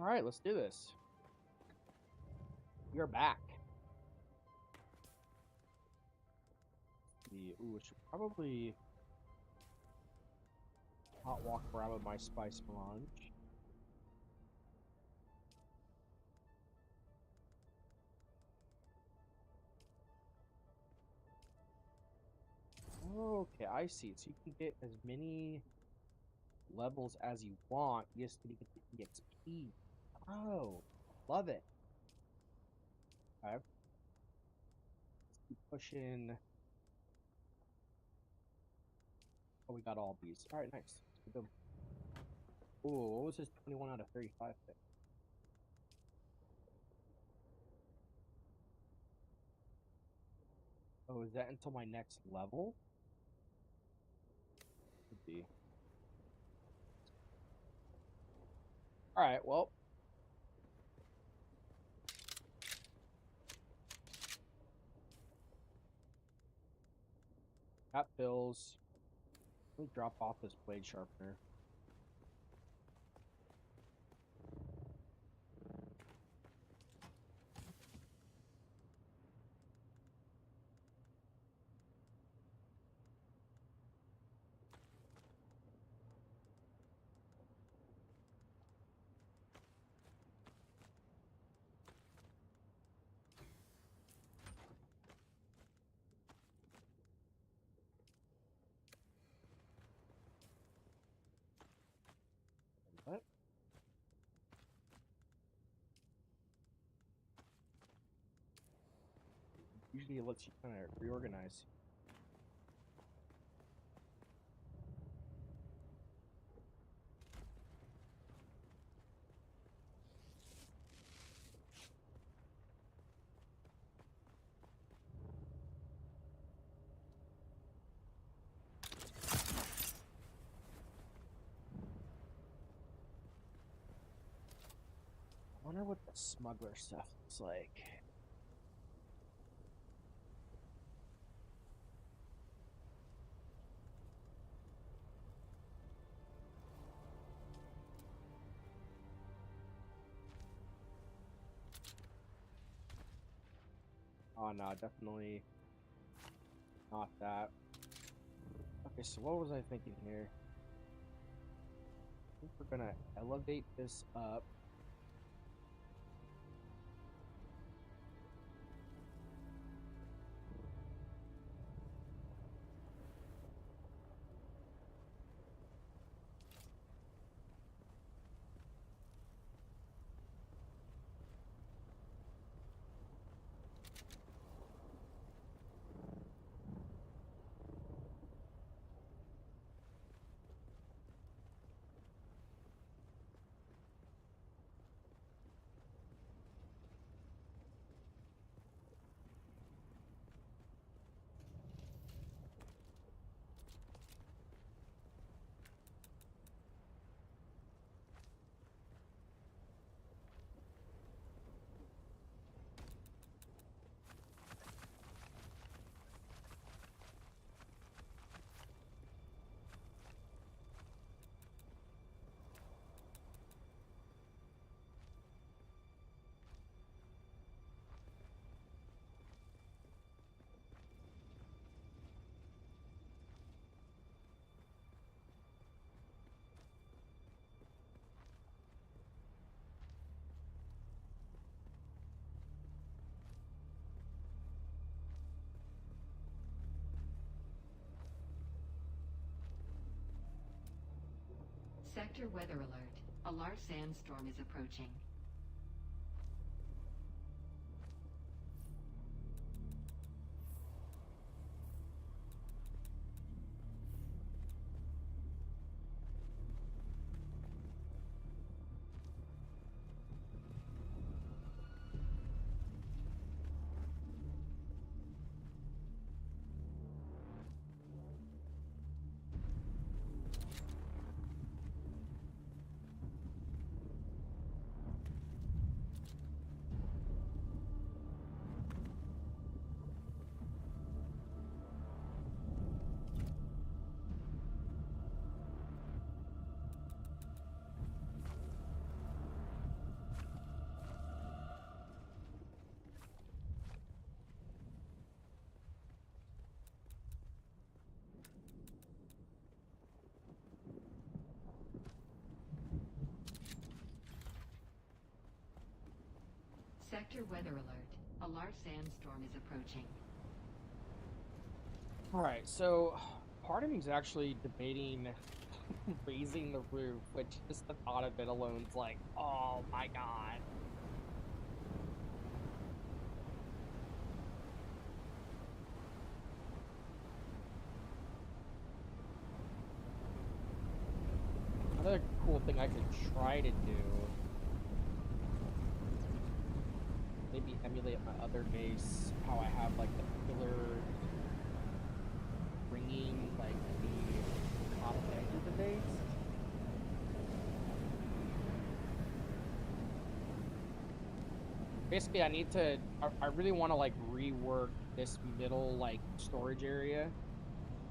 All right, let's do this. You're back. Ooh, I should probably hot walk around with my spice melange. Okay, I see. So you can get as many levels as you want. You just need to get the EXP. Oh, love it. Okay. Let's keep pushing. Oh, we got all these. All right, nice. Ooh, what was this 21 out of 35 thing? Oh, is that until my next level? Could be. All right, well. Got pills. Let me drop off this blade sharpener. What? Usually it lets you kind of reorganize. I wonder what the smuggler stuff looks like. Oh no, definitely not that. Okay, so what was I thinking here? I think we're gonna elevate this up. Sector weather alert. A large sandstorm is approaching. Sector weather alert. A large sandstorm is approaching. All right, so part of me is actually debating raising the roof, which just the thought of it alone is like, oh my god. Another cool thing I could try to do, maybe emulate my other base, how I have like the pillar ringing like the top edge of the base. Basically, I really want to like rework this middle like storage area,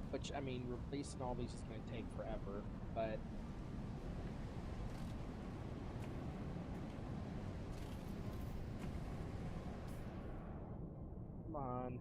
which I mean, replacing all these is going to take forever, but come on.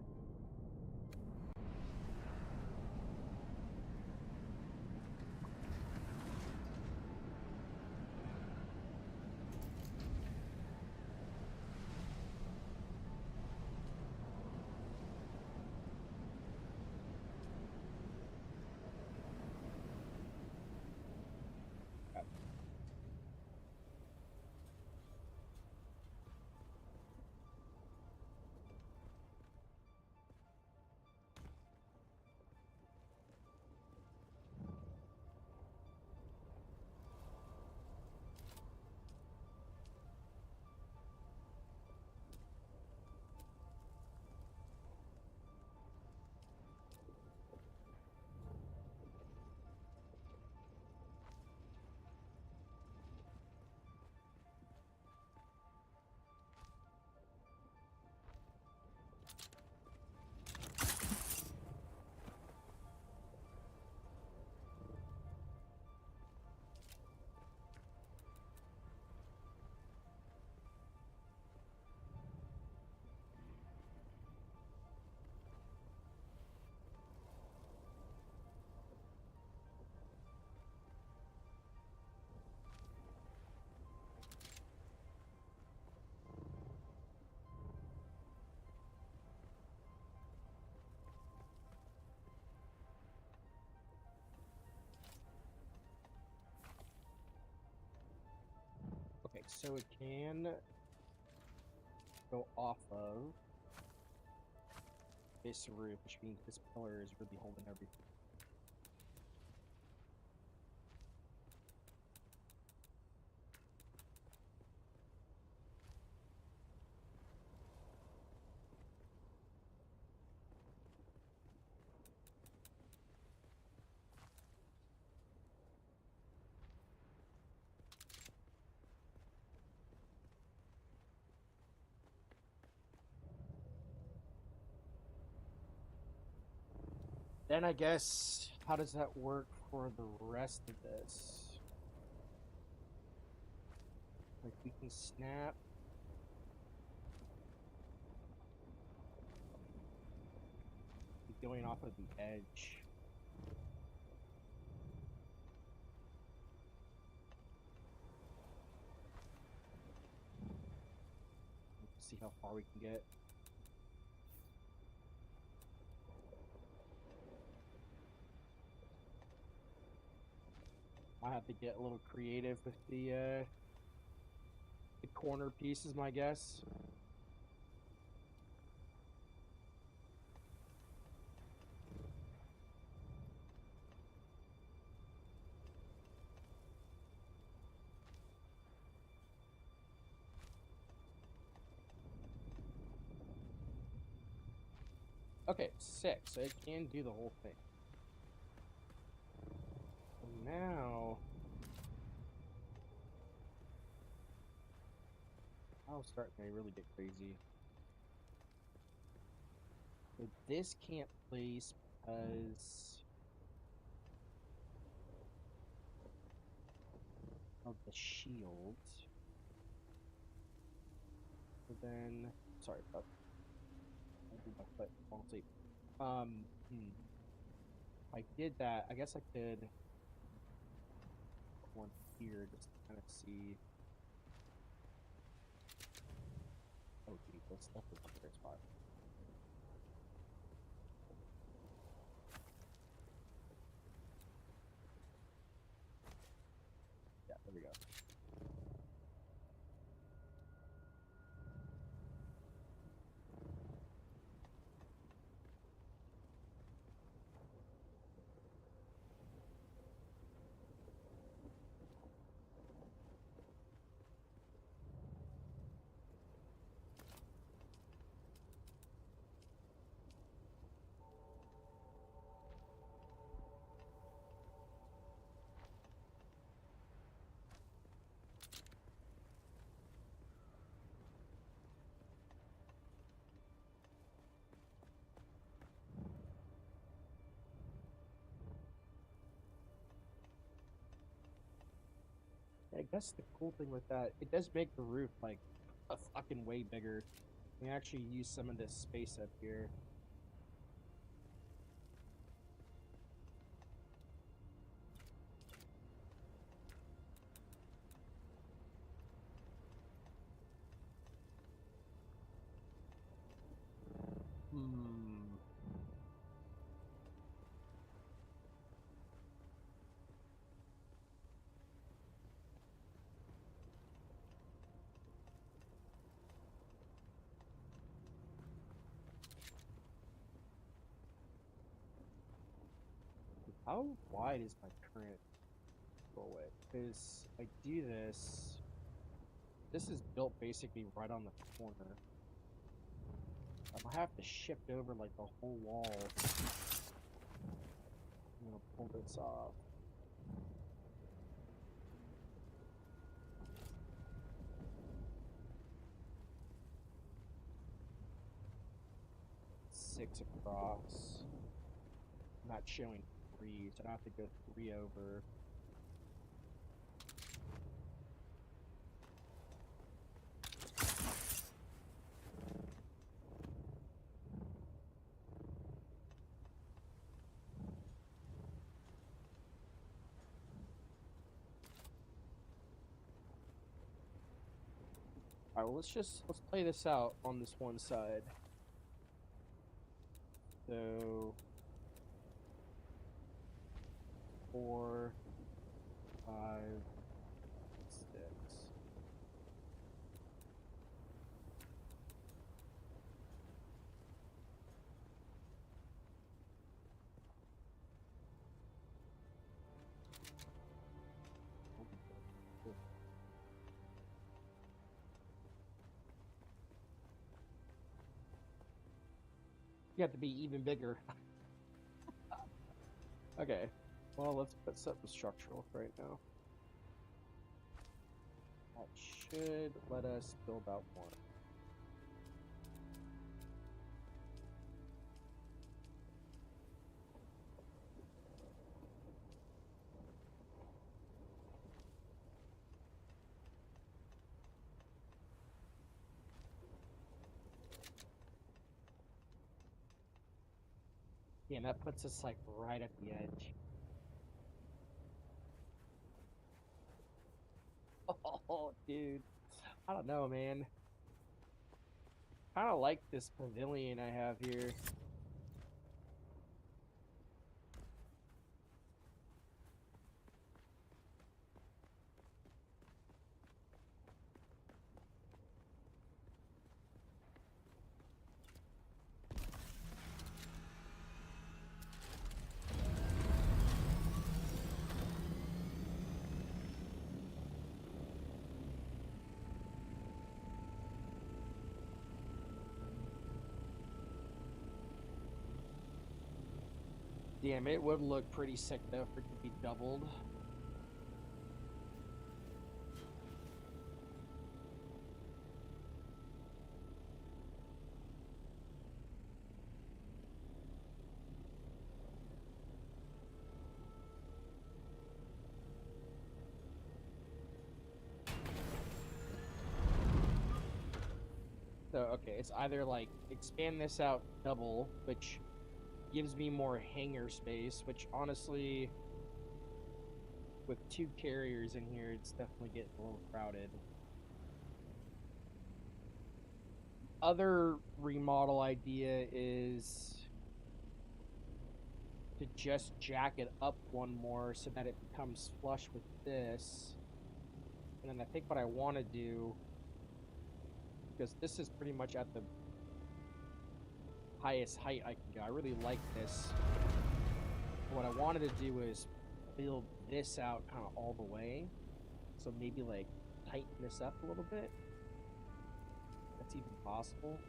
Okay, so it can go off of this roof, which means this pillar is really holding everything. Then I guess, how does that work for the rest of this? Like, we can snap. Going off of the edge. Let's see how far we can get. I have to get a little creative with the corner pieces, my guess. Okay, 6. So it can do the whole thing. And now I'll start to really get crazy. So this can't place because of the shields. So then, sorry about I moved my foot while asleep. If I did that, I guess I could put one here just to kind of see. That's definitely a great spot. Yeah, there we go. I guess the cool thing with that, it does make the roof like a fucking way bigger. We actually use some of this space up here. Hmm. How wide is my current doorway? Because I do this. This is built basically right on the corner. I'm gonna have to shift over like the whole wall. I'm gonna pull this off. Six across. I'm not showing three, so I have to go three over. All right, well, let's play this out on this one side. So 4, 5, 6. You have to be even bigger. Okay, well, let's put something structural right now. That should let us build out more. Yeah, and that puts us like right at the edge. Oh, dude. I don't know, man. Kind of like this pavilion I have here. Damn, it would look pretty sick though for it to be doubled. So, okay, it's either like expand this out double, which gives me more hangar space, which honestly, with 2 carriers in here, it's definitely getting a little crowded. other remodel idea is to just jack it up one more so that it becomes flush with this. And then I think what I want to do, because this is pretty much at the highest height I can go. I really like this. What I wanted to do is build this out kind of all the way. So maybe like tighten this up a little bit. That's even possible.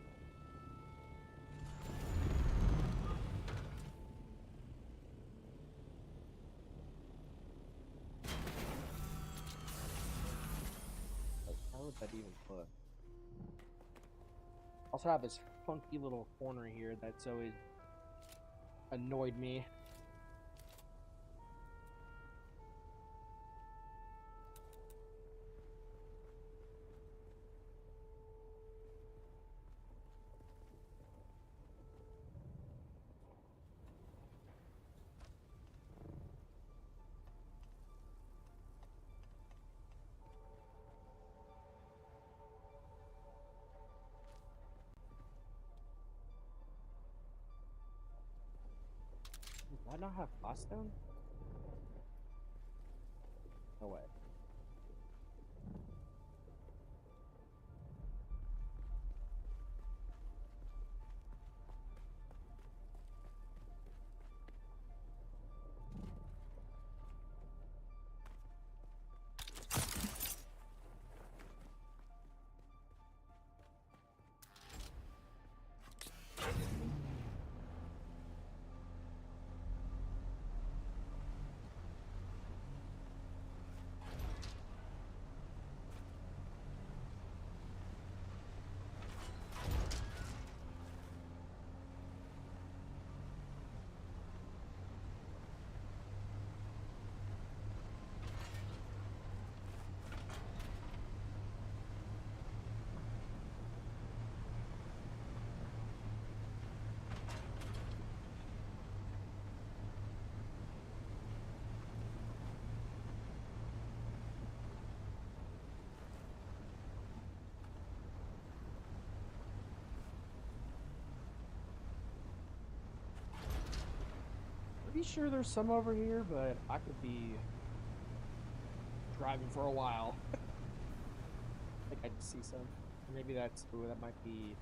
Like, how would that even look? Also have this funky little corner here that's always annoyed me. Do I not have Boston? No way. Pretty sure there's some over here, but I could be driving for a while. I think I just see some. Maybe that's, ooh, that might be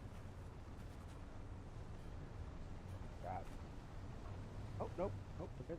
that. Oh, nope. Nope, we're good.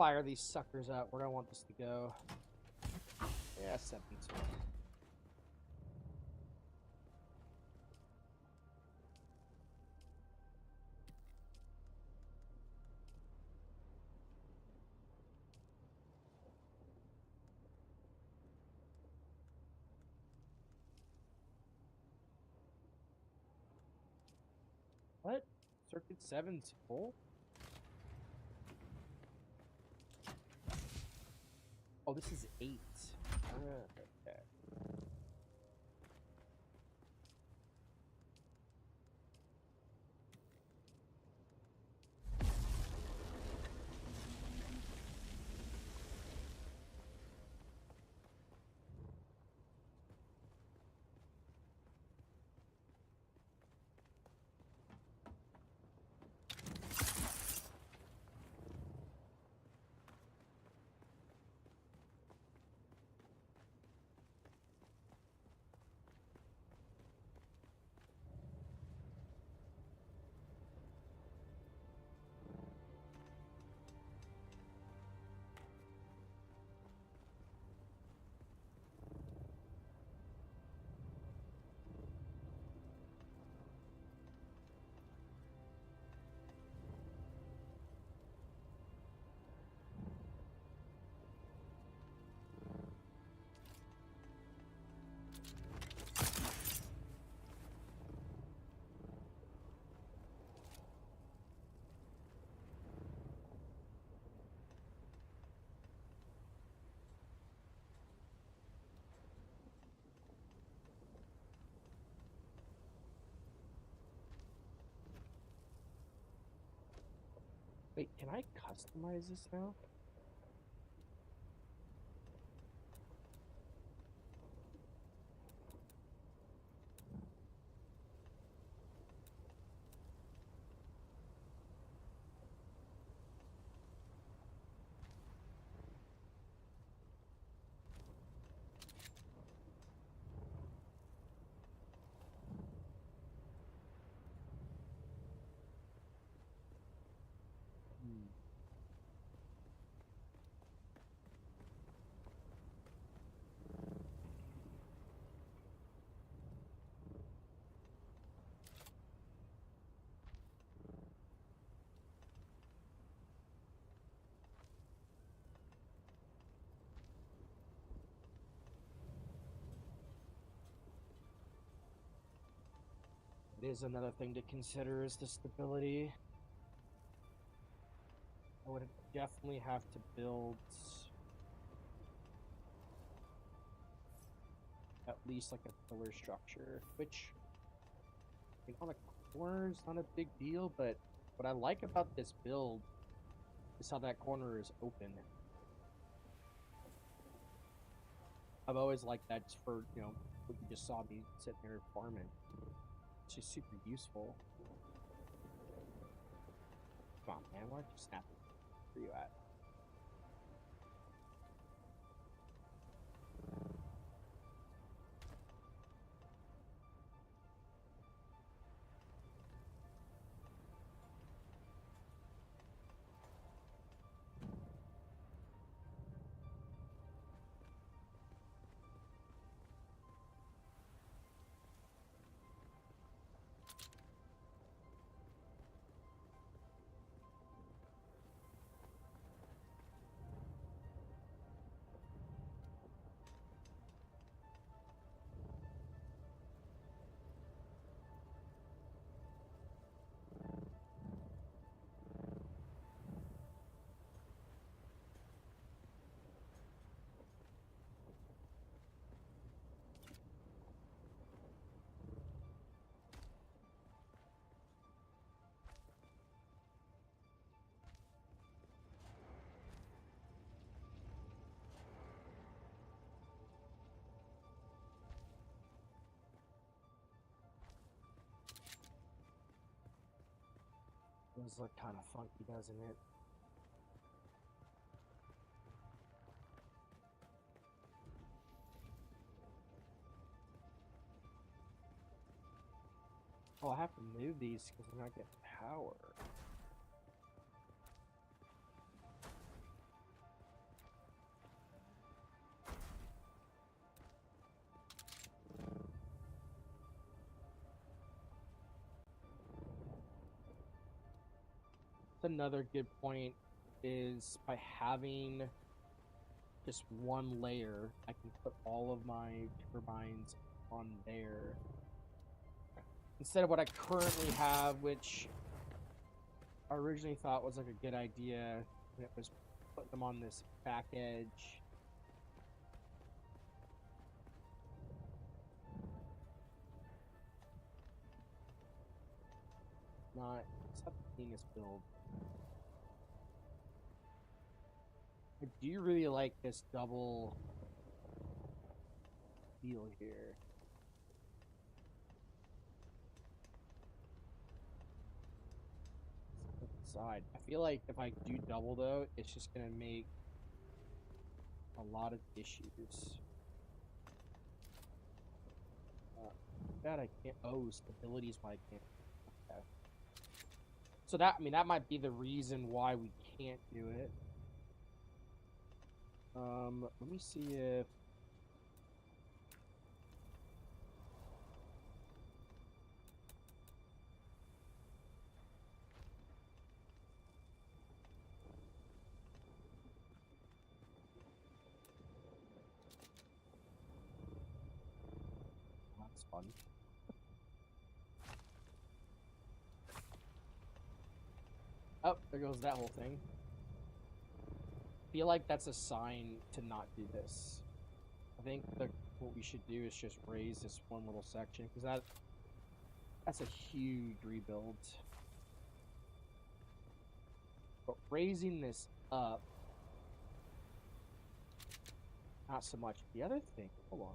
fire these suckers up. Where do I want this to go? Yeah, 72. What? Circuit 7's full? Oh, this is 8. Okay. Wait, can I customize this now? Hmm. It is another thing to consider is the stability. I would definitely have to build at least like a pillar structure, which on a corner is not a big deal, but what I like about this build is how that corner is open. I've always liked that just for, what you just saw me sitting there farming. It's just super useful. Come on, man, why don't you snap it? Where you at? It does look kind of funky, doesn't it? Oh, I have to move these because they're not getting power. another good point is by having just one layer, I can put all of my turbines on there instead of what I currently have, which I originally thought was like a good idea. It was putting them on this back edge. It's not the cleanest build. I do really like this double deal here. Side. I feel like if I do double though, it's just gonna make a lot of issues. That I can't. Oh, stability is why I can't. Okay. So that, I mean, that might be the reason why we can't do it. Let me see if that's fun. Oh, there goes that whole thing. I feel like that's a sign to not do this. I think what we should do is just raise this one little section, because that's a huge rebuild. But raising this up, not so much. The other thing, hold on.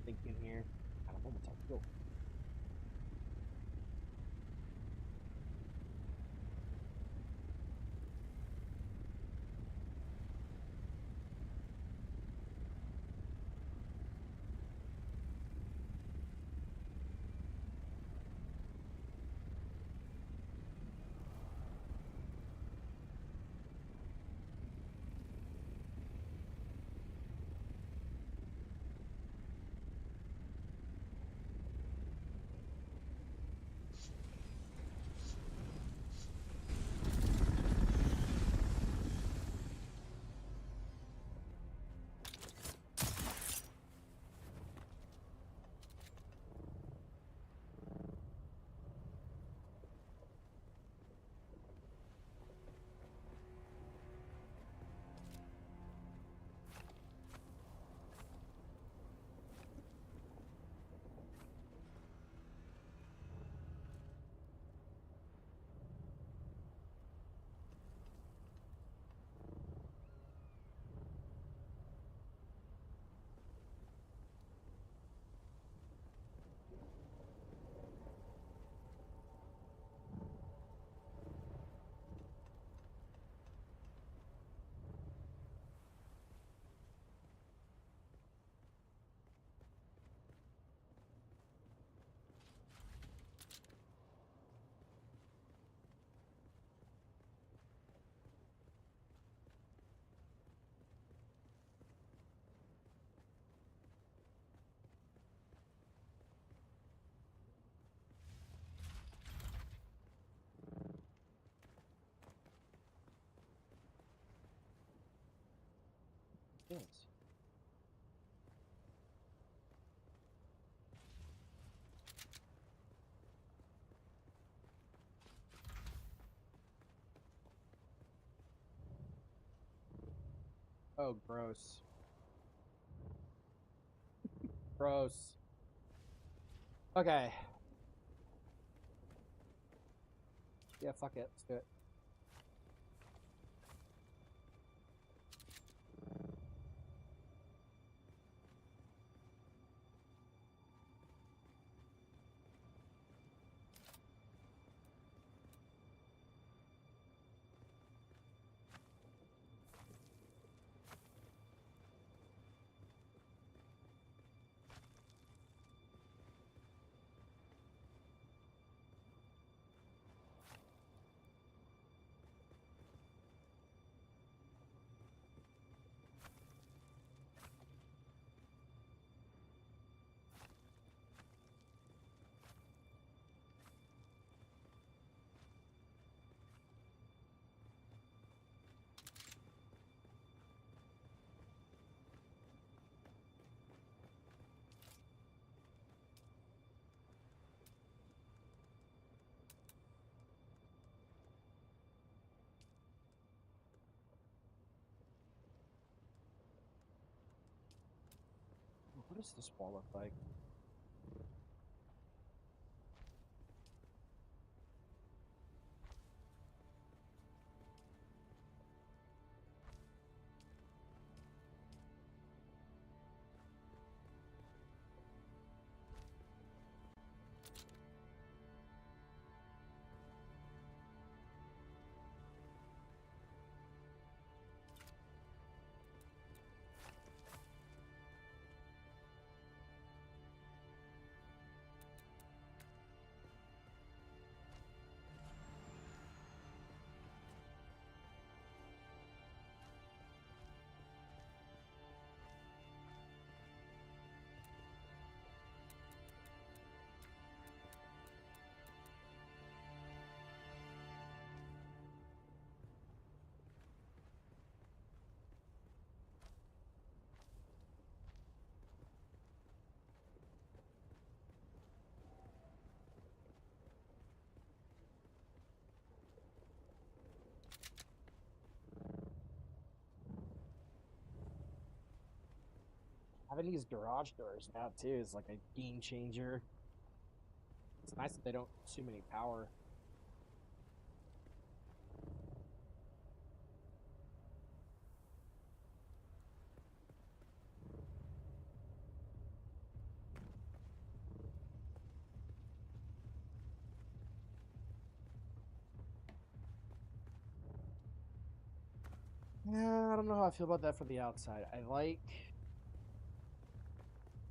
Thinking here. I don't know what's up. Go. Yes. Oh, gross. Gross. Okay. Yeah, fuck it. Let's do it. What does this wall look like? Having these garage doors now too is like a game changer. It's nice that they don't consume any power. Yeah, I don't know how I feel about that for the outside.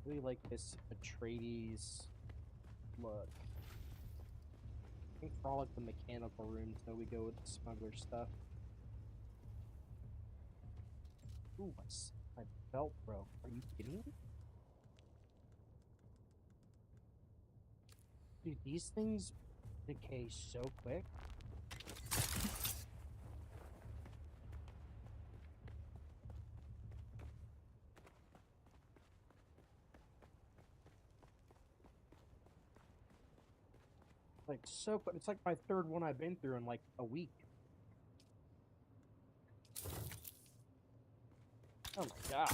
Really like this Atreides look. I think for all like the mechanical rooms, though, we go with the smuggler stuff. Ooh, my belt broke. Are you kidding me? Dude, these things decay so quick. Like, so quick. It's like my third one I've been through in like a week. Oh my gosh.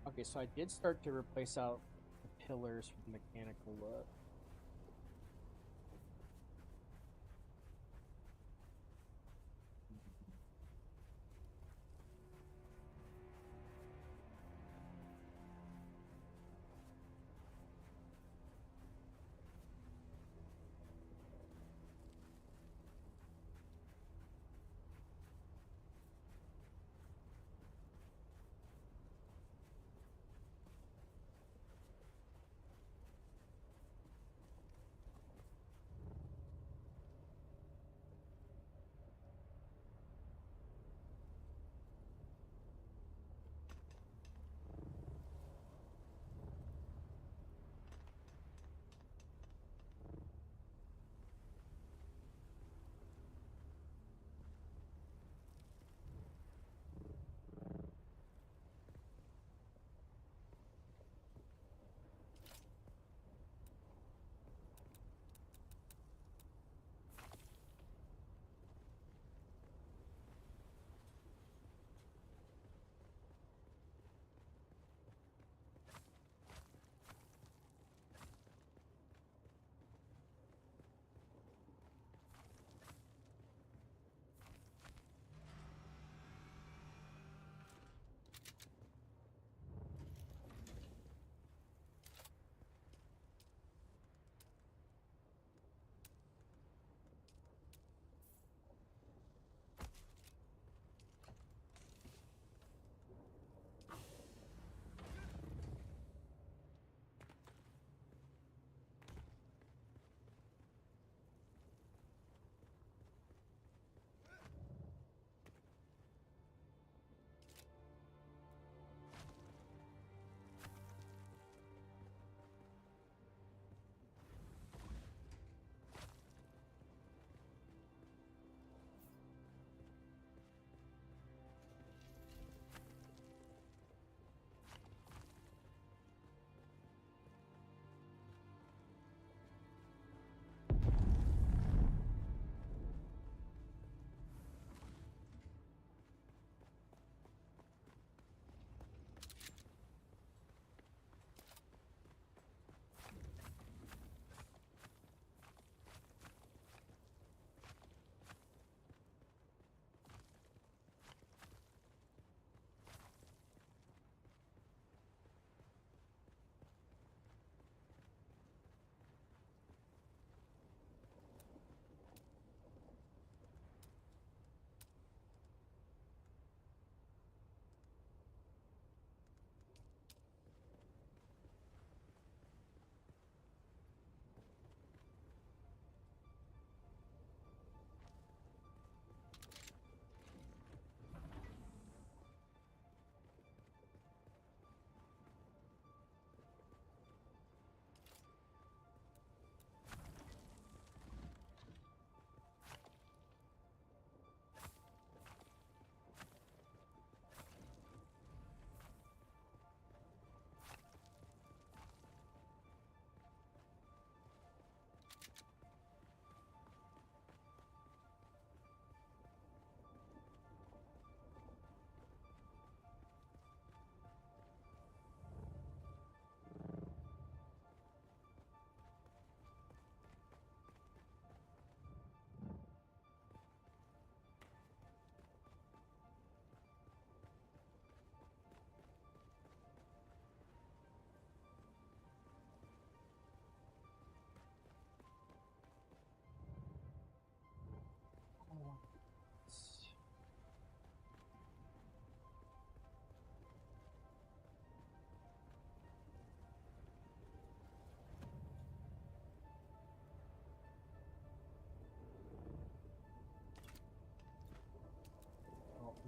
Okay, so I did start to replace out the pillars for the mechanical look.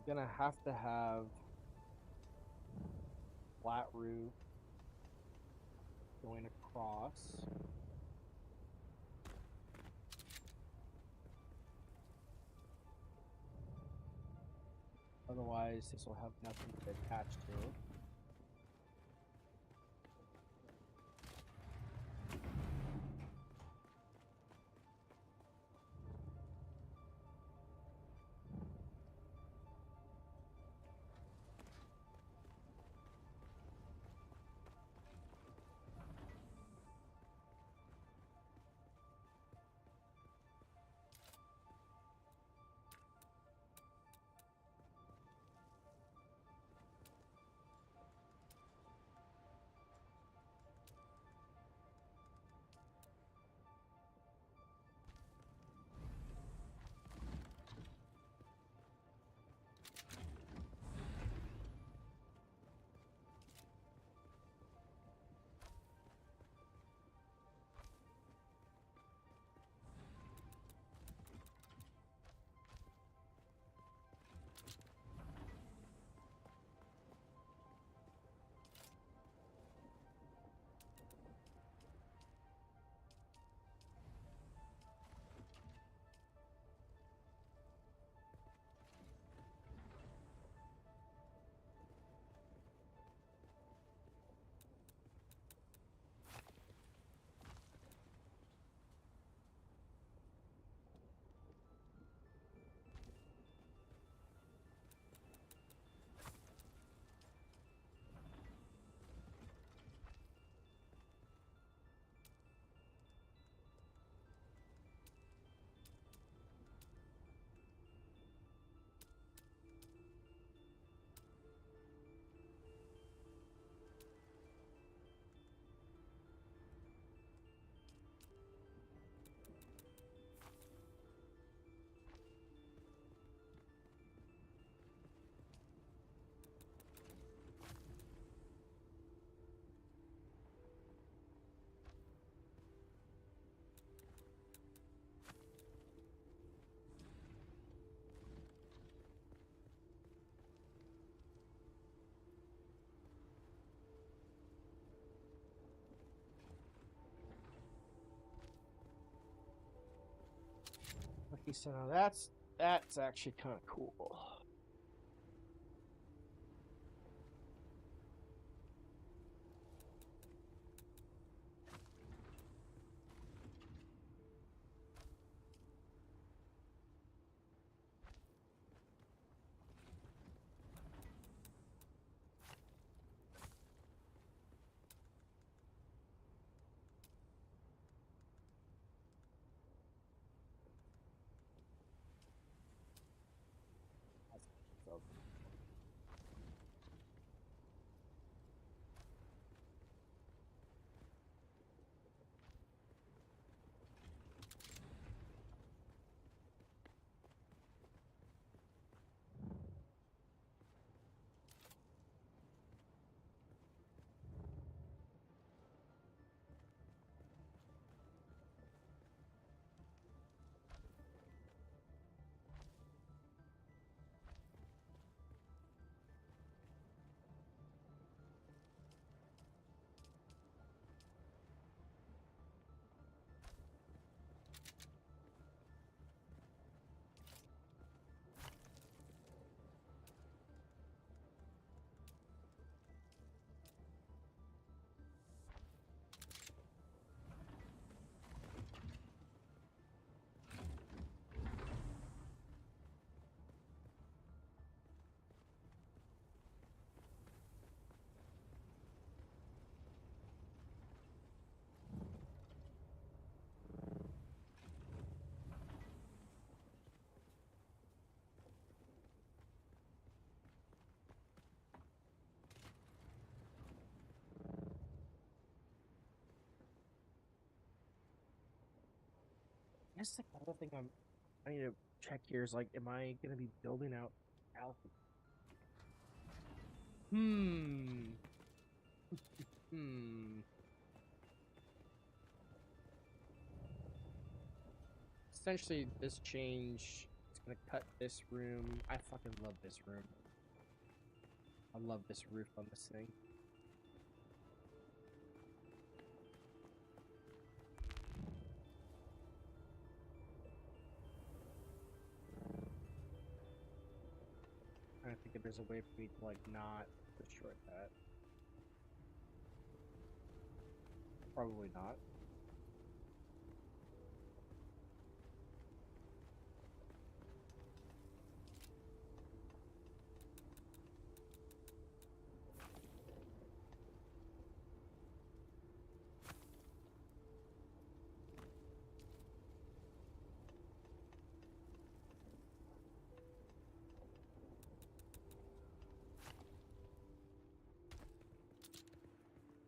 I'm gonna have to have flat roof going across. Otherwise, this will have nothing to attach to. Okay, so now that's actually kind of cool. So I guess the other thing I need to check here is like, am I gonna be building out alpha? Hmm. Hmm. Essentially, this change is gonna cut this room. I fucking love this room. I love this roof on this thing. I think if there's a way for me to like not destroy that. Probably not.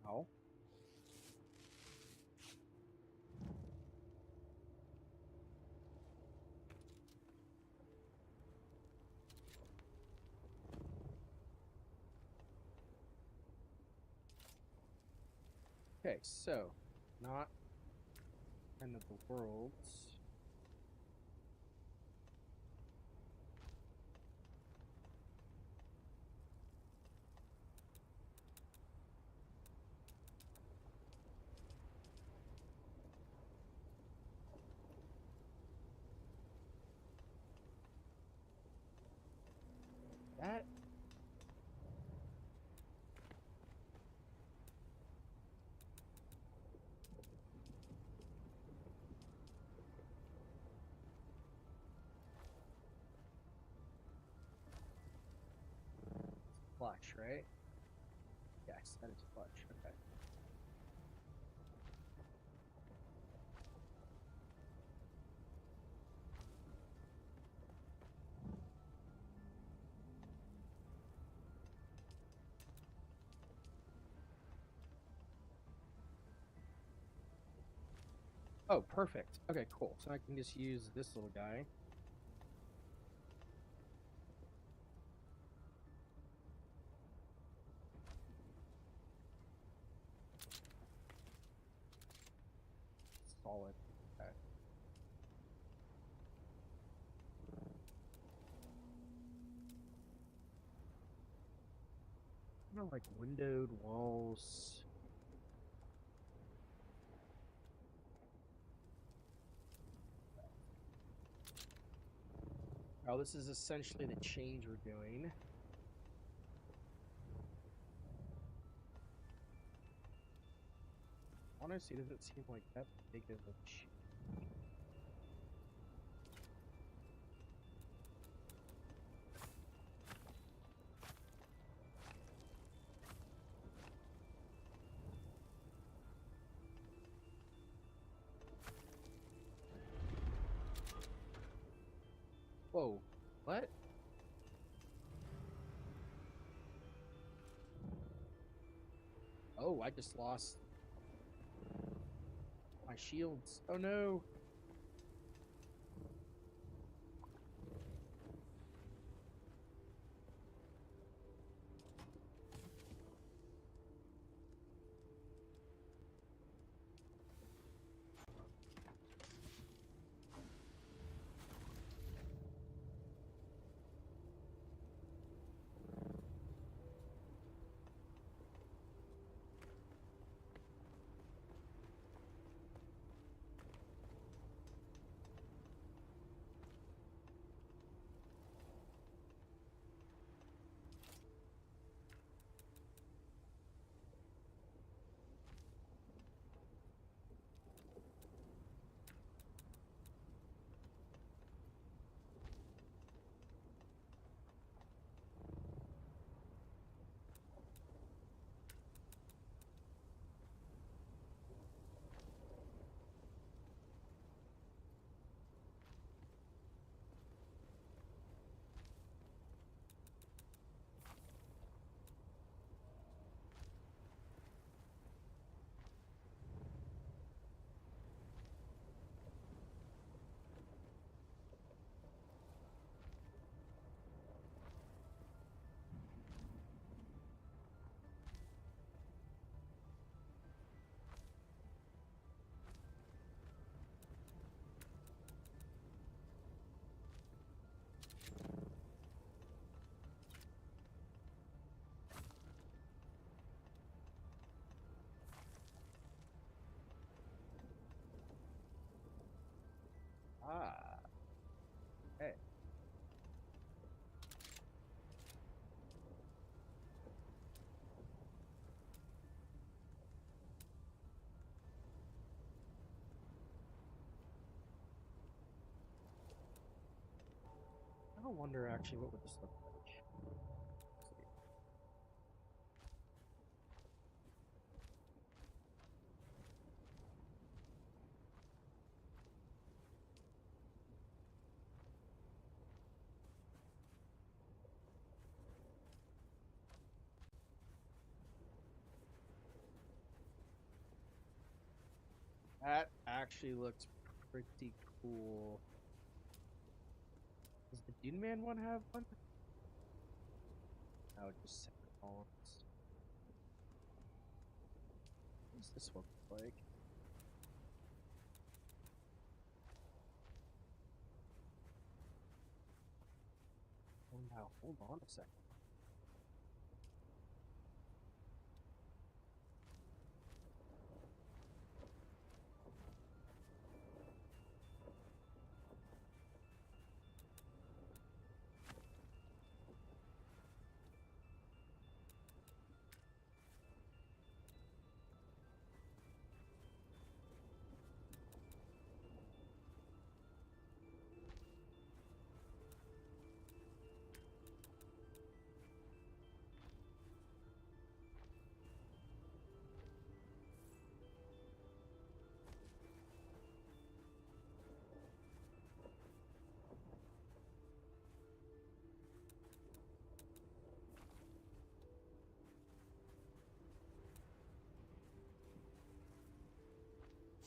No. Okay, so not end of the worlds. That flush, right? Yes, that is flush. Okay. Oh, perfect. Okay, cool. So I can just use this little guy. Solid. Okay. Kind of like windowed walls. Oh, this is essentially the change we're doing. Honestly, it doesn't seem like that big of a change. Whoa, what? Oh, I just lost my shields. Oh no. Ah, okay. I wonder actually what would this look like. Let's see. That actually looks pretty cool. Does the Dune Man one have one? No, just separate columns. What does this one look like? Oh, now hold on a second.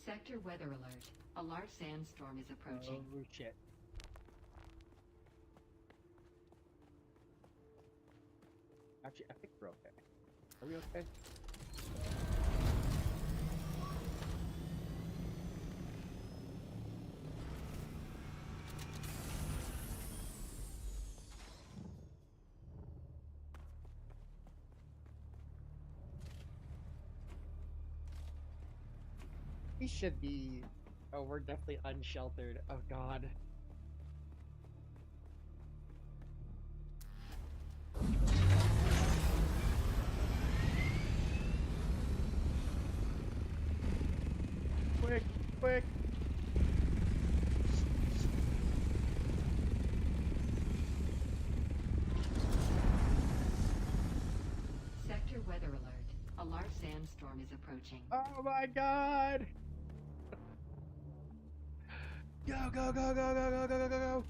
Sector weather alert. A large sandstorm is approaching. Oh shit. Actually, I think we're okay. Are we okay? We should be. Oh, we're definitely unsheltered. Oh god. Quick, quick. Sector weather alert. A large sandstorm is approaching. Oh my god. Go, go, go, go, go, go, go, go, go, go.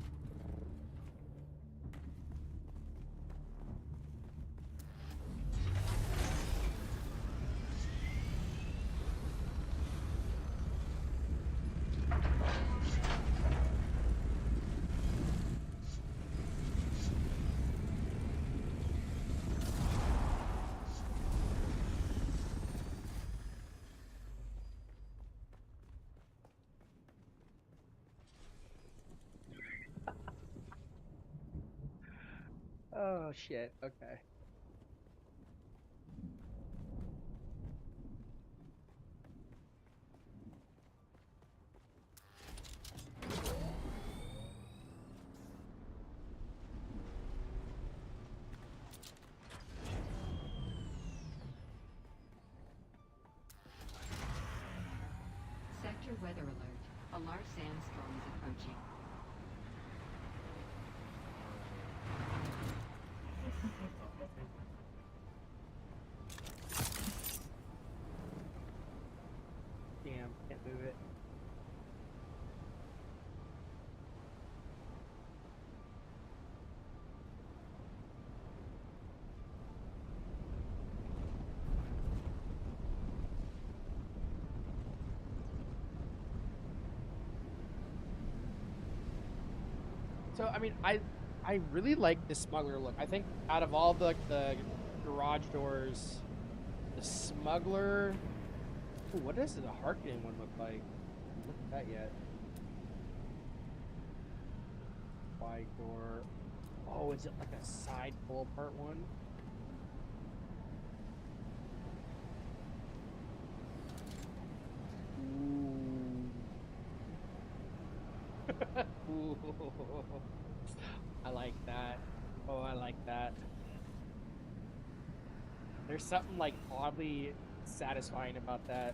Oh shit. Okay. Sector weather alert. A large sandstorm is approaching. Damn, can't move it. So I mean, I really like the smuggler look. I think out of all the garage doors, the smuggler. Ooh, what does the Harkonnen one look like? Look at that yet. Wide door. Oh, is it like a side pull apart one? Ooh. Ooh, I like that. Oh, I like that. There's something like oddly satisfying about that.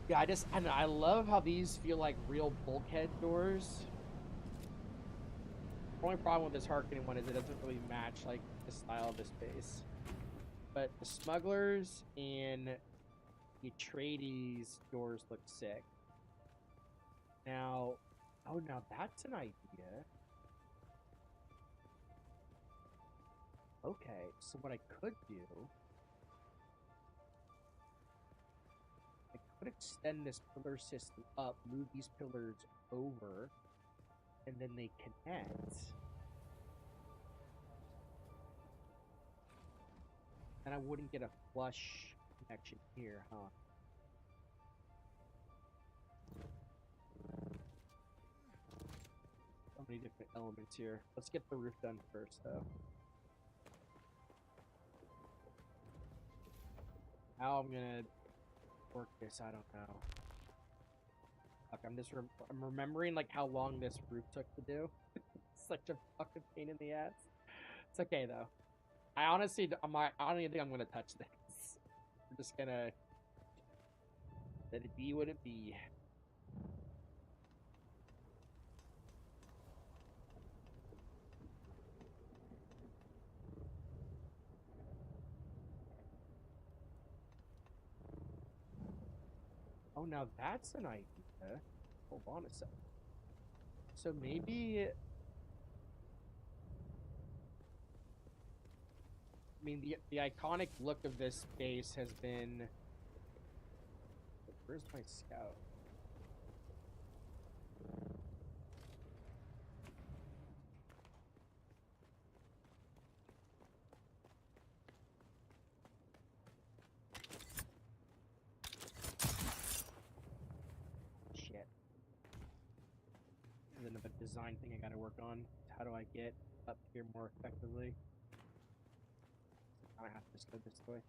Yeah, I know, I love how these feel like real bulkhead doors. Only problem with this Harkonnen one is it doesn't really match like the style of this base. But the smugglers and the Atreides doors look sick. Now, oh, now that's an idea. Okay, so what I could do, I could extend this pillar system up, move these pillars over, and then they connect. And I wouldn't get a flush connection here, huh? So many different elements here. Let's get the roof done first, though. How I'm gonna work this, I don't know. Fuck, I'm remembering like how long this roof took to do. Such a fucking pain in the ass. It's okay though. I honestly, I don't even think I'm gonna touch this. I'm just gonna let it be what it be. Oh, now that's an idea. Hold on a second. So maybe, I mean, the iconic look of this base has been. Where's my scout? Shit. There's another design thing I gotta work on. How do I get up here more effectively? I have to just go this way.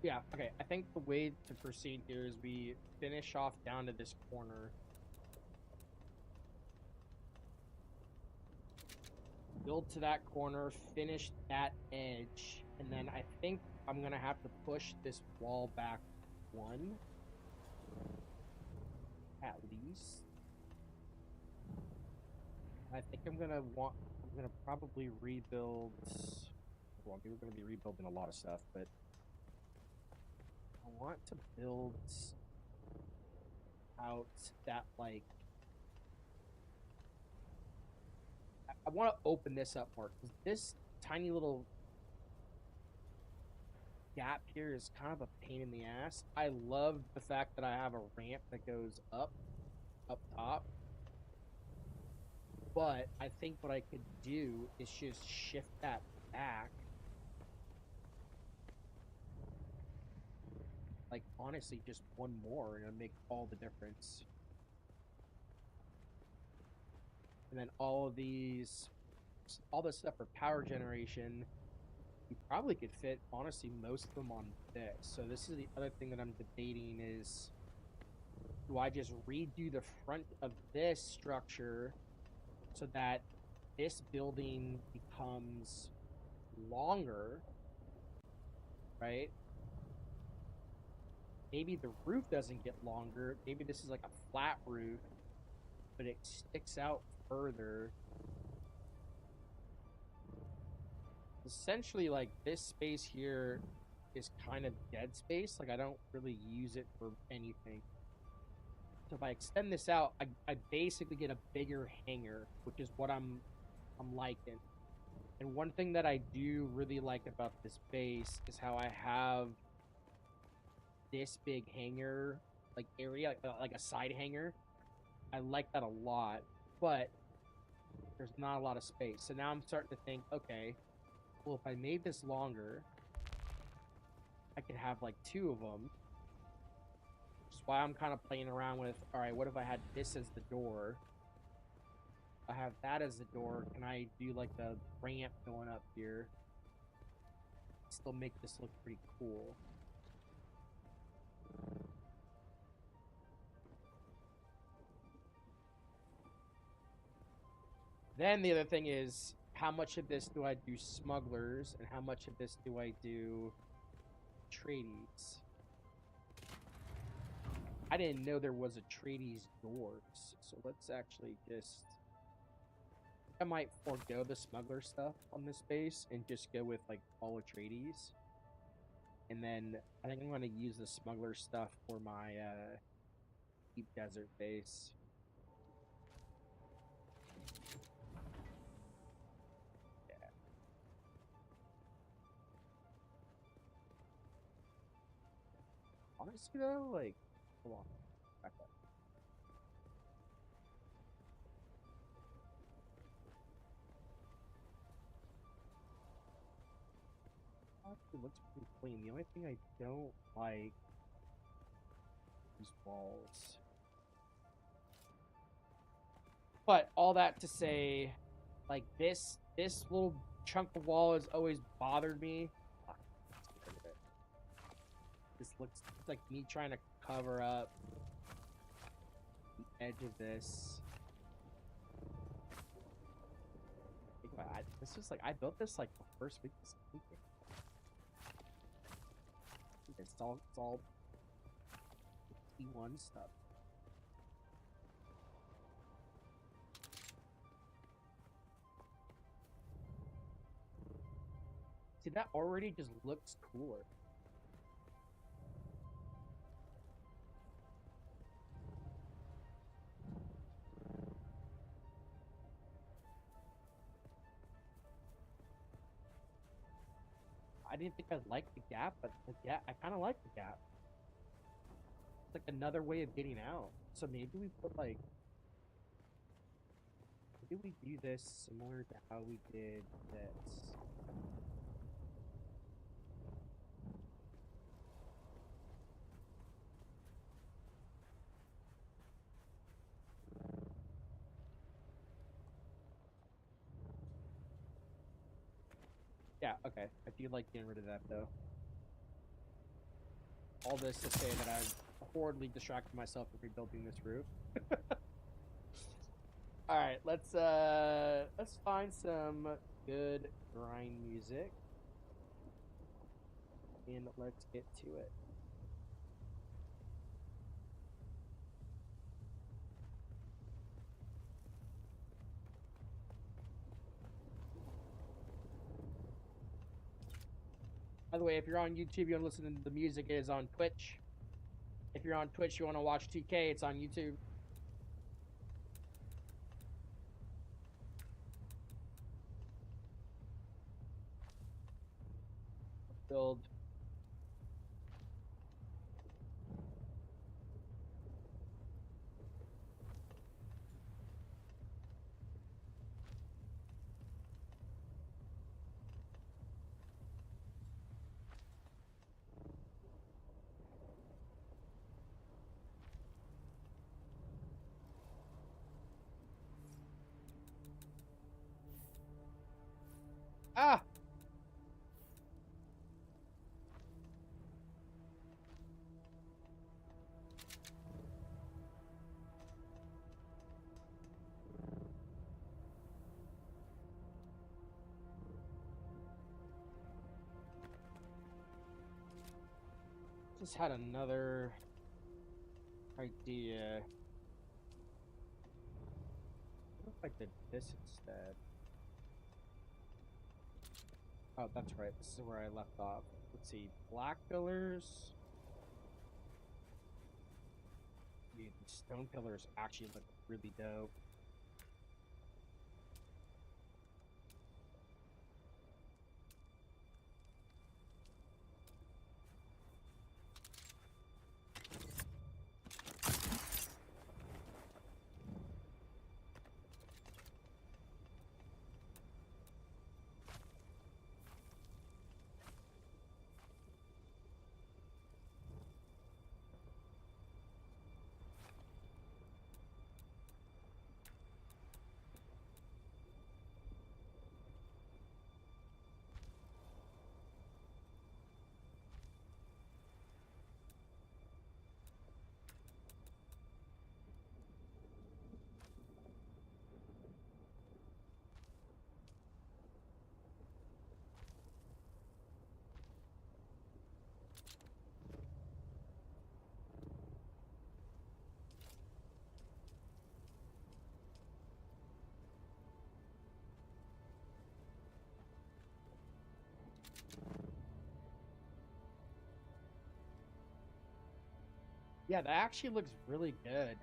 Yeah, okay. I think the way to proceed here is we finish off down to this corner. Build to that corner, finish that edge, and then I think I'm gonna have to push this wall back one. At least. I think I'm gonna probably rebuild. Well, we're gonna be rebuilding a lot of stuff, but I want to build out that like I want to open this up more because this tiny little gap here is kind of a pain in the ass. I love the fact that I have a ramp that goes up top, but I think what I could do is just shift that back. Like honestly, just one more and it'll make all the difference. And then all of these all this stuff for power generation. You probably could fit, honestly, most of them on this. So this is the other thing that I'm debating is, do I just redo the front of this structure so that this building becomes longer, right? Maybe the roof doesn't get longer. Maybe this is like a flat roof, but it sticks out further. Essentially, like, this space here is kind of dead space. Like, I don't really use it for anything. So if I extend this out, I basically get a bigger hangar, which is what I'm liking. And one thing that I do really like about this base is how I have this big hangar, like, area, like a side hangar. I like that a lot, but there's not a lot of space. So now I'm starting to think, okay, well, if I made this longer, I could have like 2 of them. Which is why I'm kind of playing around with, all right, what if I had this as the door? I have that as the door. Can I do like the ramp going up here? Still make this look pretty cool. Then the other thing is, how much of this do I do smugglers and how much of this do I do tradies? I didn't know there was a tradies doors, so let's actually just... I might forego the smuggler stuff on this base and just go with like all tradies. And then I think I'm going to use the smuggler stuff for my deep desert base. Yeah. Honestly though, like, hold on, back up. Actually, looks pretty clean. The only thing I don't like is walls. But all that to say, like, this little chunk of wall has always bothered me. This looks like me trying to cover up the edge of this. This was like, I built this like the first week of this weekend. It's all T1 stuff. See, that already just looks cooler. I didn't think I'd like the gap, but yeah, I kind of like the gap. It's like another way of getting out. So maybe we put like, maybe we do this similar to how we did this. Yeah, okay. I do like getting rid of that though. All this to say that I've horribly distracted myself from rebuilding this roof. All right, let's find some good grind music and let's get to it. By the way, if you're on YouTube, you want to listen to the music, it is on Twitch. If you're on Twitch, you want to watch 2K, it's on YouTube. Build. Ah! Just had another idea. What if I did this instead? Oh, that's right. This is where I left off. Let's see. Black pillars. Dude, these stone pillars actually look really dope. Yeah, that actually looks really good.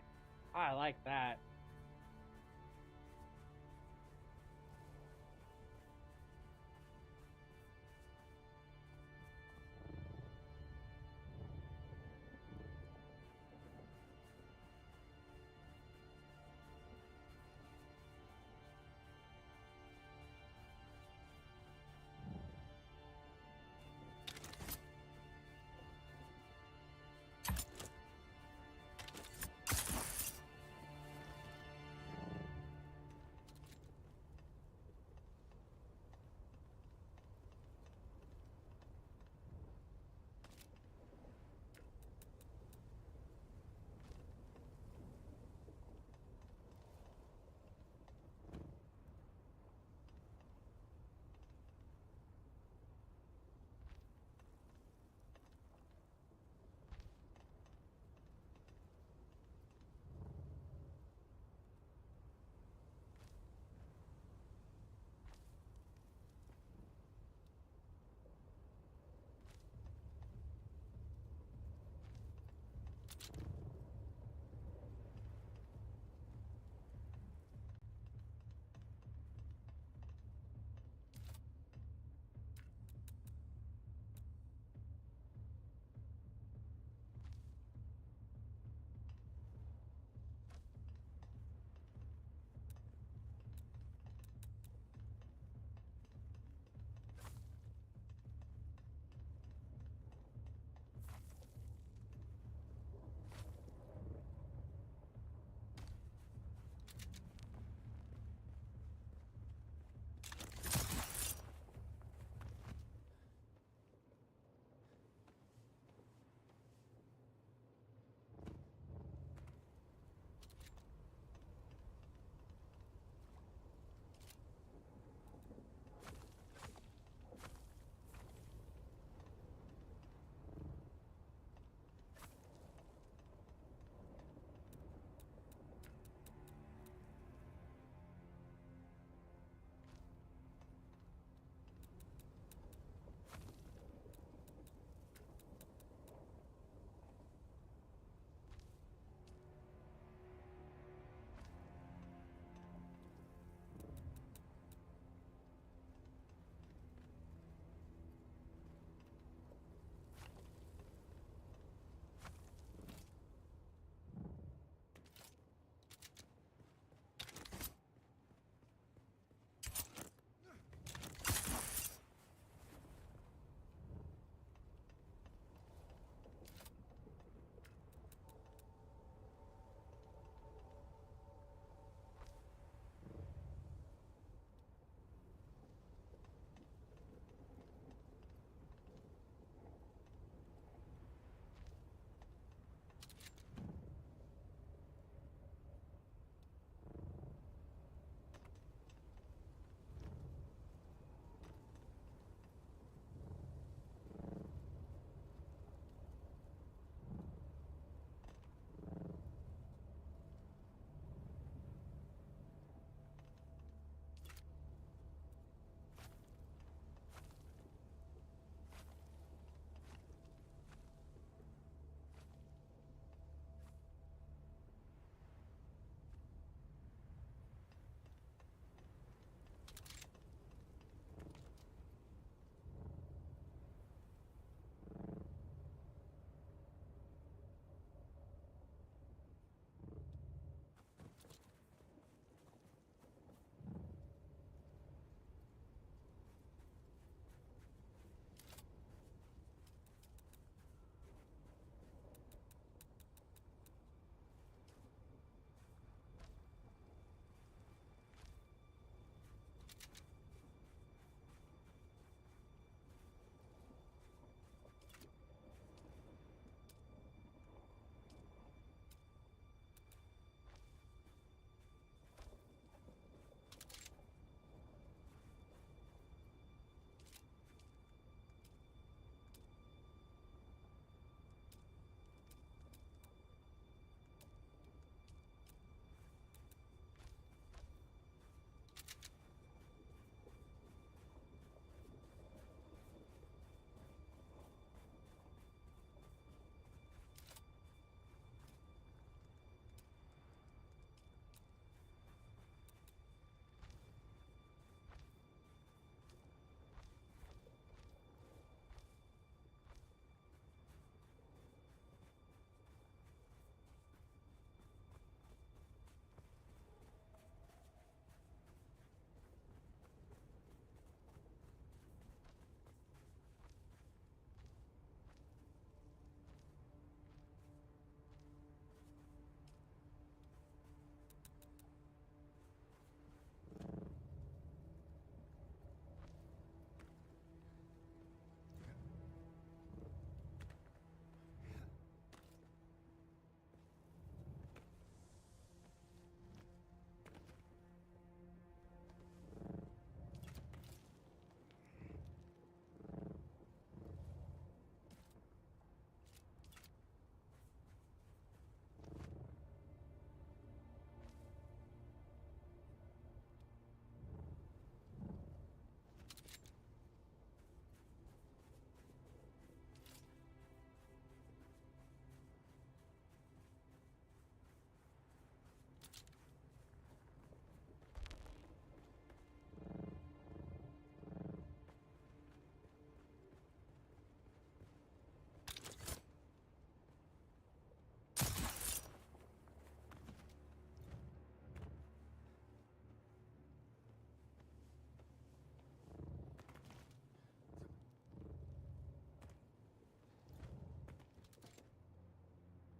I like that.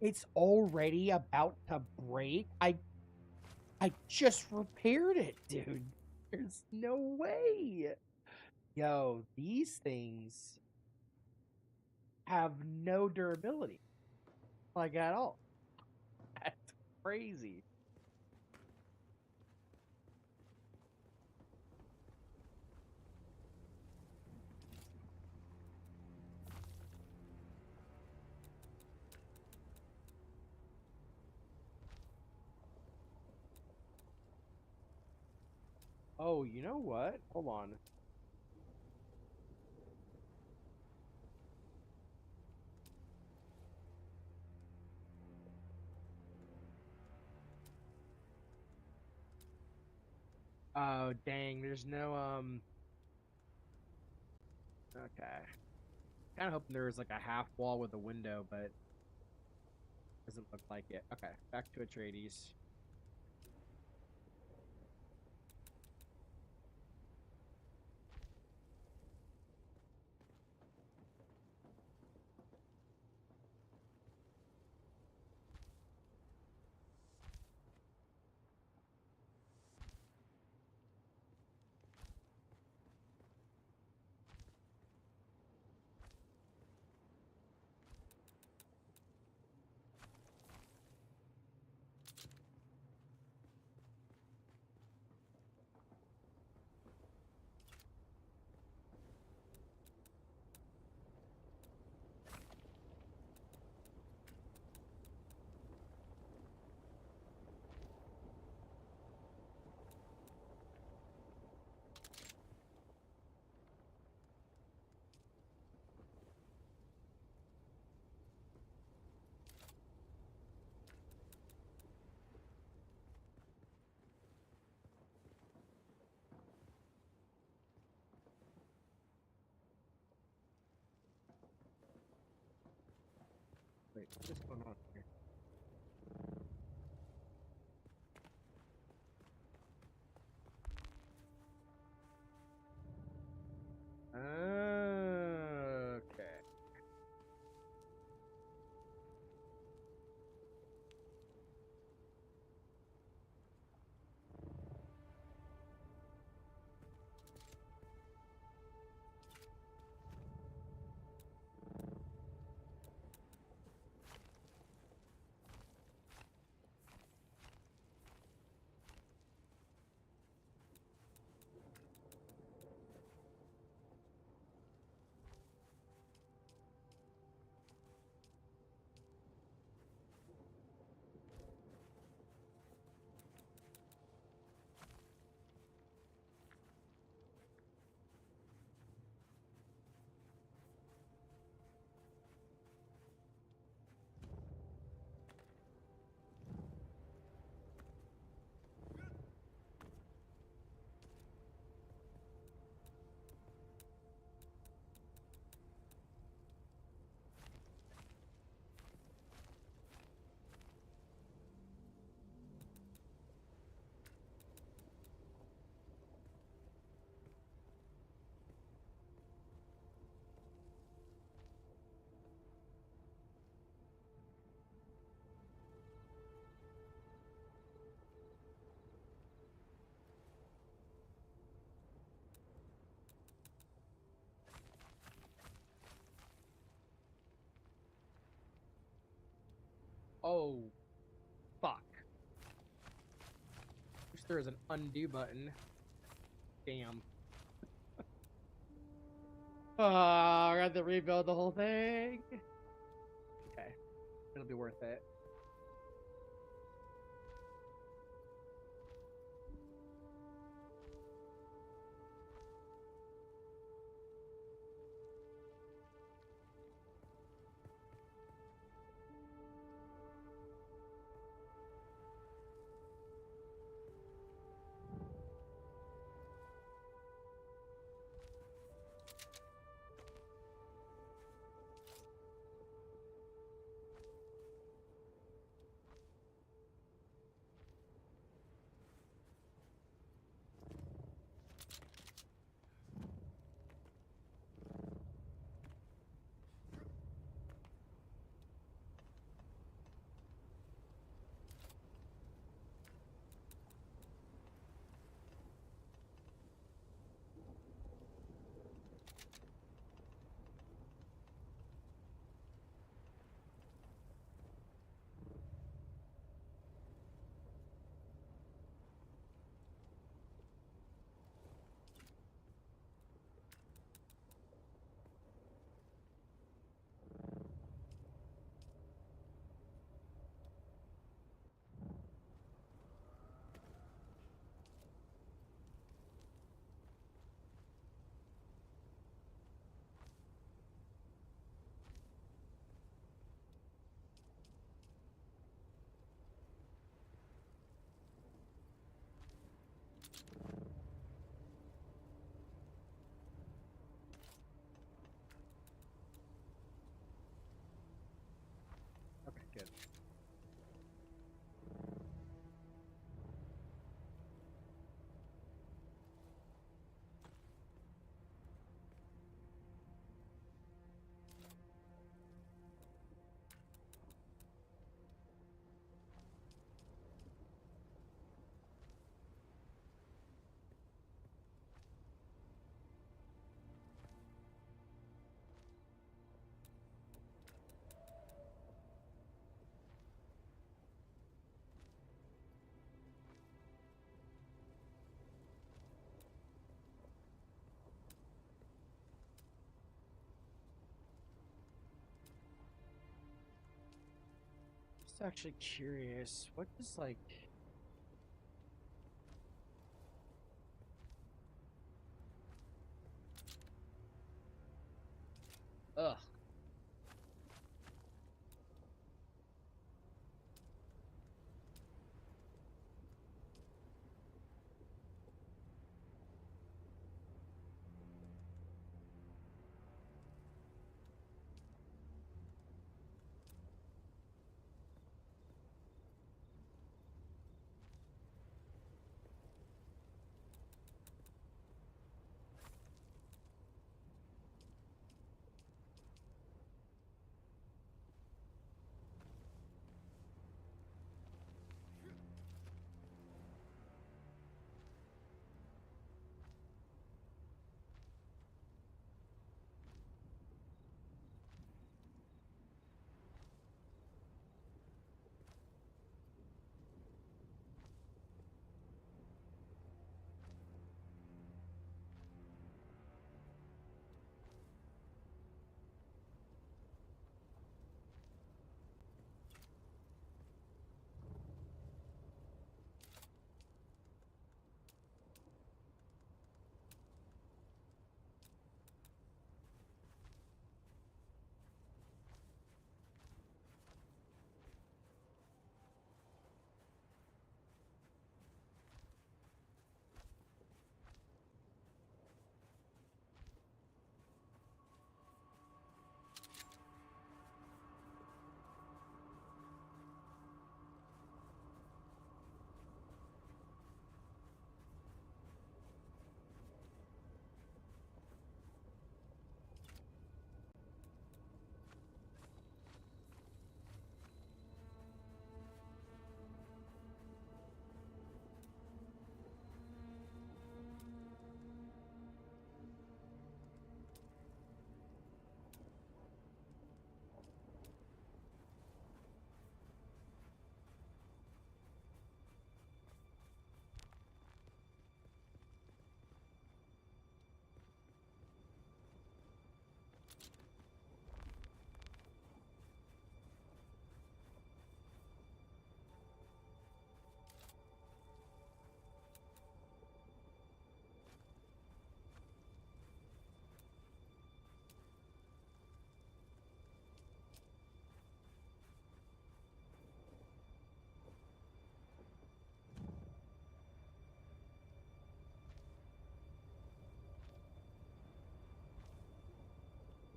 It's already about to break. I just repaired it, dude. There's no way. Yo, these things have no durability. Like at all. That's crazy. Oh, you know what? Hold on. Oh, dang. There's no, okay. Kind of hoping there was like a half wall with a window, but doesn't look like it. Okay, back to Atreides. Wait, what is going on here? Okay. Oh, fuck. Wish there was an undo button. Damn. Oh, I got to rebuild the whole thing. Okay, it'll be worth it. Good. Just actually curious, what does like ugh.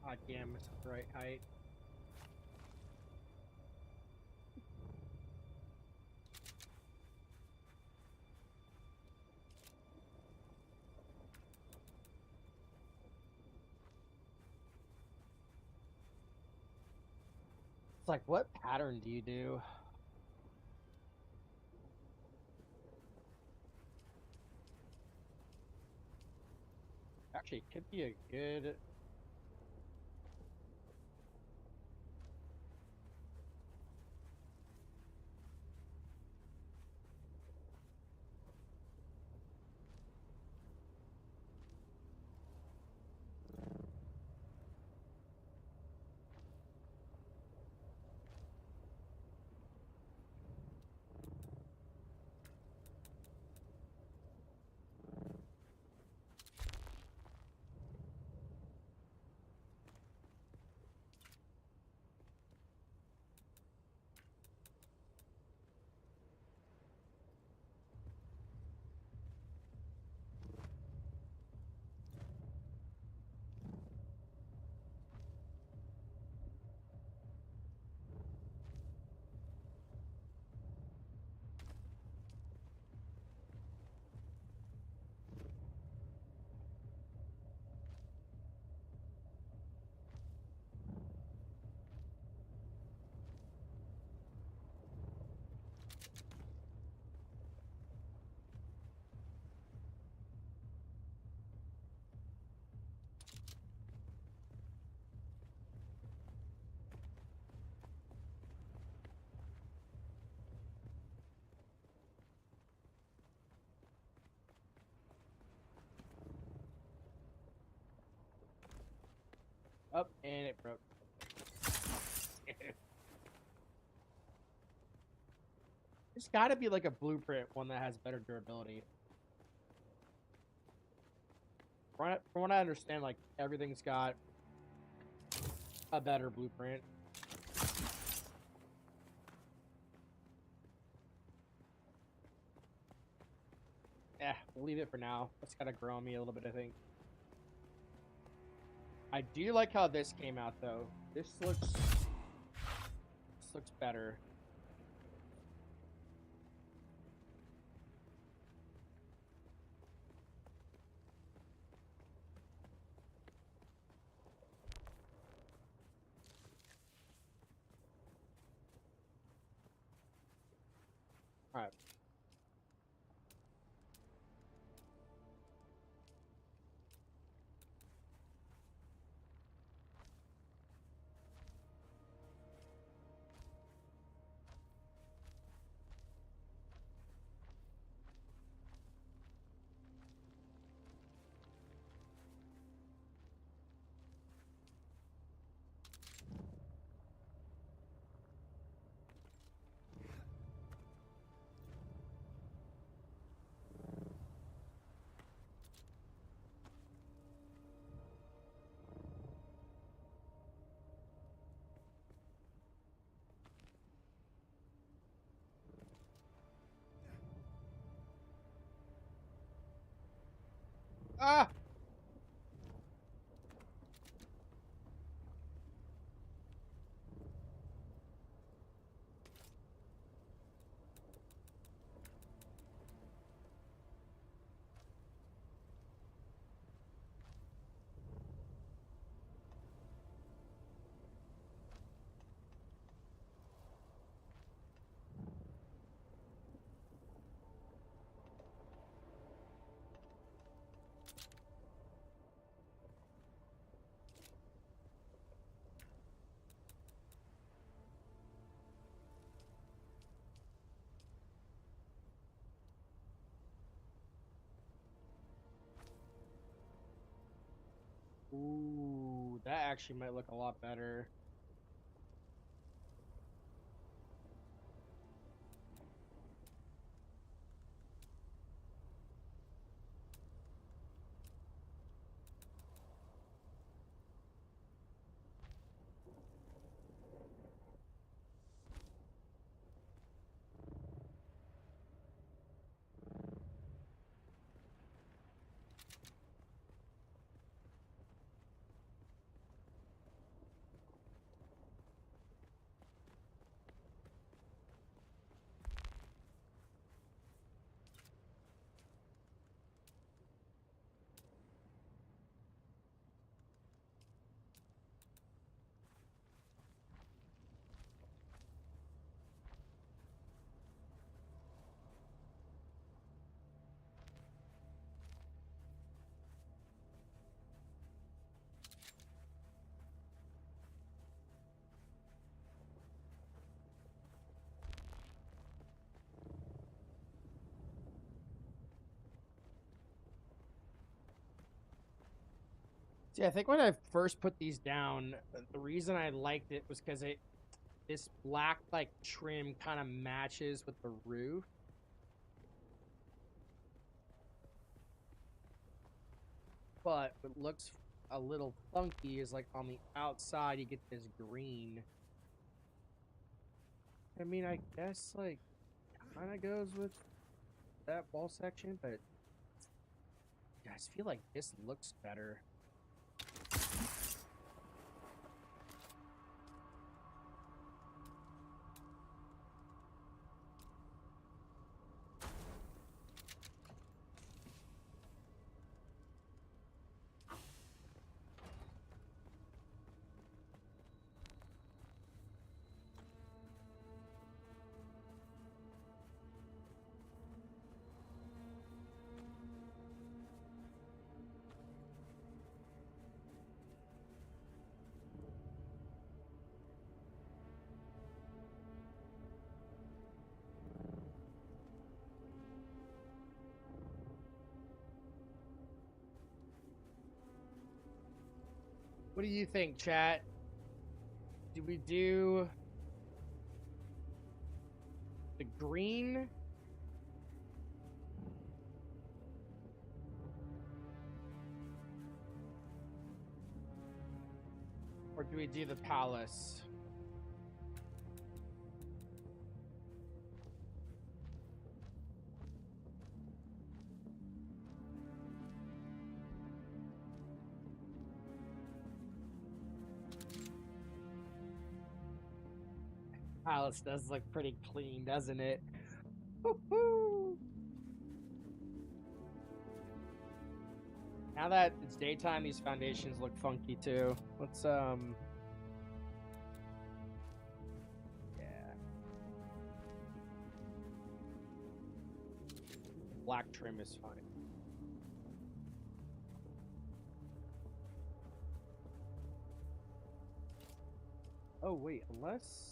God damn, it's the right height. It's like, what pattern do you do? Actually, it could be a good. Up, and it broke. There's got to be like a blueprint one that has better durability. From what I understand, like everything's got a better blueprint. We'll leave it for now. It's gotta grow on me a little bit, I think. I do like how this came out though. This looks better. All right. Ah! Ooh, that actually might look a lot better. See, I think when I first put these down, the reason I liked it was because this black like trim kind of matches with the roof. But what looks a little funky is like on the outside you get this green. I mean, I guess like kind of goes with that wall section, but I just feel like this looks better. What do you think, chat? Do we do the green? Or do we do the palace? Palace does look pretty clean, doesn't it? Woo-hoo! Now that it's daytime, these foundations look funky too. Let's yeah. Black trim is fine. Oh wait, unless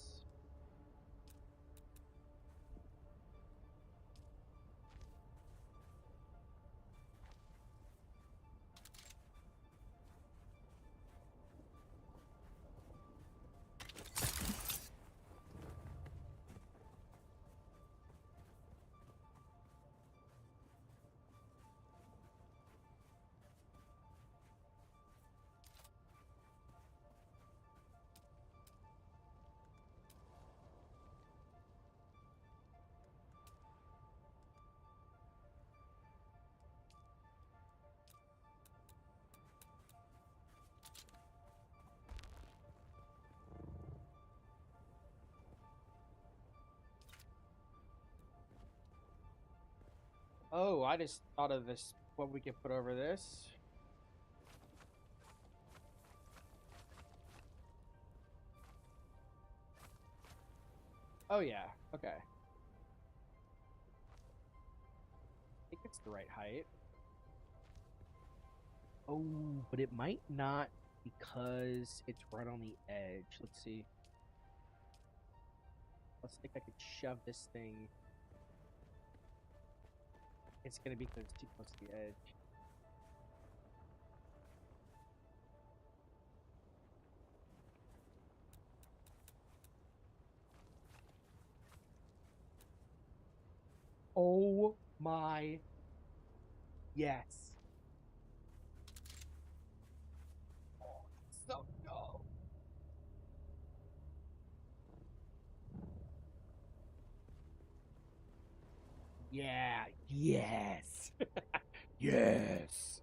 oh, I just thought of this. What we could put over this. Oh yeah, okay. I think it's the right height. Oh, but it might not because it's right on the edge. Let's see. Let's think I could shove this thing. It's gonna be because it's too close to the edge. Oh my. Yes. So no. Yeah. Yes. Yes.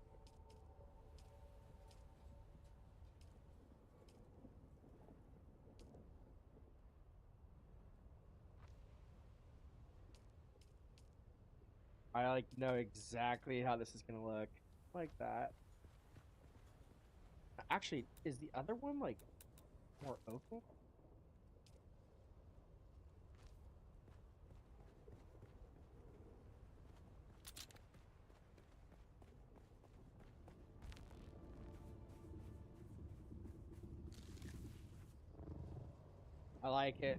I like know exactly how this is gonna look. Like that. Actually, is the other one like more open? I like it.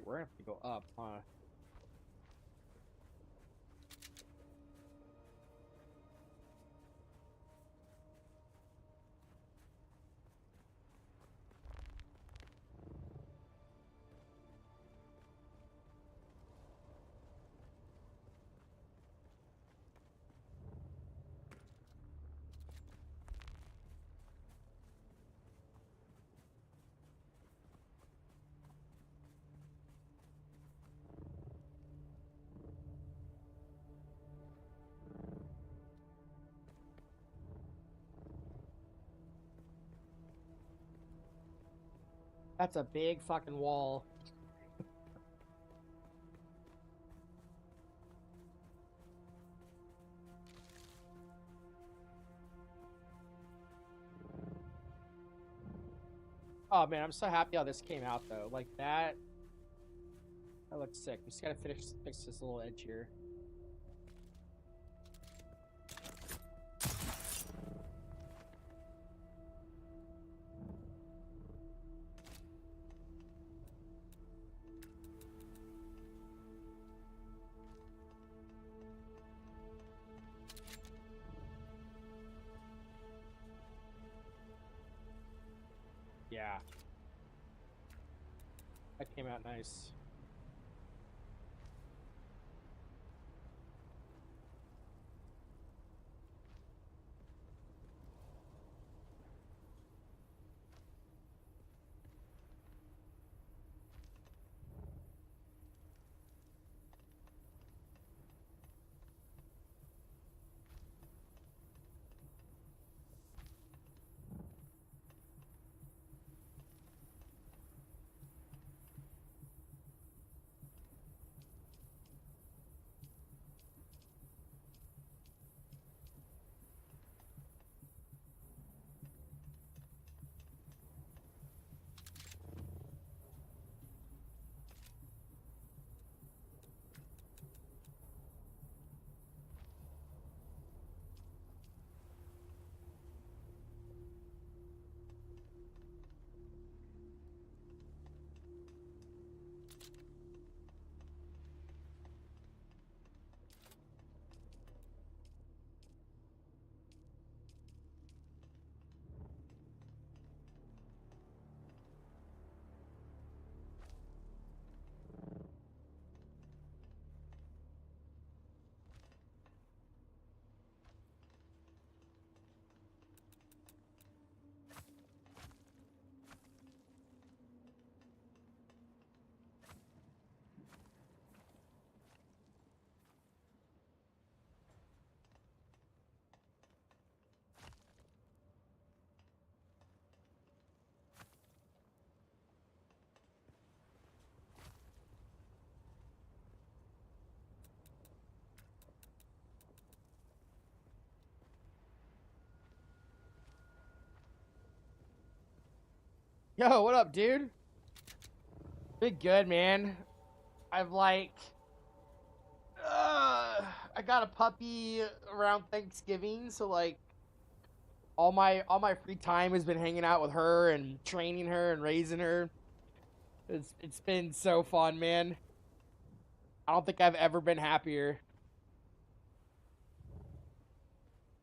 We're gonna have to go up, huh? That's a big fucking wall. Oh man, I'm so happy how this came out though. Like that. That looks sick. We just gotta fix this little edge here. Yeah. That came out nice. Yo, what up, dude? Been good, man. I've like, I got a puppy around Thanksgiving, so like, all my free time has been hanging out with her and training her and raising her. It's been so fun, man. I don't think I've ever been happier.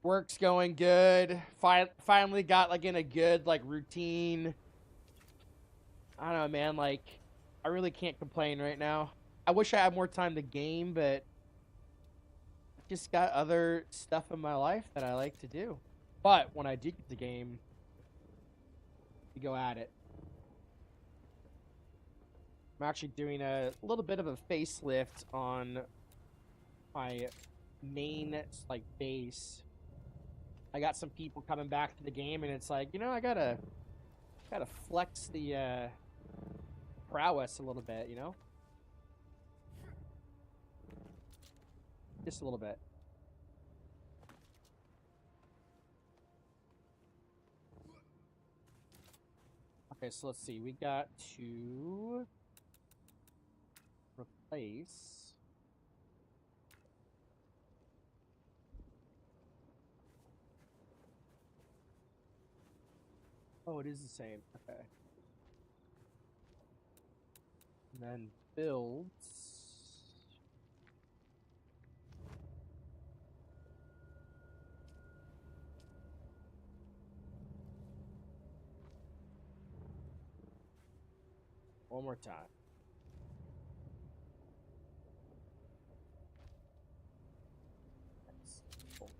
Work's going good. Finally got like in a good like routine. I don't know, man. Like, I really can't complain right now. I wish I had more time to game, but I just got other stuff in my life that I like to do. But when I do get the game, we go at it. I'm actually doing a little bit of a facelift on my main like base. I got some people coming back to the game, and it's like, I gotta flex the prowess a little bit, just a little bit. Okay, so let's see. We got to replace. Oh, it is the same. Okay. And then builds. One more time. Cool.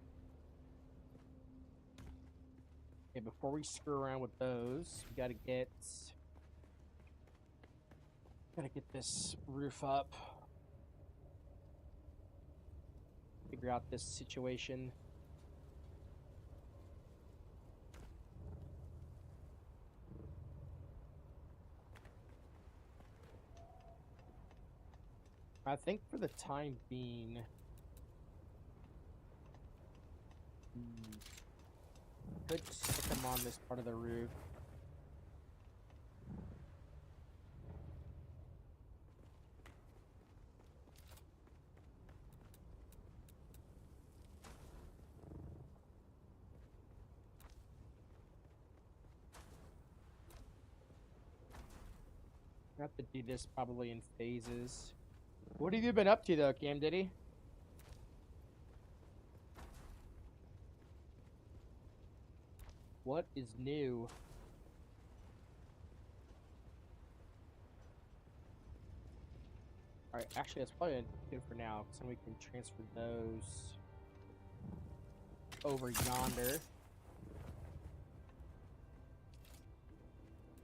Okay, before we screw around with those, we gotta get this roof up. Figure out this situation. I think for the time being, could stick them on this part of the roof. I have to do this probably in phases. What have you been up to though, Cam Diddy? What is new? Alright, actually, that's probably good for now, because then we can transfer those over yonder.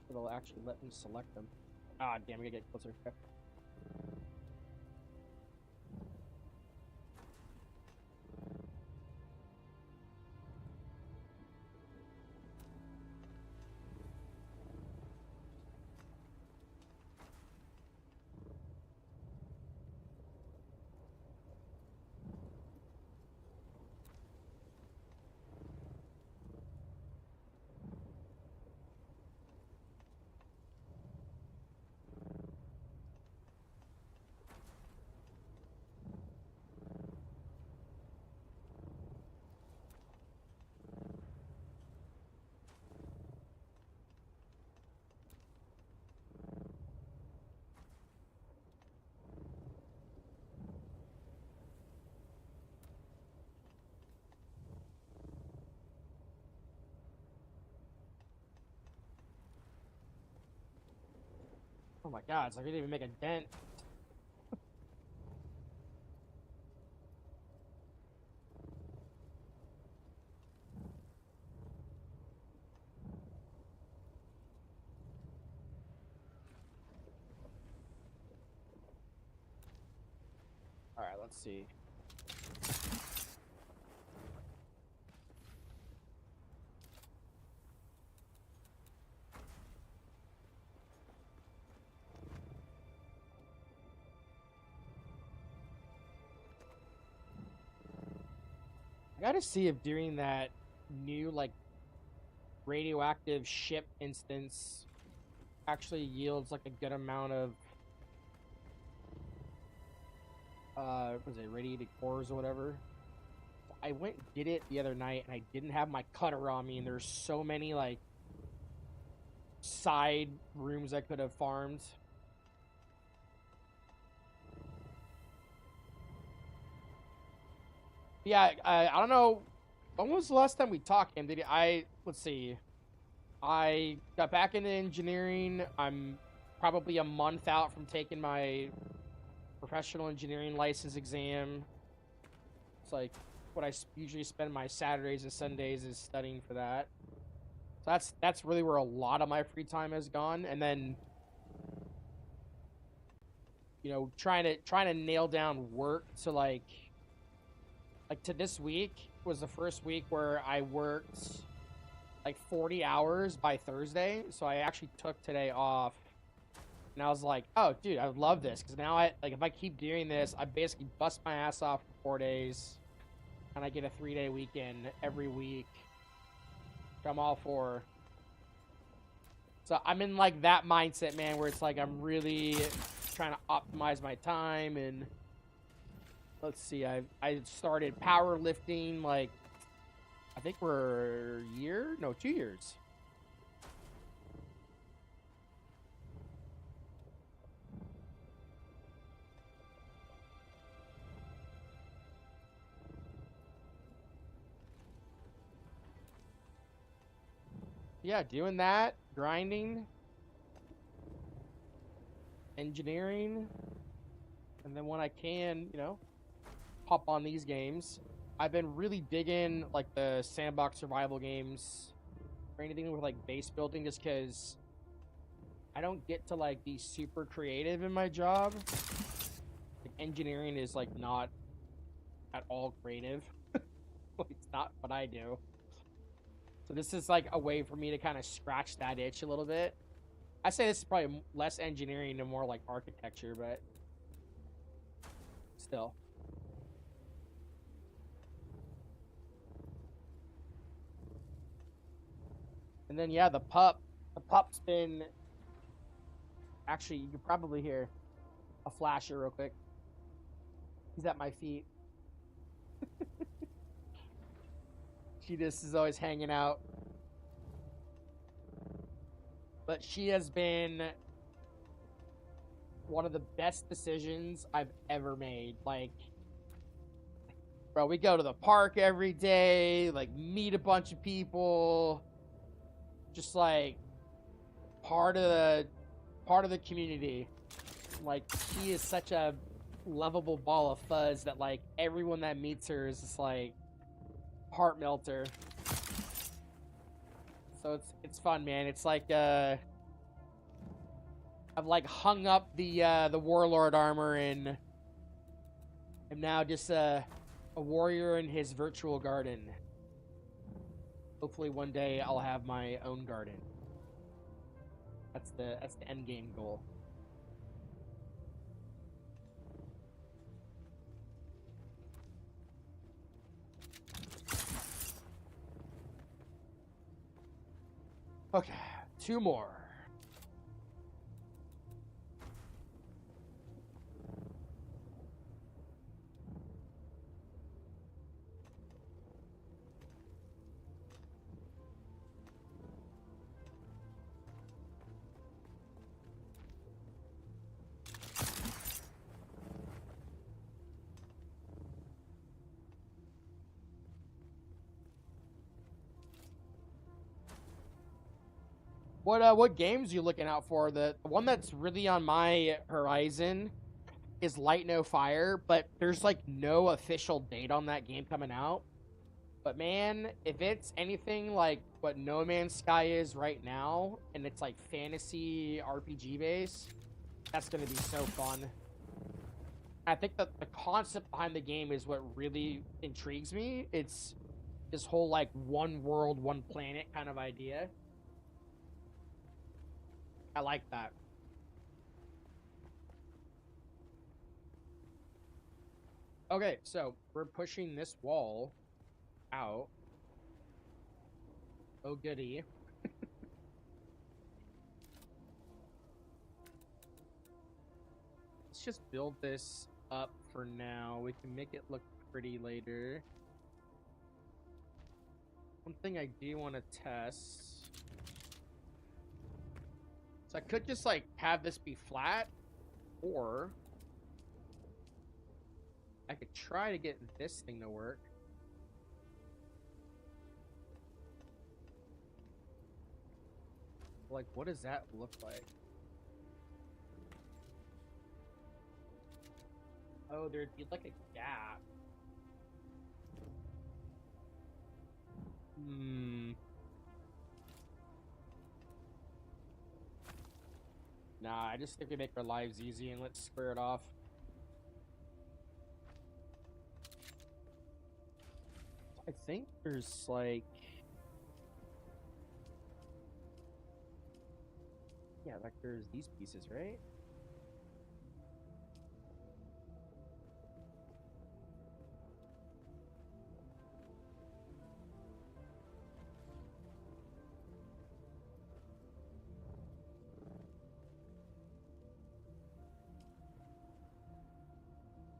It'll actually let me select them. Ah, damn, we gotta get closer. Okay. Oh my god, it's like I didn't even make a dent. Alright, let's see. I gotta see if during that new, like, radioactive ship instance actually yields, like, a good amount of, what was it, radiated cores or whatever. I went and did it the other night, and I didn't have my cutter on me, and there's so many, like, side rooms I could have farmed. Yeah, I don't know. When was the last time we talked, Cam? Let's see. I got back into engineering. I'm probably a month out from taking my professional engineering license exam. It's like what I usually spend my Saturdays and Sundays is studying for that. So that's really where a lot of my free time has gone. And then, you know, trying to nail down work to like to this week was the first week where I worked like 40 hours by Thursday. So I actually took today off. And I was like, oh, dude, I love this. Because now, if I keep doing this, I basically bust my ass off for 4 days. And I get a 3-day weekend every week. Which I'm all for. So I'm in, like, that mindset, man, where it's like I'm really trying to optimize my time. And let's see, I started powerlifting, like, I think we're 2 years. Yeah, doing that, grinding, engineering, and then when I can, you know, hop on these games. I've been really digging, like, the sandbox survival games or anything with, like, base building just because I don't get to, like, be super creative in my job. Like, engineering is, like, not at all creative. It's not what I do. So this is, like, a way for me to kind of scratch that itch a little bit. I say this is probably less engineering and more, like, architecture, but still. And then, yeah, the pup's been... Actually, you can probably hear a flasher real quick. He's at my feet. She just is always hanging out. But she has been one of the best decisions I've ever made. Like, bro, we go to the park every day, like, meet a bunch of people. Just, like, part of the community. Like, she is such a lovable ball of fuzz that like everyone that meets her is just like heart melter. So it's fun, man. It's like I've like hung up the Warlord armor and am now just a warrior in his virtual garden. Hopefully one day I'll have my own garden. That's the end game goal. Okay, 2 more. What games are you looking out for? The one that's really on my horizon is Light No Fire, but there's like no official date on that game coming out. But man, if it's anything like what No Man's Sky is right now, and it's like fantasy RPG based, that's gonna be so fun. I think that the concept behind the game is what really intrigues me. It's this whole like one world, one planet kind of idea. I like that. Okay, so we're pushing this wall out. Oh goody. Let's just build this up for now. We can make it look pretty later. One thing I do want to test. So I could just like have this be flat, or I could try to get this thing to work. Like, what does that look like? Oh, there'd be like a gap. Nah, I just think we make our lives easy and let's square it off. I think there's like... Yeah, like there's these pieces, right?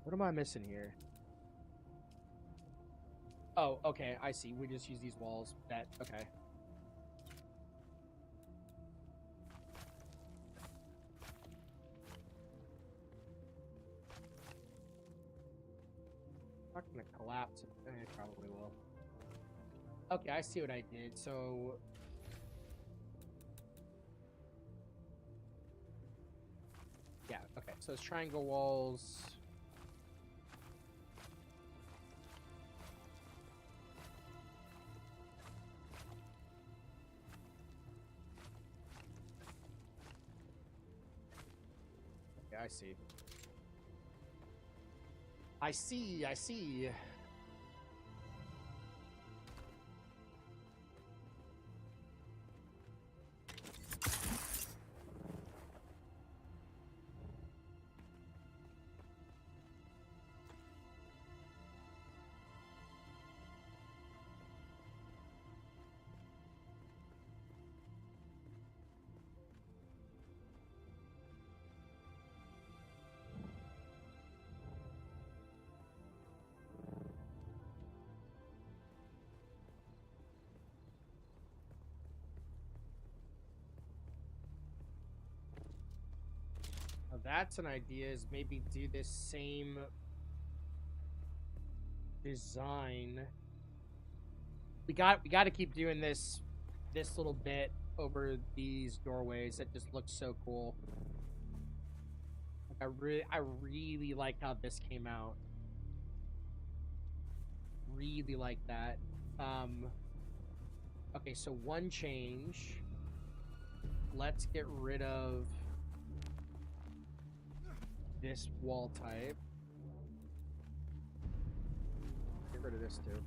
What am I missing here? Oh, okay, I see. We just use these walls. Okay. Not gonna collapse. It probably will. Okay, I see what I did. So... Yeah, okay. So it's triangle walls... I see. I see. Now that's an idea, is maybe do this same design. We got to keep doing this little bit over these doorways. That just looks so cool. I really like how this came out. Really like that. Okay, so one change. Let's get rid of this wall type. Get rid of this too.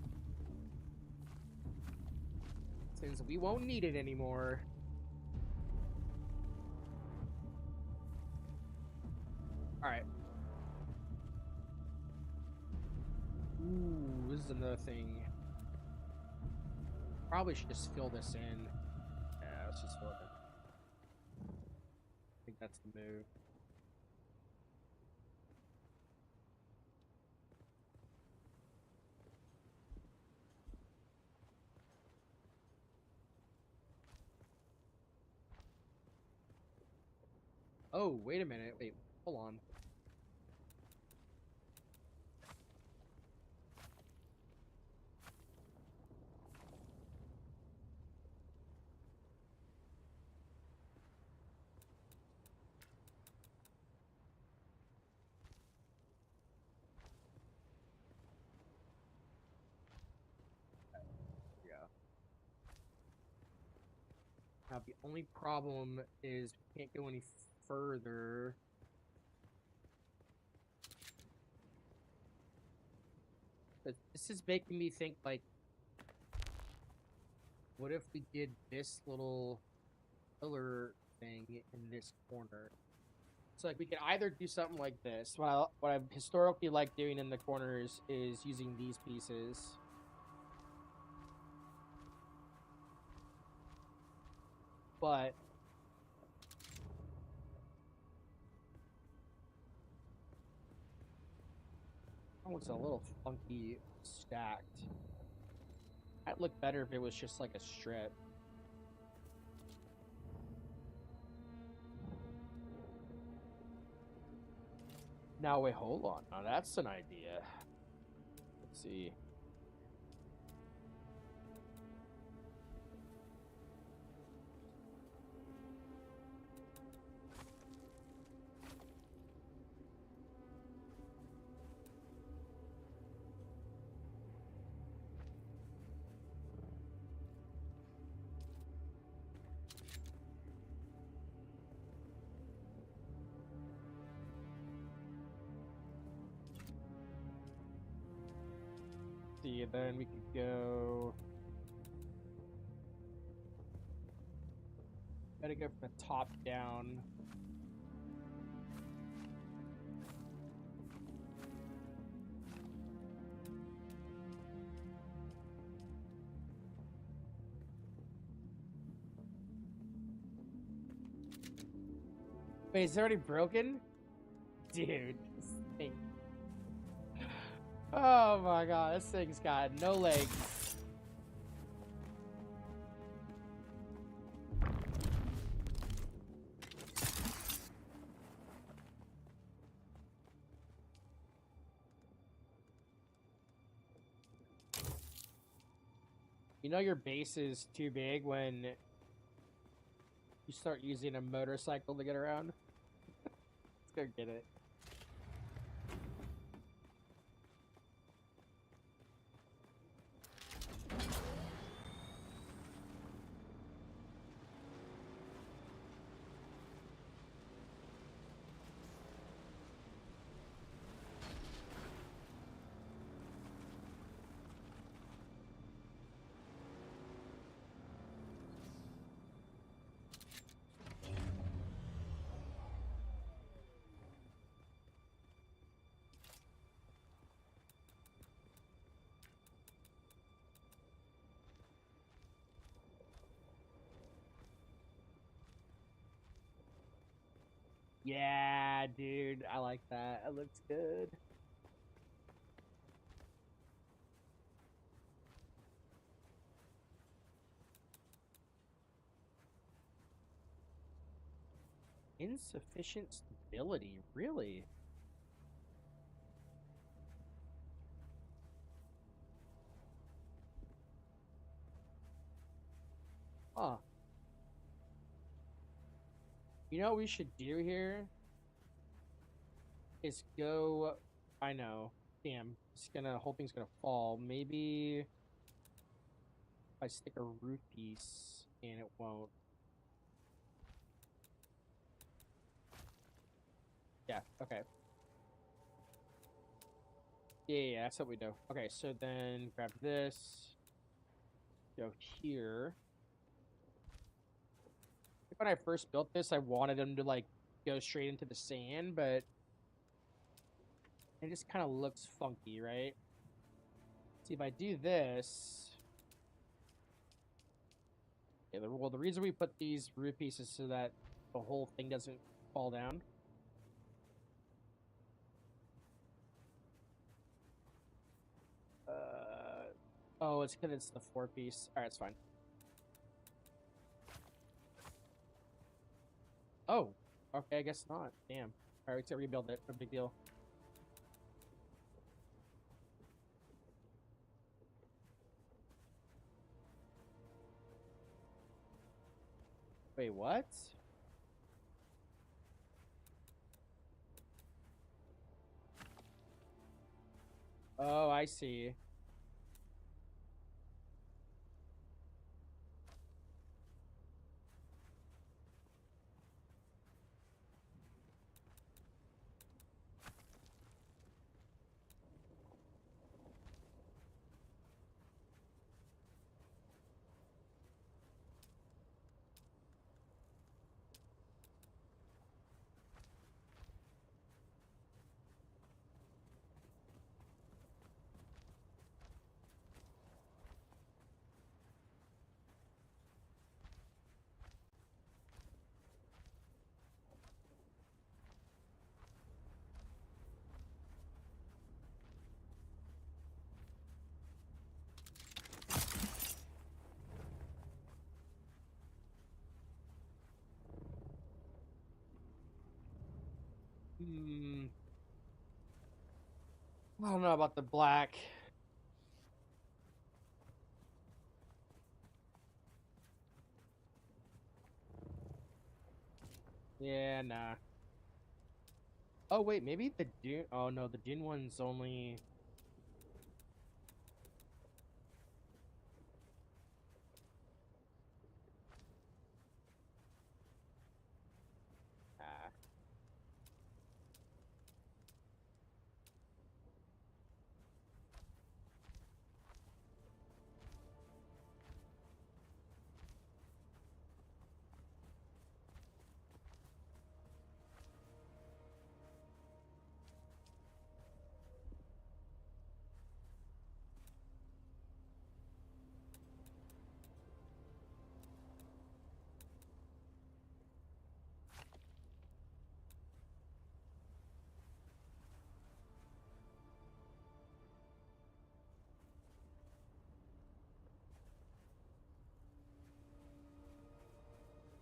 Since we won't need it anymore. Alright. Ooh, this is another thing. Probably should just fill this in. Yeah, let's just fill it in. I think that's the move. Oh, wait a minute. Wait, hold on. Yeah. Now, the only problem is we can't go any further. But this is making me think, like, what if we did this little pillar thing in this corner? So, like, we could either do something like this. What I've historically liked doing in the corners is using these pieces. But oh, it's a little funky stacked. That'd look better if it was just like a strip. Now wait, hold on. Now that's an idea. Let's see. See, then we could go. Gotta go from the top down. Wait, is it already broken? Dude, this thing. Oh my god, this thing's got no legs. You know your base is too big when you start using a motorcycle to get around? Let's go get it. Yeah, dude, I like that. It looks good. Insufficient stability, really? Huh. You know what we should do here? is go. I know. Damn. It's gonna. Whole thing's gonna fall. Maybe if I stick a roof piece and it won't. Yeah. Okay. Yeah, that's what we do. Okay, so then grab this. Go here. When I first built this, I wanted them to like go straight into the sand, but it just kind of looks funky, right? See, if I do this, yeah, well, the reason we put these roof pieces so that the whole thing doesn't fall down. Oh, it's because it's the 4-piece. All right, it's fine. Oh, okay, I guess not. Damn. All right, we have to rebuild it. No big deal. Wait, what? Oh, I see. Hmm. I don't know about the black. Yeah, nah. Oh, wait, maybe the Dune. Oh, no, the Dune one's only. Ah.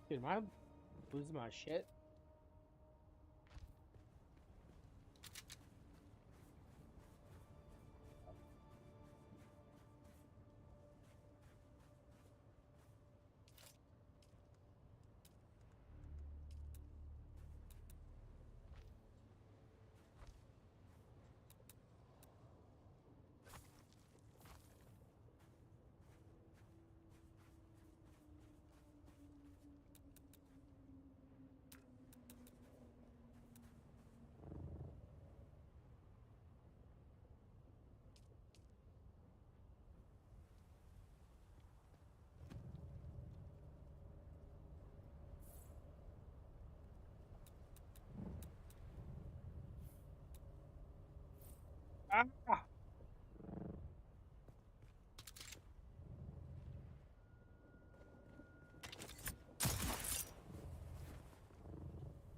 Dude, am I losing my shit? Ah!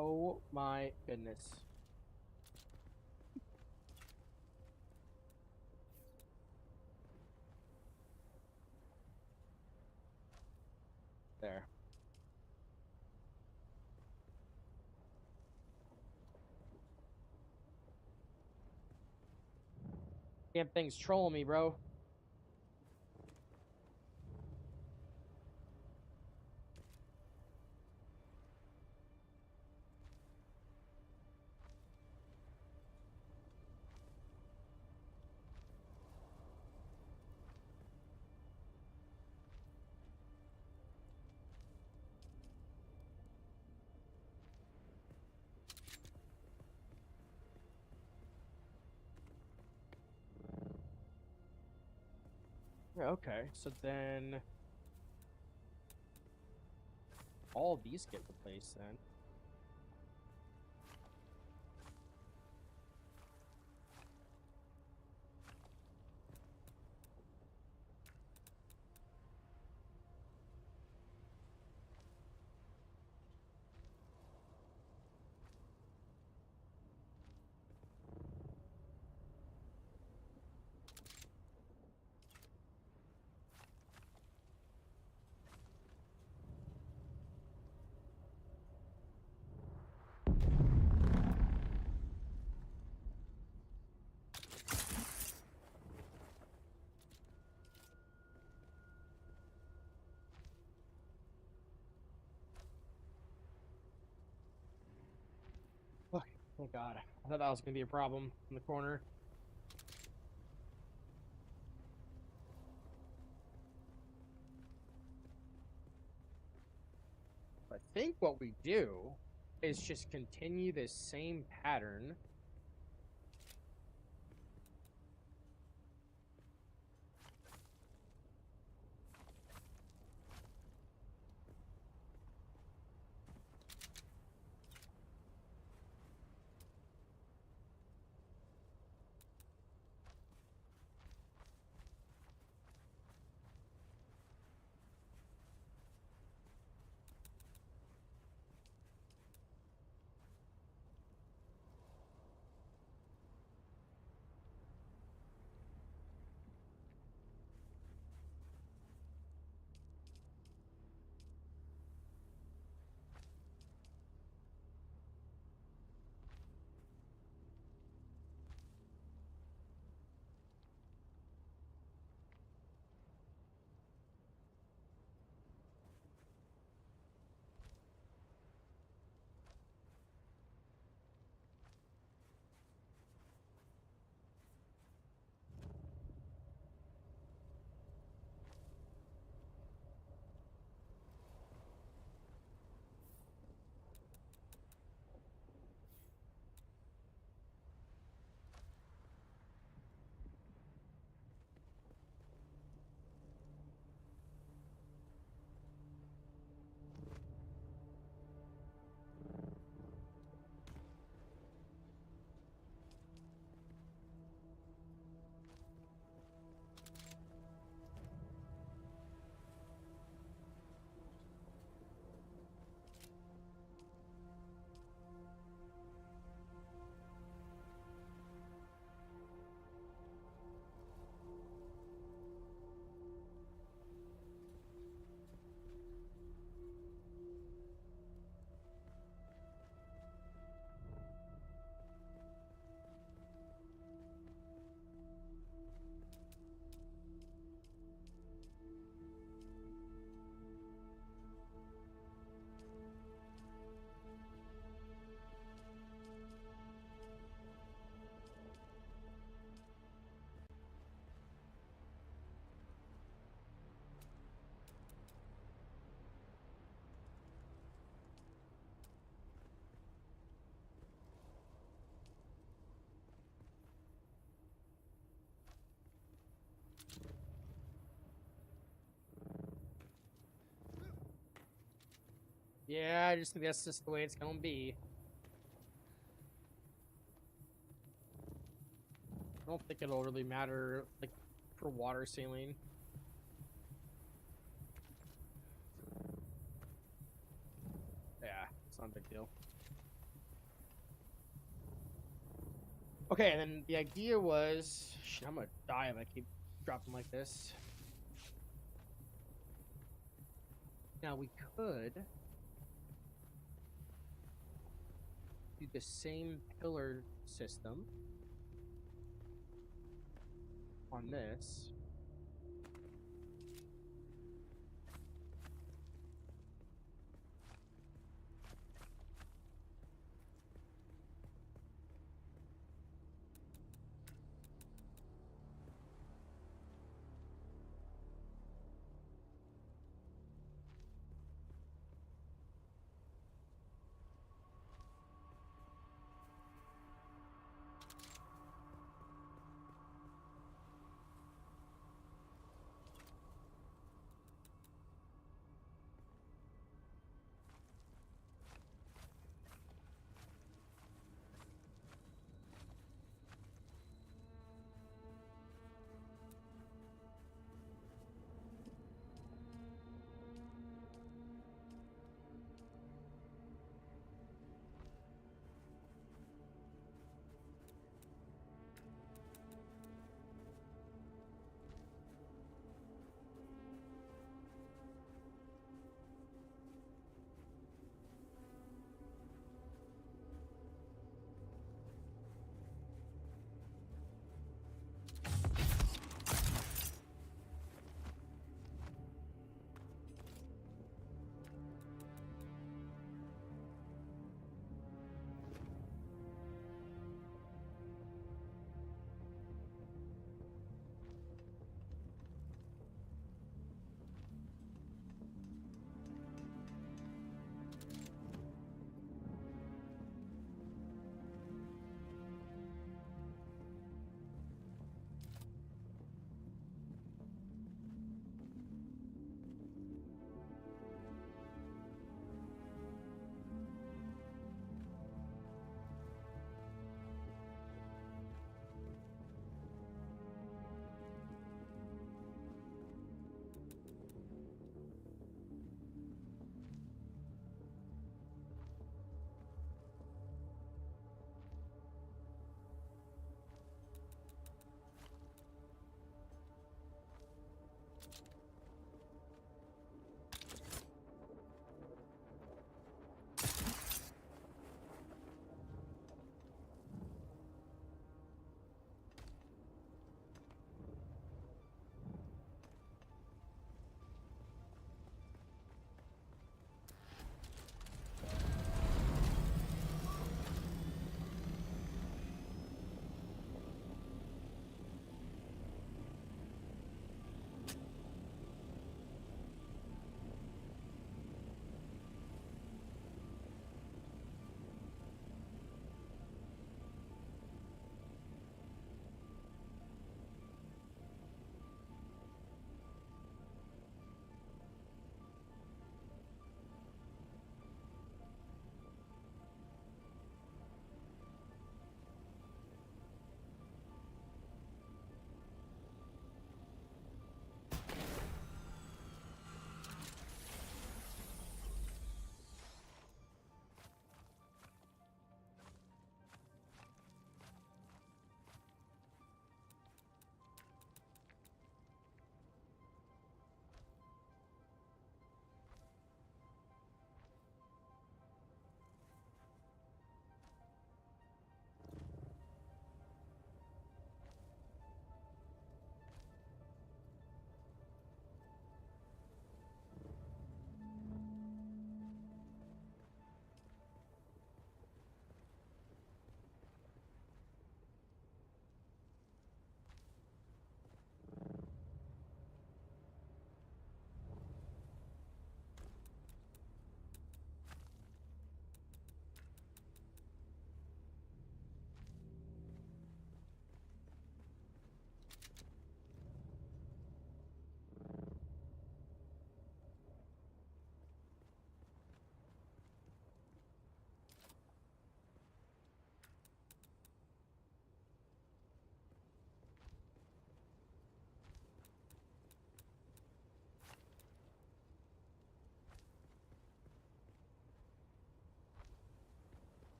Oh my goodness. There. Damn thing's trolling me, bro. Yeah, okay, so then all of these get replaced then. Okay, thank God. I thought that was gonna be a problem in the corner. I think what we do is just continue this same pattern. Yeah, I just think that's just the way it's gonna be. I don't think it'll really matter, like, for water sailing. Yeah, it's not a big deal. Okay, and then the idea was, shit, I'm gonna die if I keep dropping like this. Now we could do the same pillar system on this.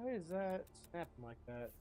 Why is that snapping like that?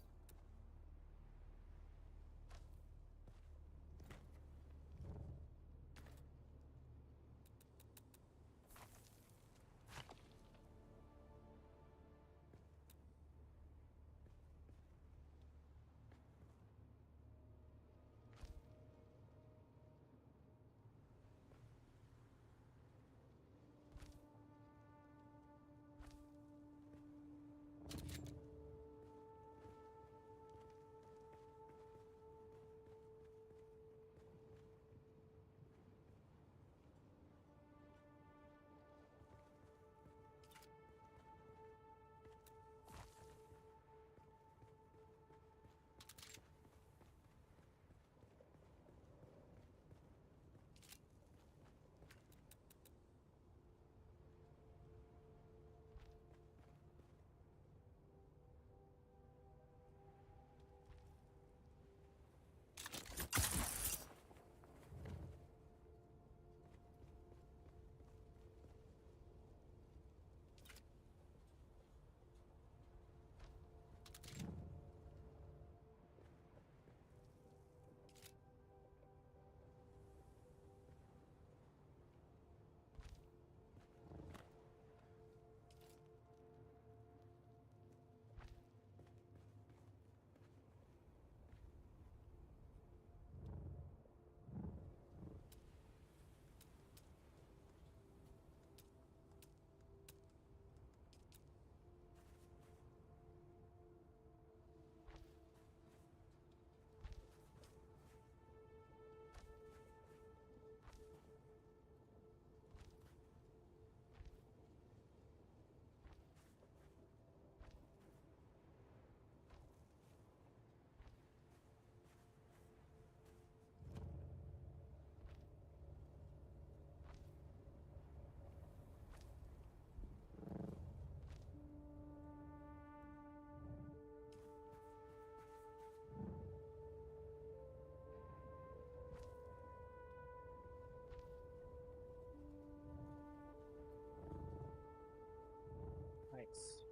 Nice.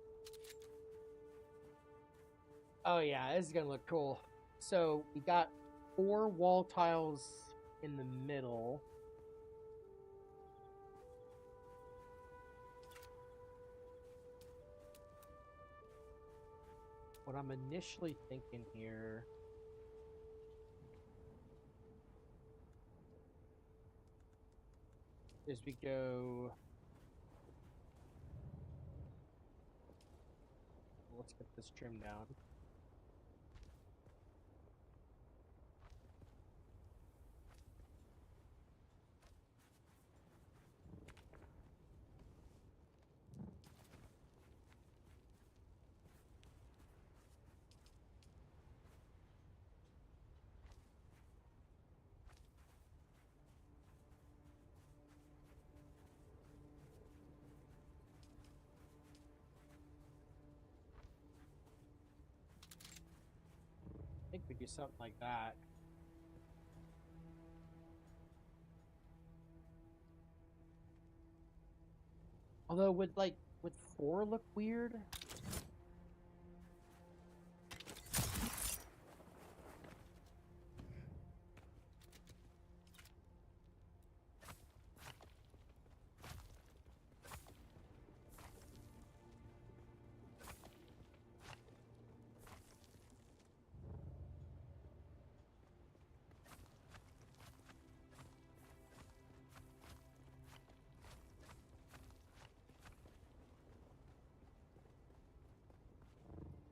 Oh yeah, this is gonna look cool. So we got 4 wall tiles in the middle. What I'm initially thinking here is we go. Let's get this trimmed down. I think we do something like that. Although would 4 look weird?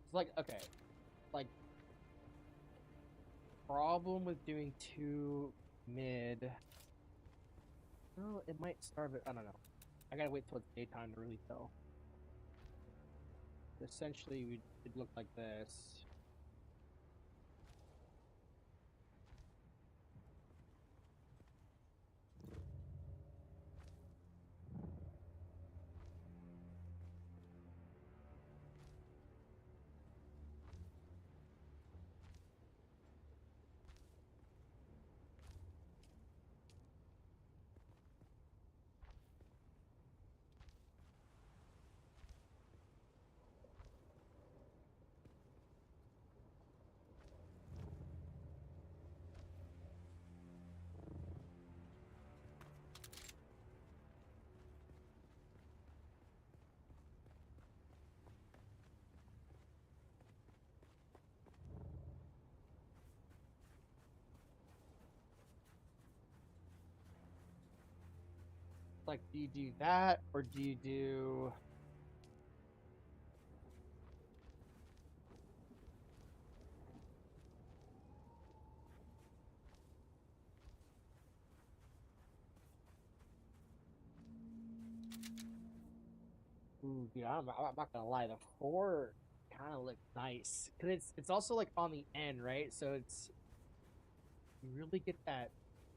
It's like, okay, like problem with doing 2 mid. Well, it might starve it. I don't know. I gotta wait till it's daytime to really tell. Essentially, it'd look like this. Like, do you do that or do you do? Ooh, dude, I'm not gonna lie. The four kind of look nice because it's also like on the end, right? So it's you really get that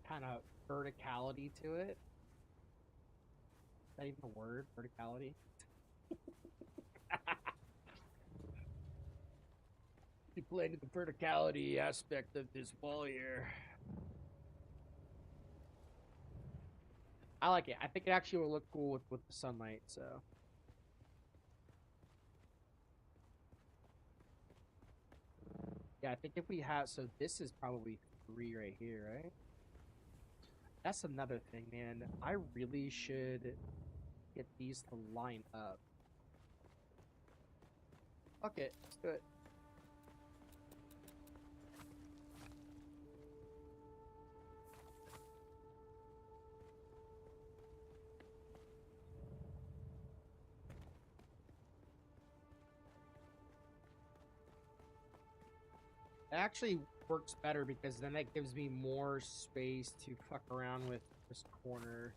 kind of verticality to it. Is that even a word? Verticality. You played into the verticality aspect of this wall here. I like it. I think it actually will look cool with the sunlight. So yeah, I think if we have so this is probably three right here, right? That's another thing, man. I really should get these to line up. Okay, let's do it. It actually works better because then that gives me more space to fuck around with this corner.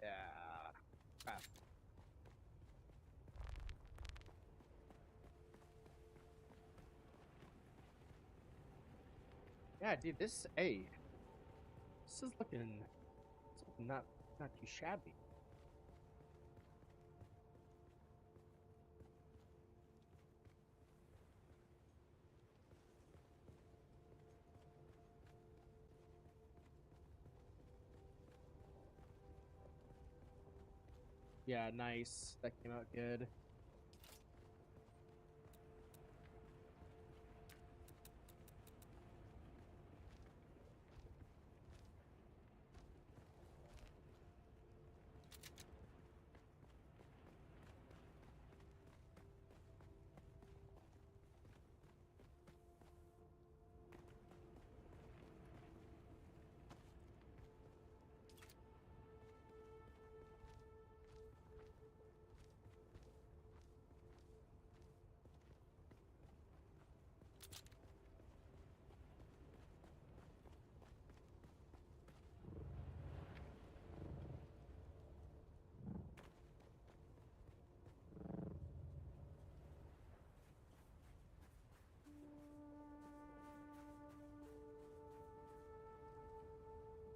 Yeah. Ah. Yeah, dude, this is looking not too shabby. Yeah, nice. That came out good.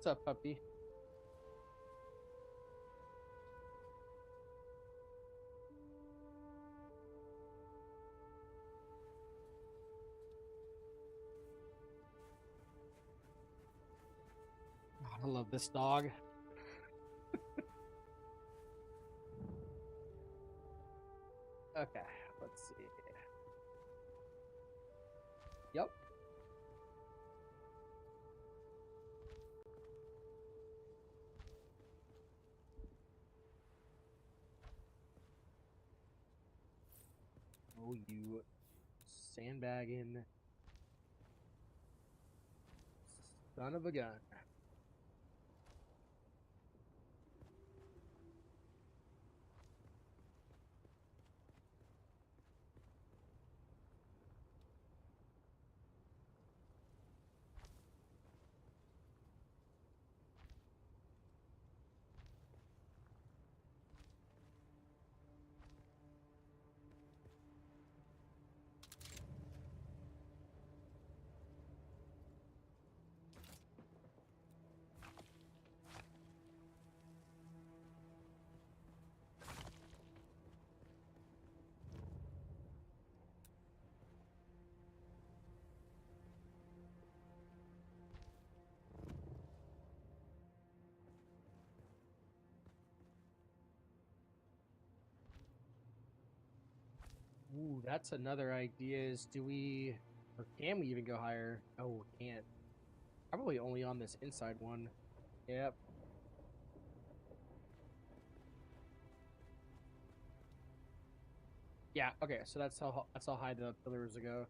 What's up, puppy? God, I love this dog. Okay, let's see. Yep. Oh, you sandbagging son of a gun. Ooh, that's another idea. Is do we or can we even go higher? Oh, we can't. Probably only on this inside one. Yep. Yeah. Okay. So that's how high the pillars go.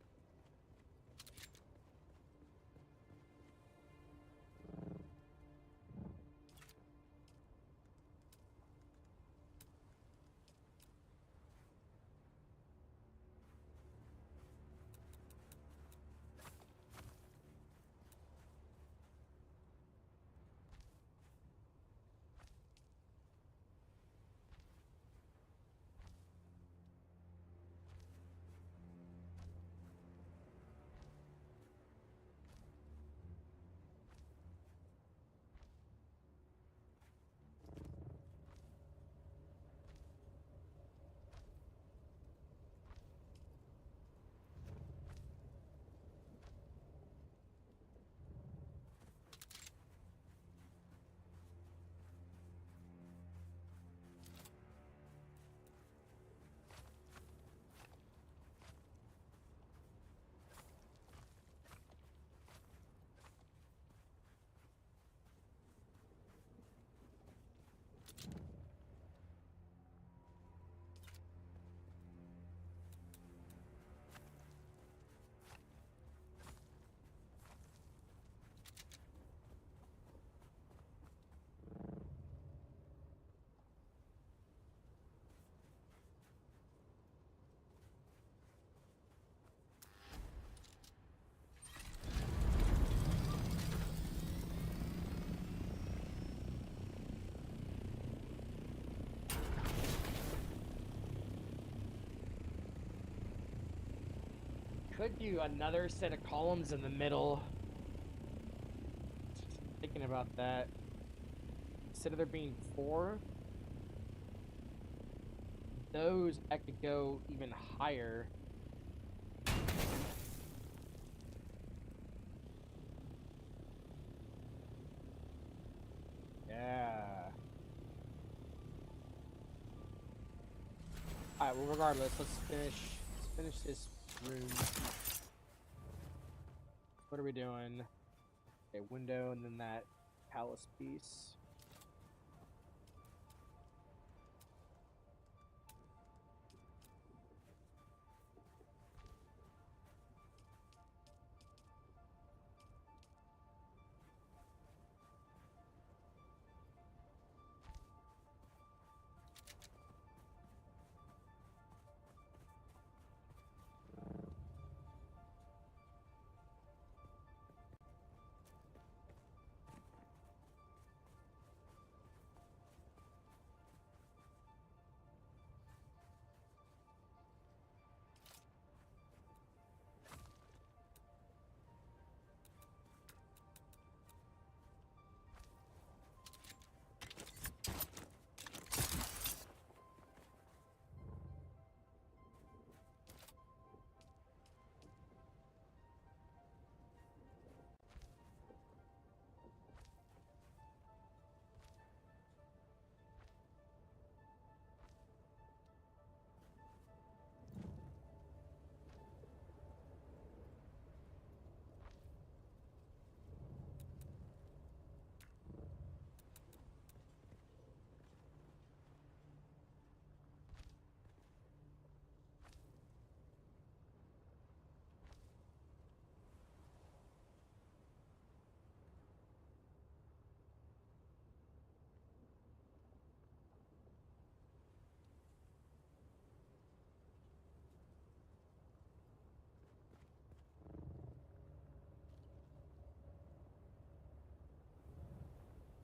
could do another set of columns in the middle. Thinking about that. Instead of there being 4, those I could go even higher. Yeah. Alright, well regardless, let's finish this room. What are we doing? Okay, window and then that palace piece.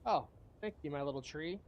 Oh, thank you, my little tree.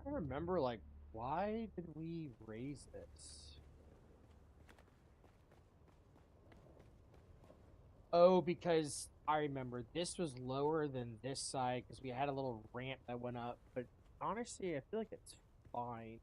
I remember, like, why did we raise this? Oh, because I remember this was lower than this side because we had a little ramp that went up. But honestly, I feel like it's fine.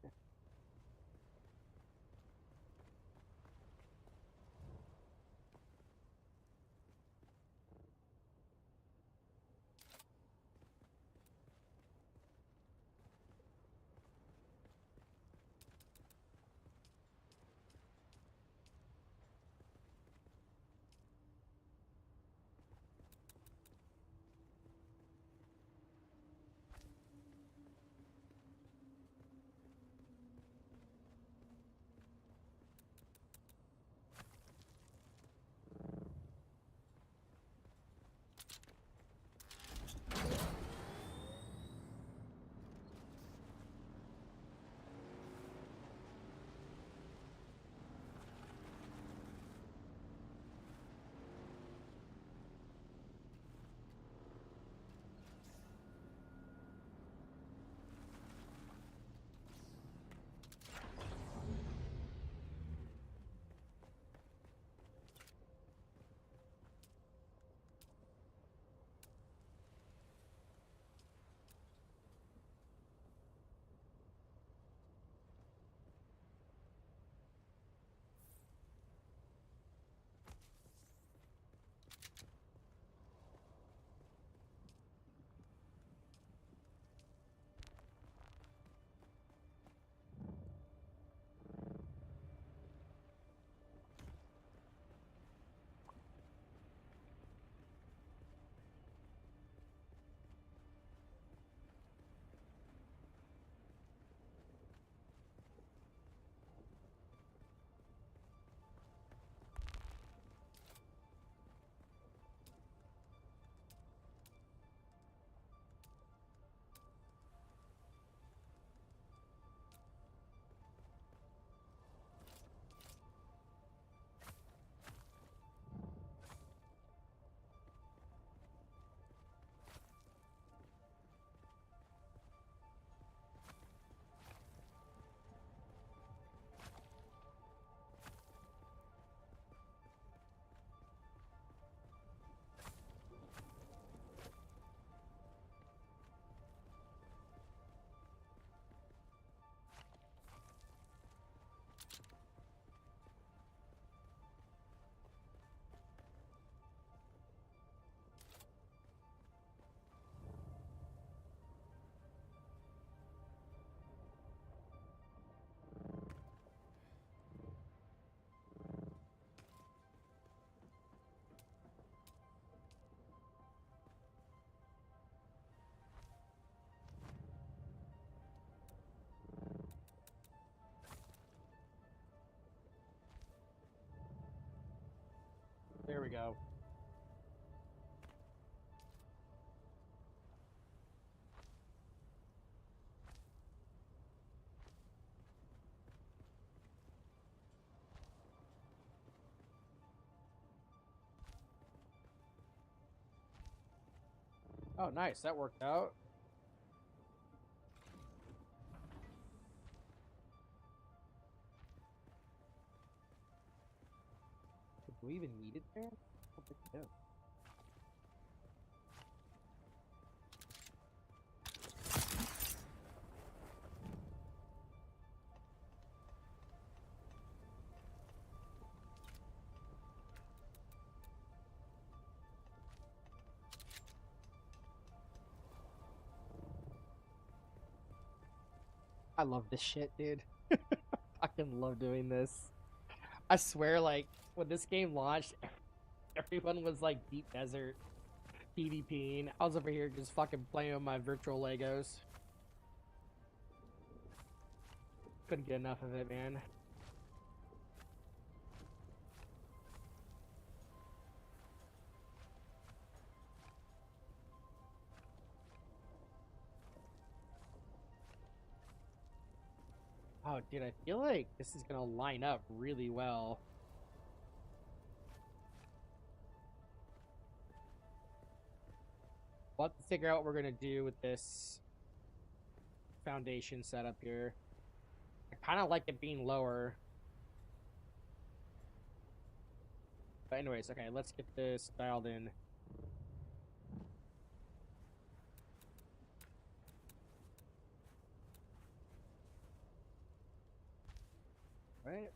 we go. Oh, nice. That worked out. Did we even need it there? I don't think we do. I love this shit, dude. Fucking love doing this. I swear, like, when this game launched, everyone was like deep desert PvPing. I was over here just fucking playing with my virtual Legos. Couldn't get enough of it, man. Oh, dude, I feel like this is gonna line up really well. We'll have to figure out what we're gonna do with this foundation setup here. I kind of like it being lower. But anyways, okay, let's get this dialed in. Right?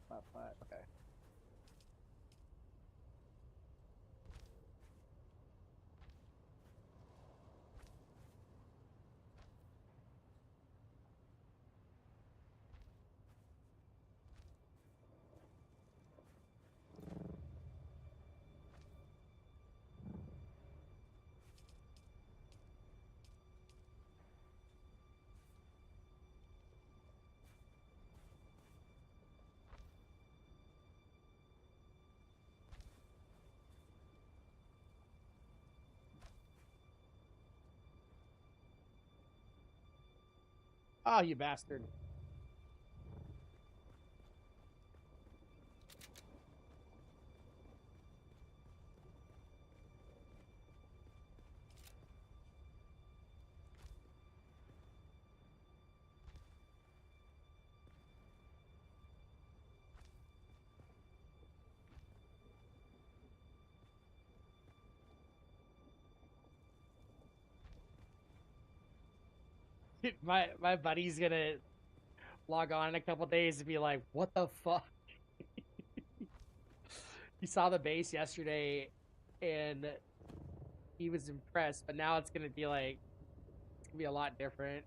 Flat, flat, okay. Oh, you bastard. My buddy's gonna log on in a couple days and be like, what the fuck? He saw the base yesterday and he was impressed, but now it's gonna be like, it's gonna be a lot different.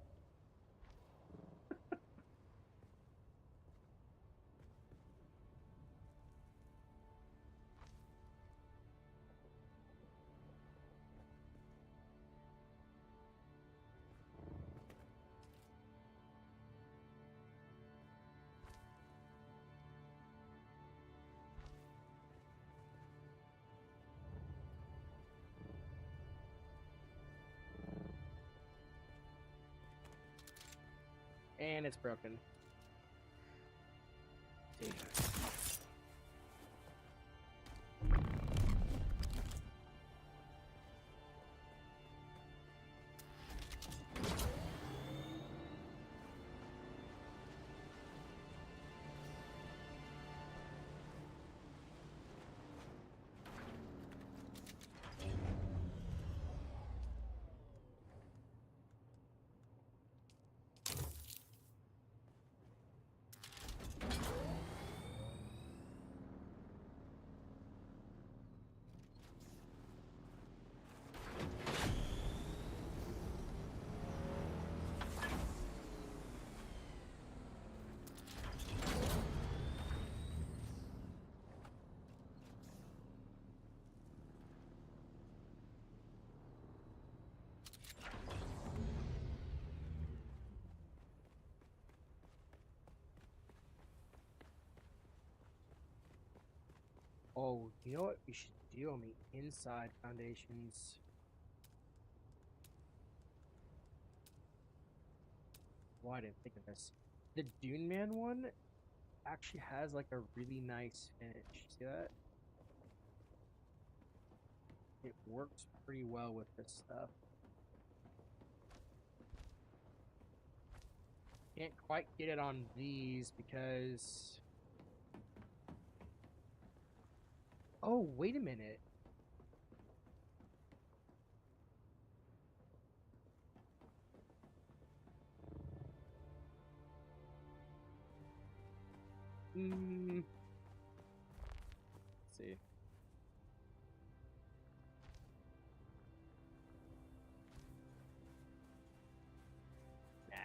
And it's broken. Dude. Oh, you know what we should do on the inside foundations? Why didn't think of this? The Dune Man one actually has like a really nice finish. See that? It works pretty well with this stuff. Can't quite get it on these because... Oh, wait a minute. Let's see. Nah.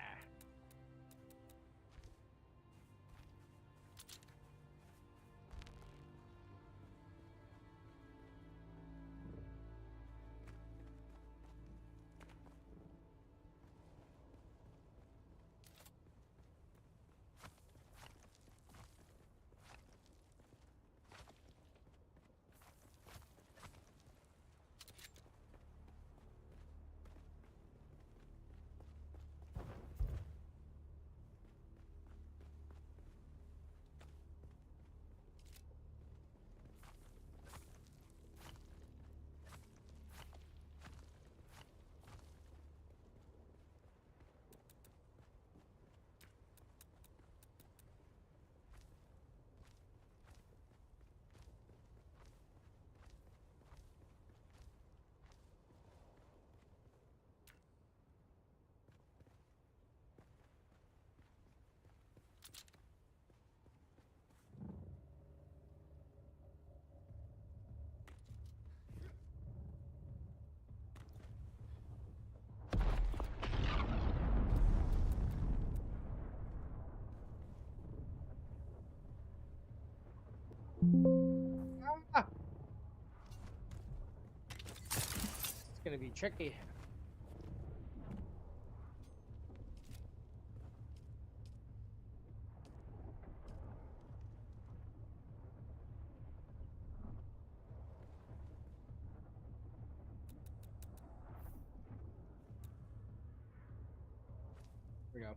Ah! It's gonna be tricky. Here we go.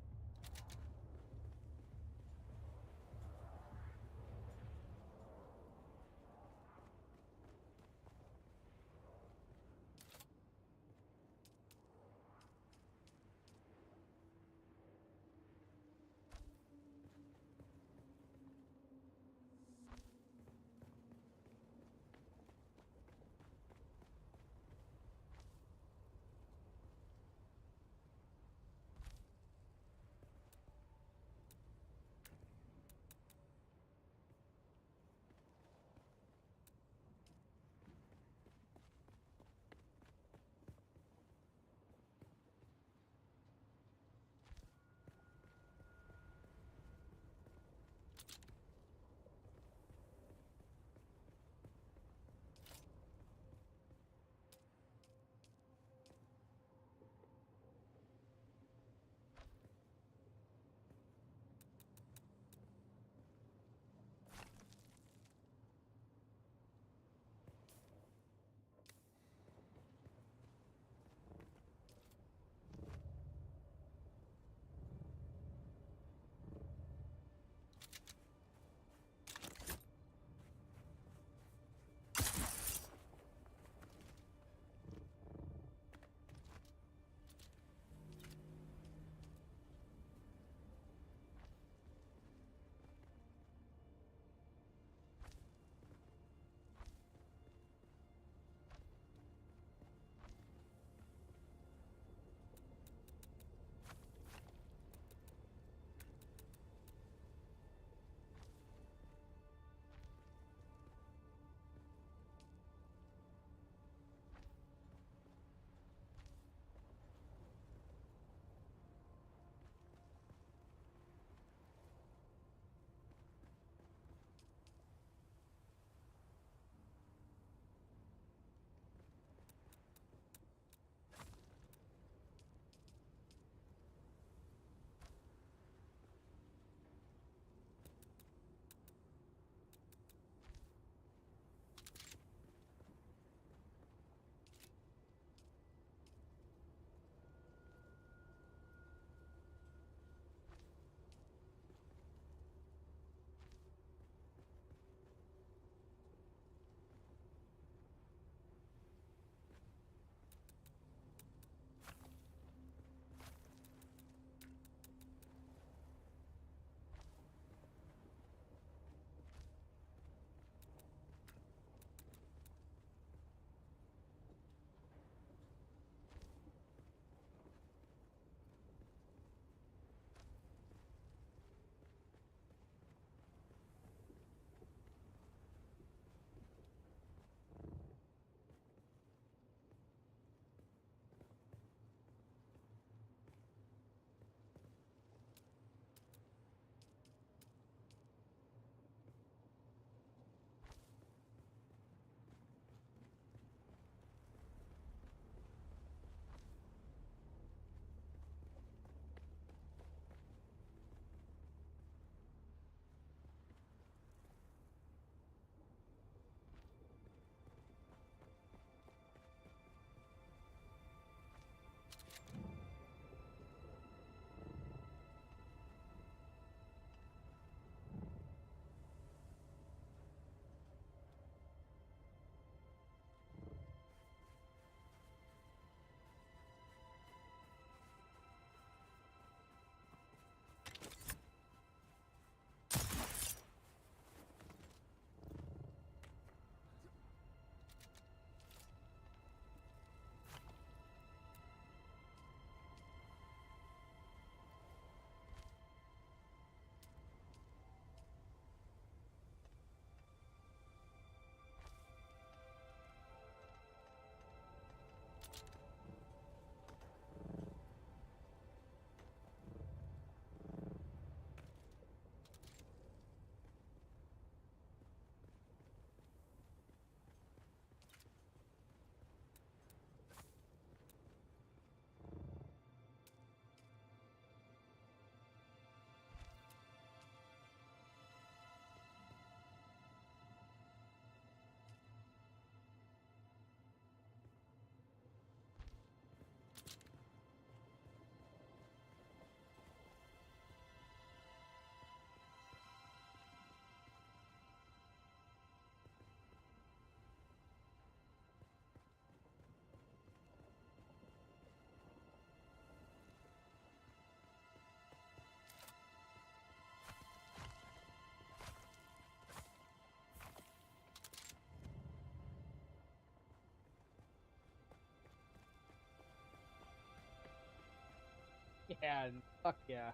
And fuck yeah.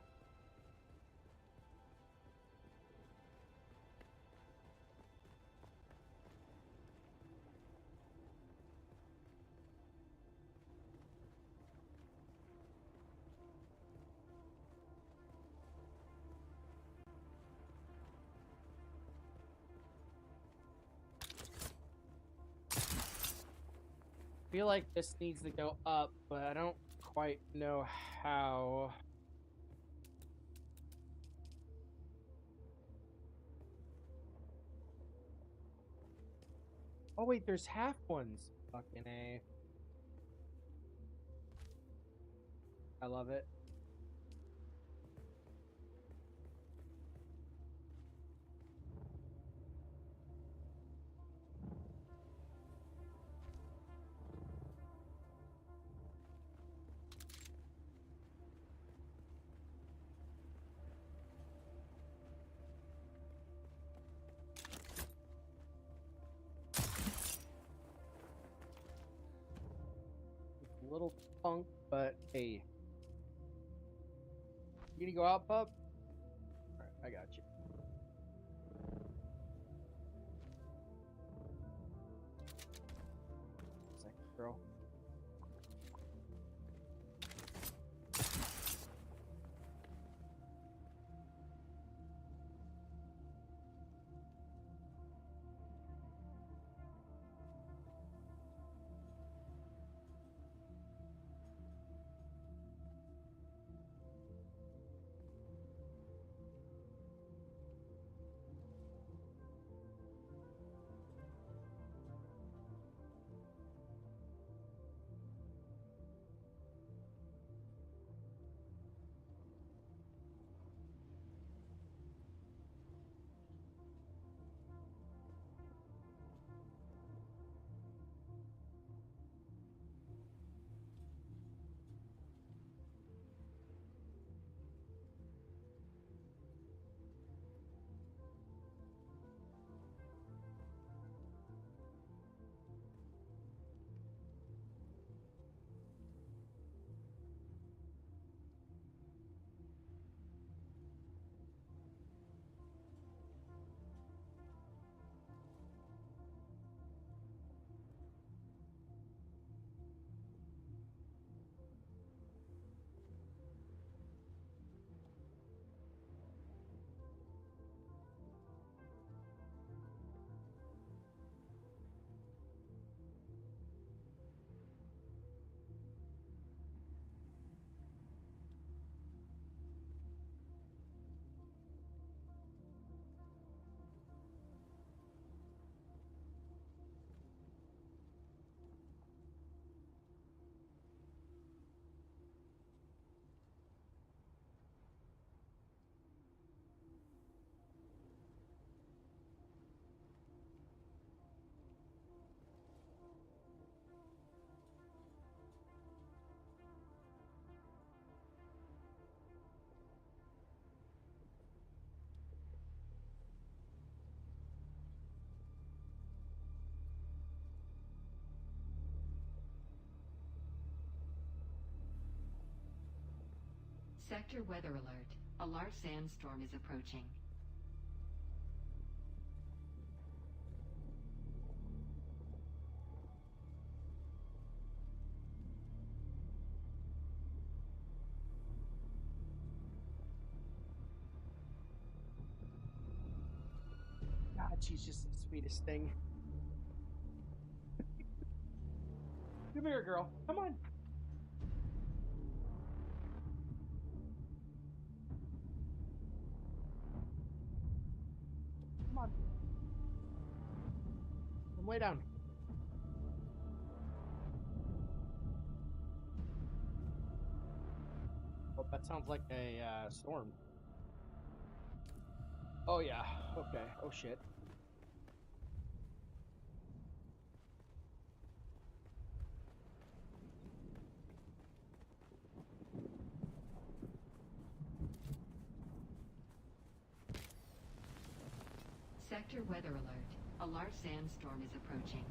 Feel like this needs to go up, but I don't quite know how. Oh wait, there's half ones. Fucking A. I love it. It's a little punk, but hey. You gonna go out, pup? Alright, I got you. Second girl. Sector weather alert. A large sandstorm is approaching. God, she's just the sweetest thing. Come here, girl. Come on. Come on. Come lay down. Oh, that sounds like a storm. Oh yeah. Okay. Oh shit. Sector weather alert. A large sandstorm is approaching.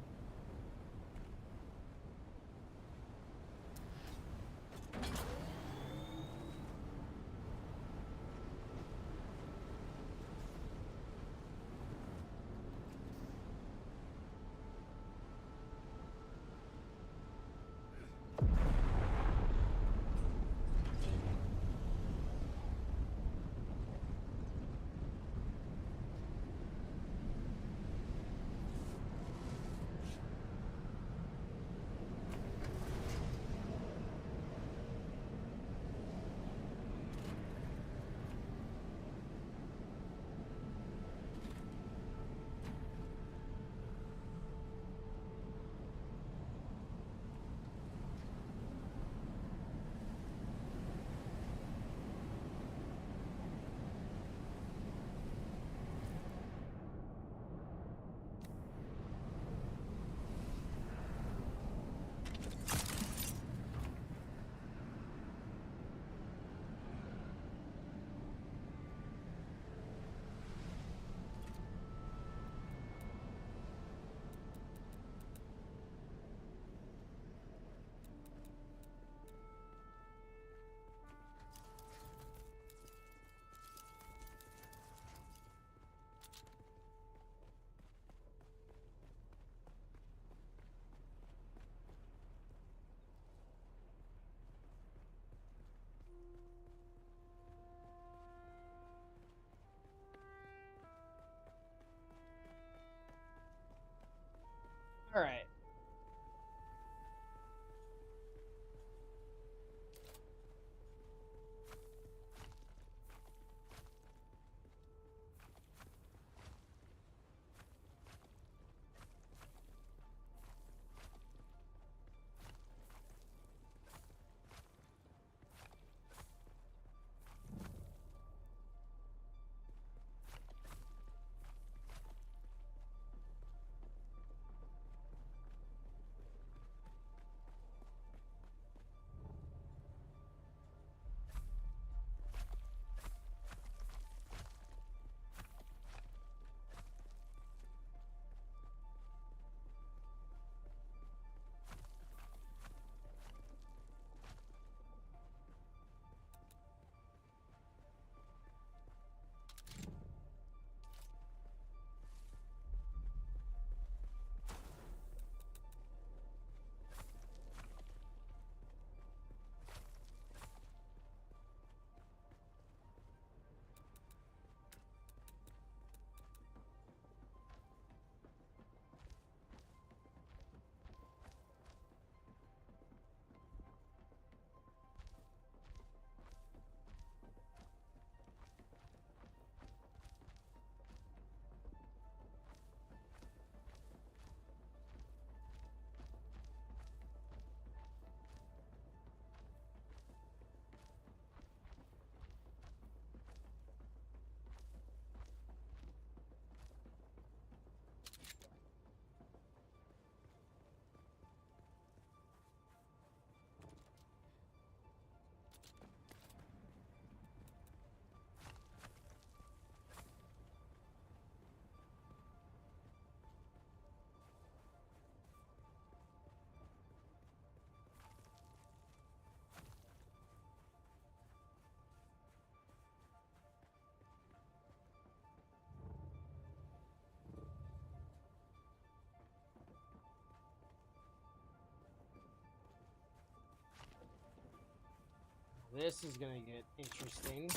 This is gonna get interesting.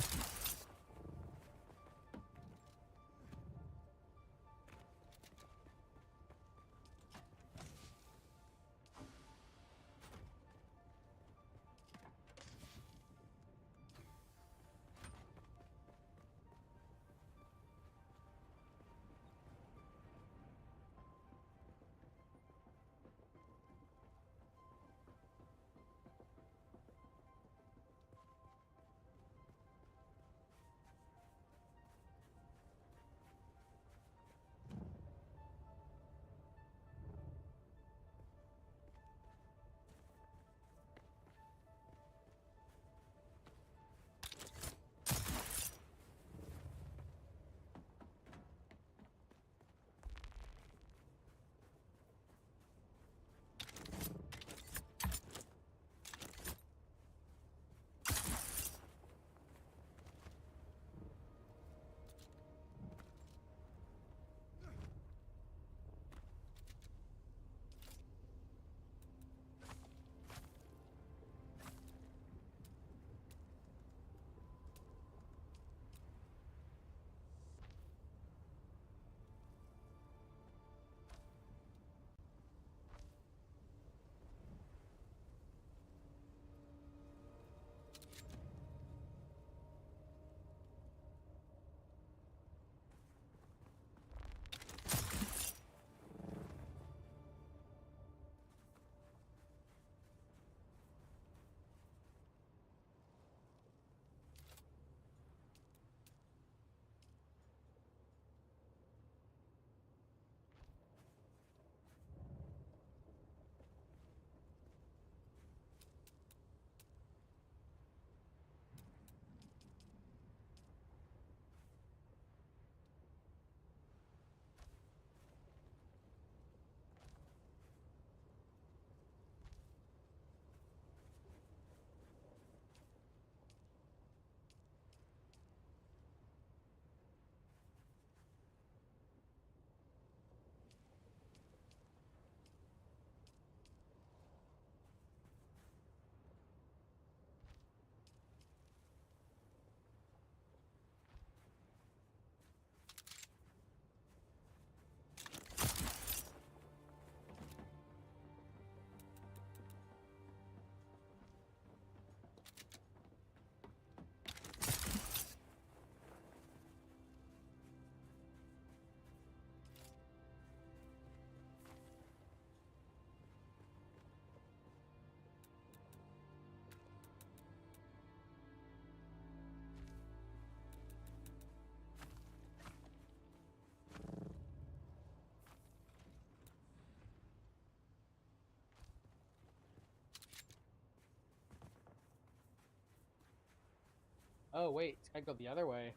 Oh, wait, it's gotta go the other way.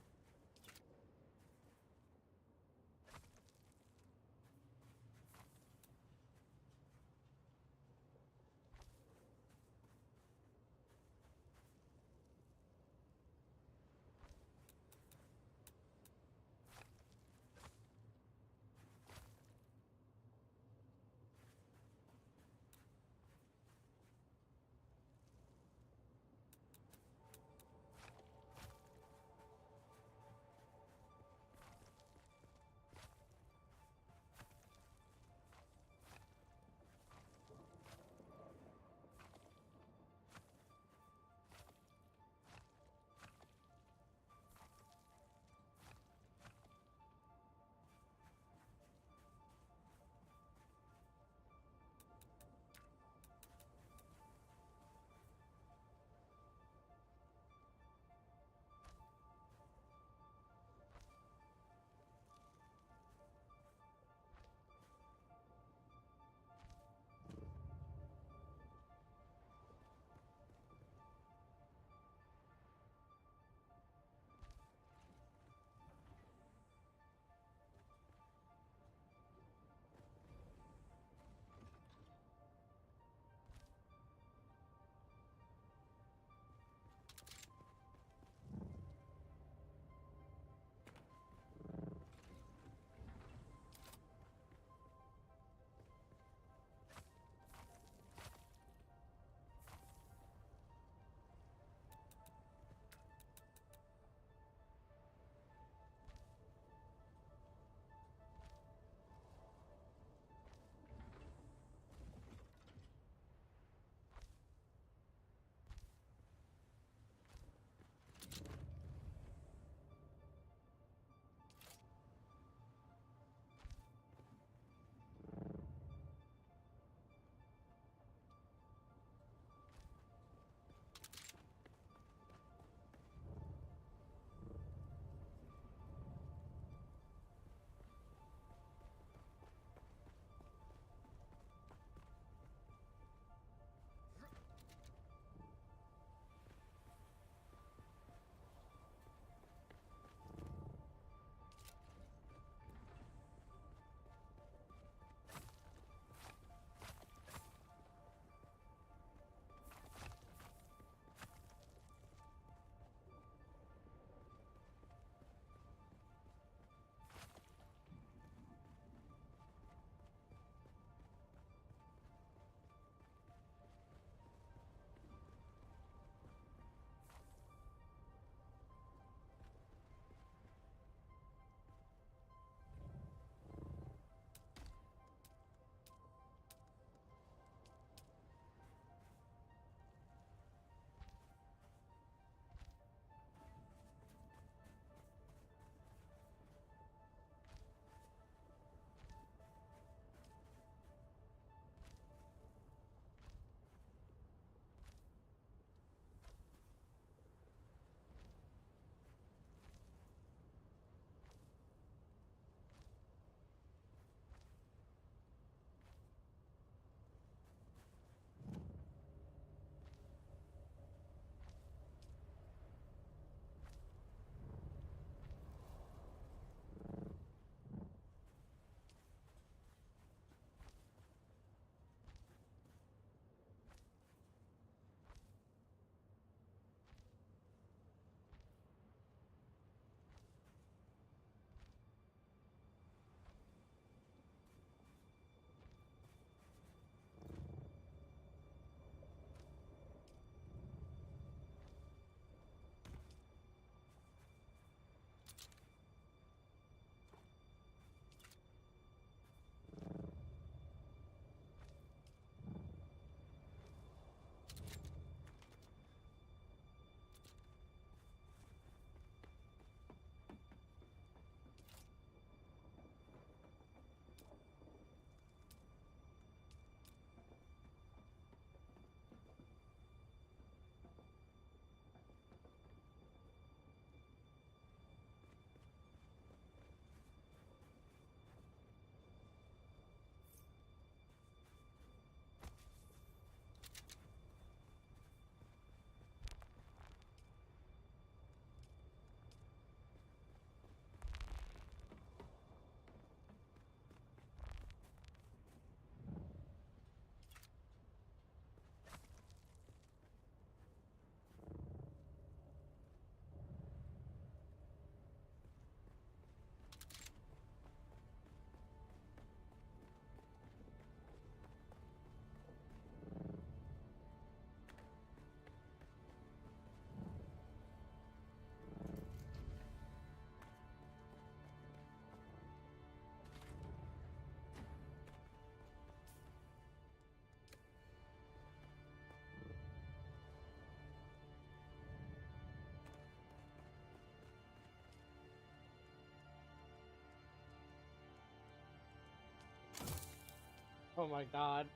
Oh my god.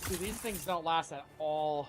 Dude, these things don't last at all.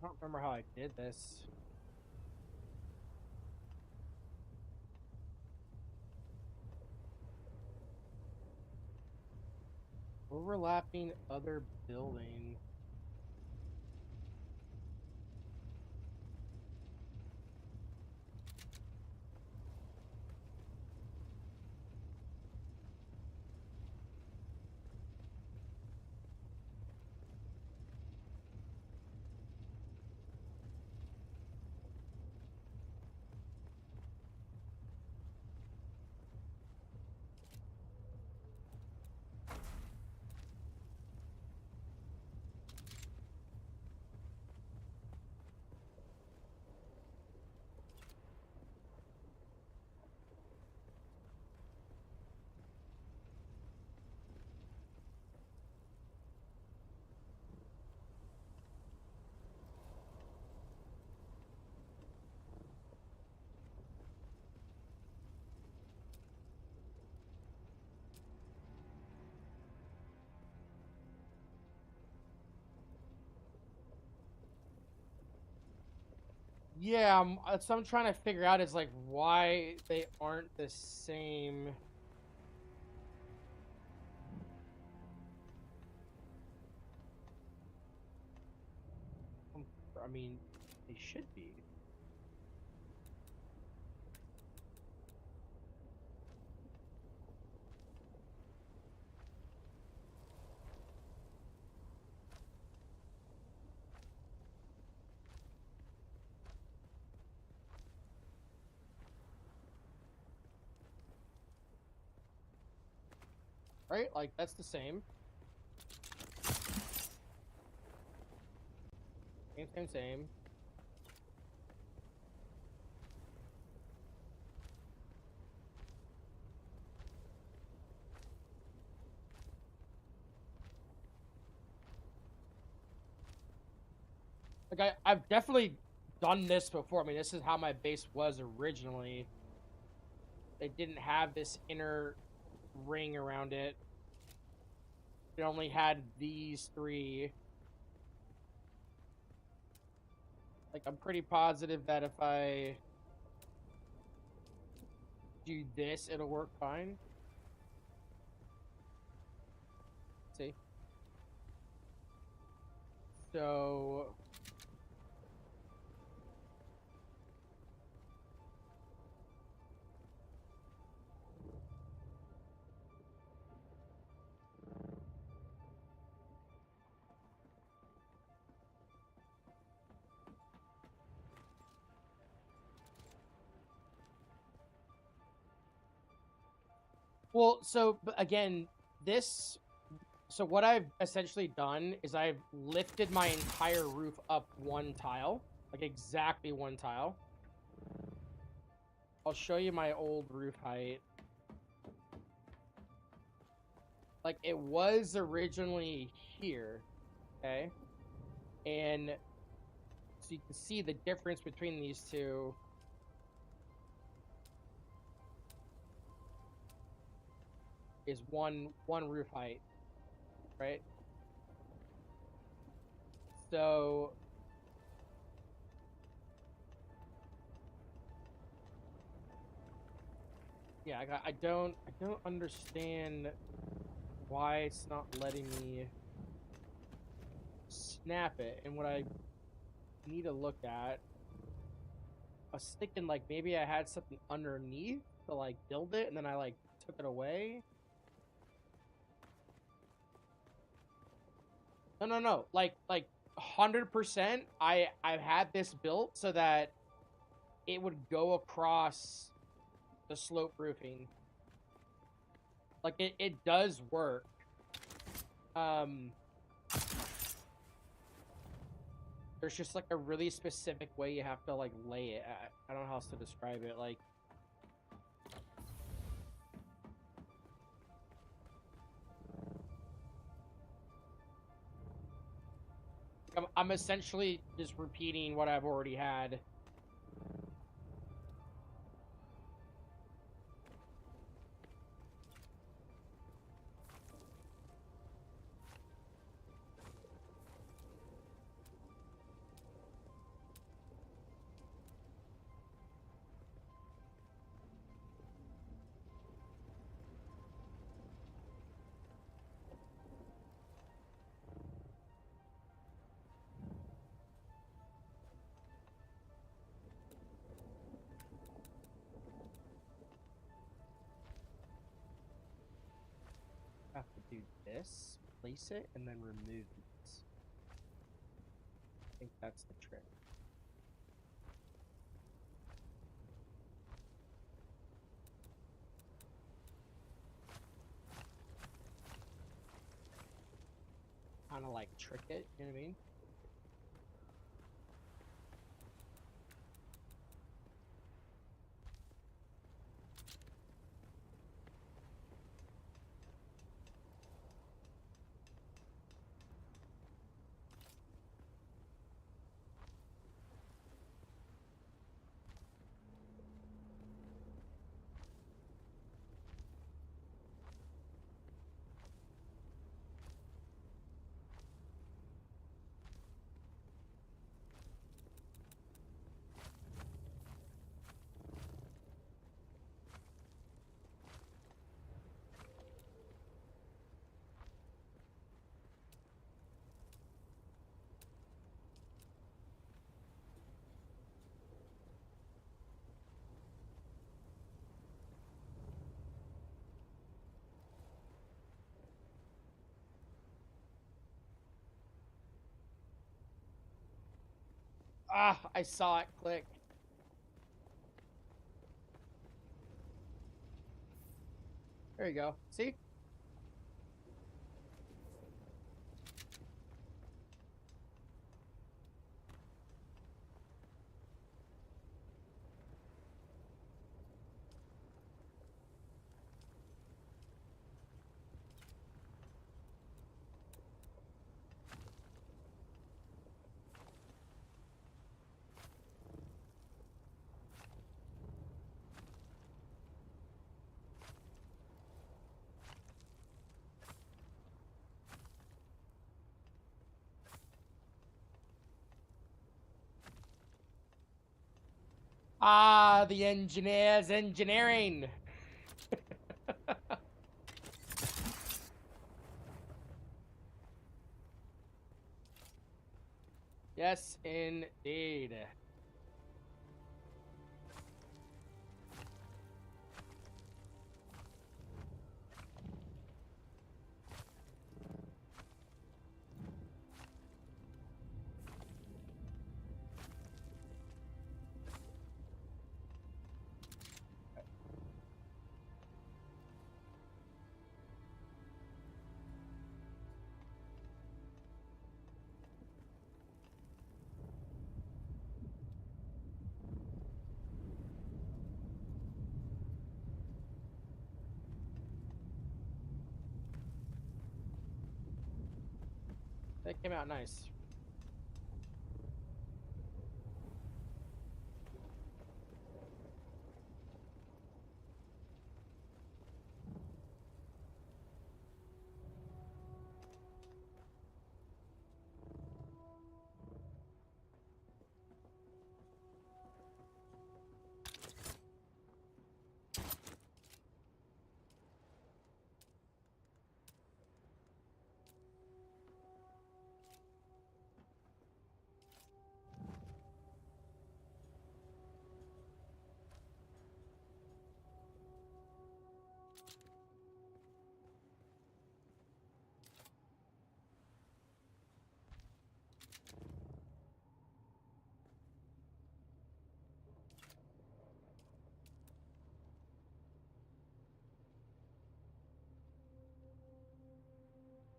I don't remember how I did this. Overlapping other building. Yeah, that's what I'm trying to figure out is like why they aren't the same. I mean, they should be. Right? Like that's the same. Same. Like I've definitely done this before. I mean, this is how my base was originally. It didn't have this inner ring around it. It only had these three. Like, I'm pretty positive that if I do this, it'll work fine. See? So... Well, so, again, this... So what I've essentially done is I've lifted my entire roof up one tile. Like, exactly one tile. I'll show you my old roof height. Like, it was originally here, okay? And so you can see the difference between these two. Is one roof height, right? So yeah, I don't understand why it's not letting me snap it. And what I need to look at, I was thinking like maybe I had something underneath to like build it, and then I like took it away. No. Like 100%. I've had this built so that it would go across the slope roofing. Like it does work. There's just like a really specific way you have to like lay it. I don't know how else to describe it. Like, I'm essentially just repeating what I've already had. I have to do this, place it, and then remove these. I think that's the trick. Kind of like trick it, you know what I mean? Ah, I saw it click. There you go. See? Ah, the engineers engineering. Yes, indeed. That came out nice.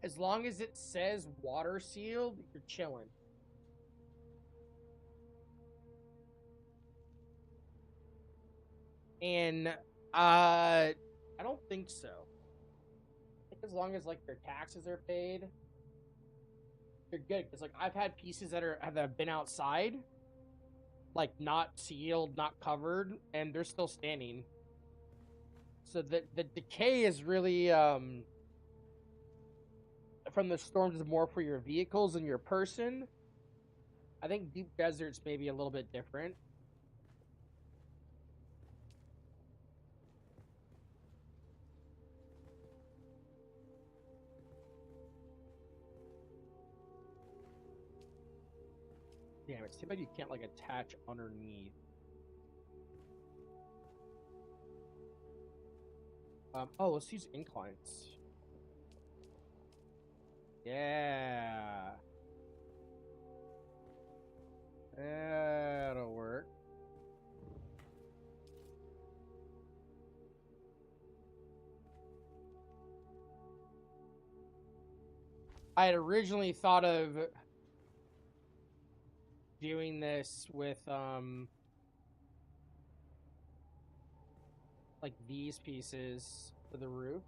As long as it says water sealed, you're chilling. And I don't think so. I think as long as like their taxes are paid, you're good. Because like I've had pieces that have been outside, like not sealed, not covered, and they're still standing. So the decay is really from the storms is more for your vehicles and your person. I think deep deserts may be a little bit different. Damn, it's too bad you can't like attach underneath. Oh, let's use inclines. Yeah. That'll work. I had originally thought of doing this with like these pieces for the roof.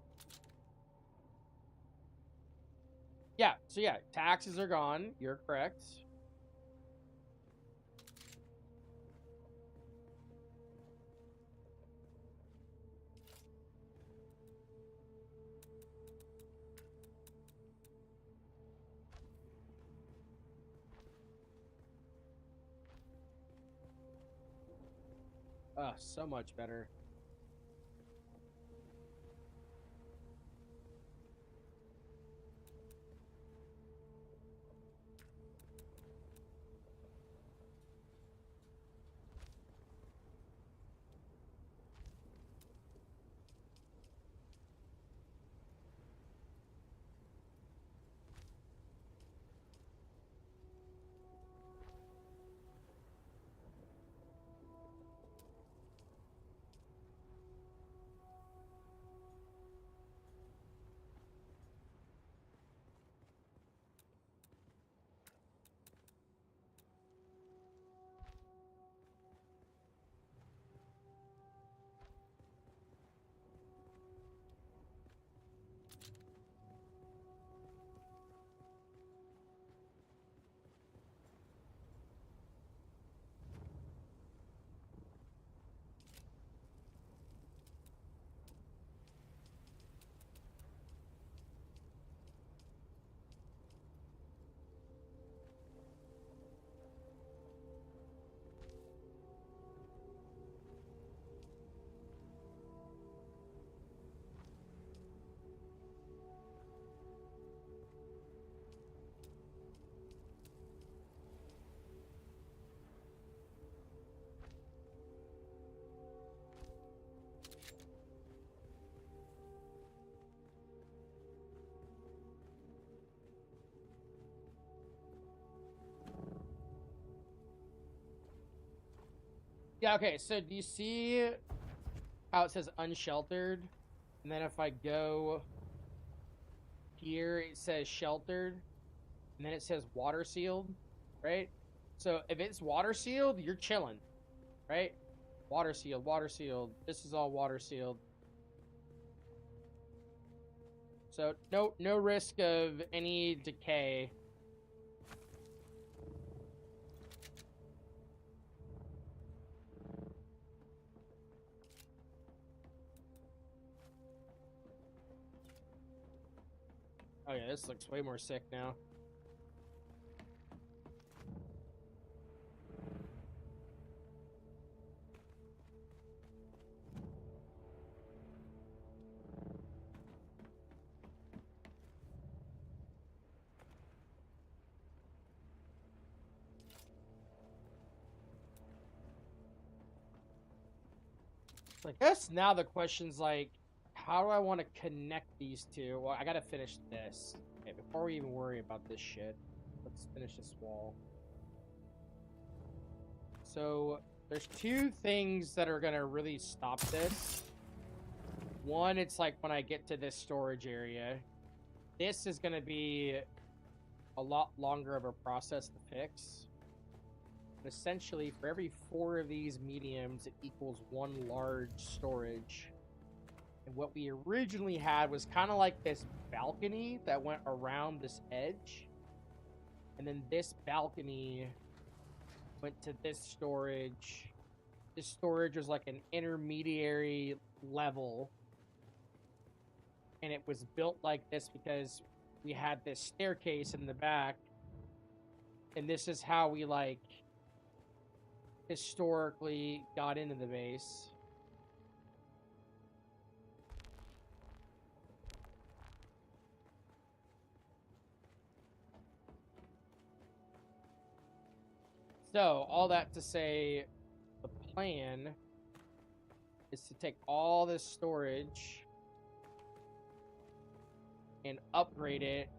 Yeah, so yeah, taxes are gone. You're correct. So much better. Yeah, okay, so do you see how it says unsheltered? And then if I go here, it says sheltered. And then it says water sealed, right? So if it's water sealed, you're chilling, right? Water sealed, water sealed. This is all water sealed. So no risk of any decay. Oh yeah, this looks way more sick now. I guess now the question's like, how do I want to connect these two? Well, I gotta finish this. Okay, before we even worry about this shit, let's finish this wall. So, there's two things that are gonna really stop this. One, it's like when I get to this storage area. This is gonna be a lot longer of a process to fix. But essentially, for every 4 of these mediums, it equals 1 large storage. And what we originally had was kind of like this balcony that went around this edge. And then this balcony went to this storage. This storage was like an intermediary level. And it was built like this because we had this staircase in the back. And this is how we, like, historically got into the base. So, all that to say, the plan is to take all this storage and upgrade it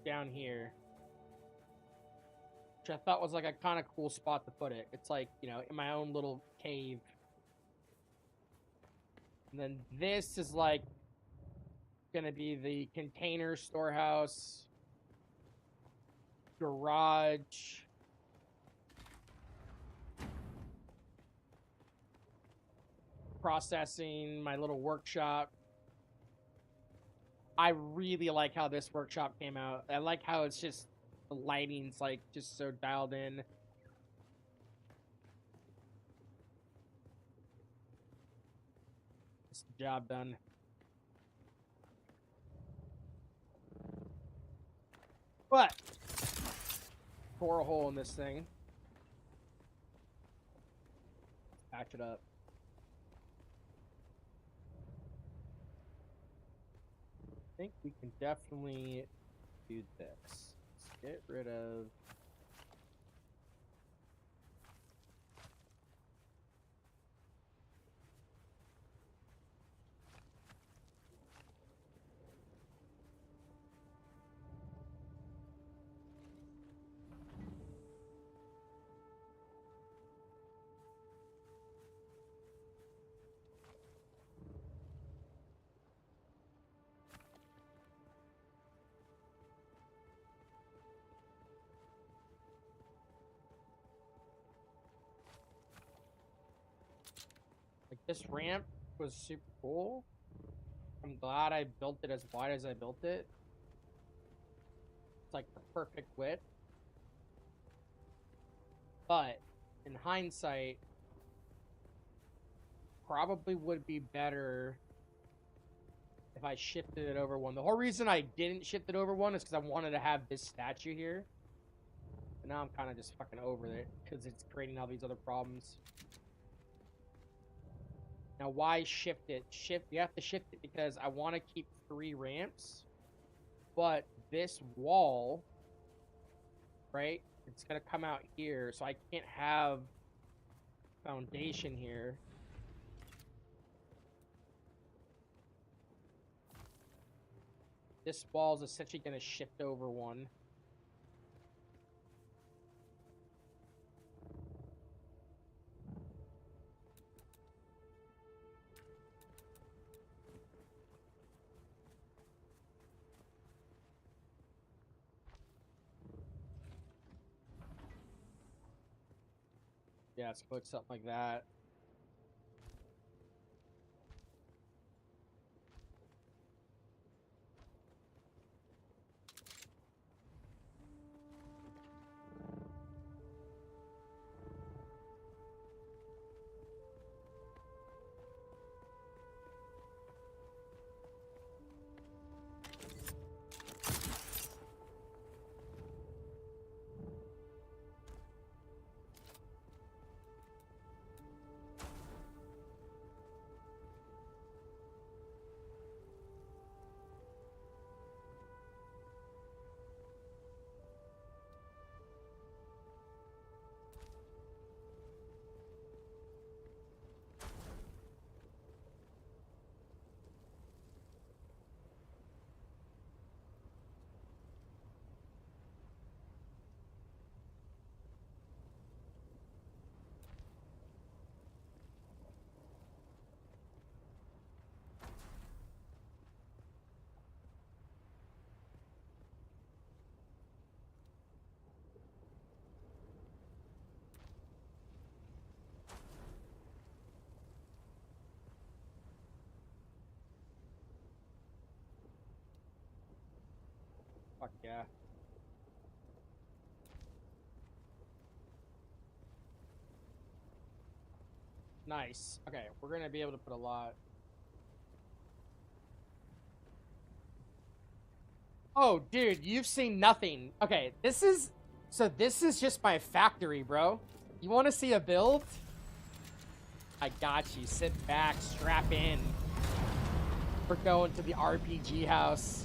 down here. Which I thought was like a kind of cool spot to put it. It's like, you know, in my own little cave. And then this is like gonna be the container storehouse, garage, processing, my little workshop. I really like how this workshop came out. I like how it's just, the lighting's like just so dialed in. It's the job done. But pour a hole in this thing. Patch it up. I think we can definitely do this. Let's get rid of like this ramp was super cool. I'm glad I built it as wide as I built it. It's like the perfect width. But in hindsight, probably would be better if I shifted it over 1. The whole reason I didn't shift it over 1 is because I wanted to have this statue here. But now I'm kind of just fucking over it because it's creating all these other problems. Now, why shift it? You have to shift it because I want to keep 3 ramps. But this wall, right, it's going to come out here. So I can't have foundation here. This wall is essentially going to shift over 1. Yeah, let's click something like that. Fuck yeah. Nice. Okay, we're gonna be able to put a lot. Oh, dude, you've seen nothing. Okay, this is just my factory, bro. You want to see a build? I got you. Sit back, strap in. We're going to the RPG house.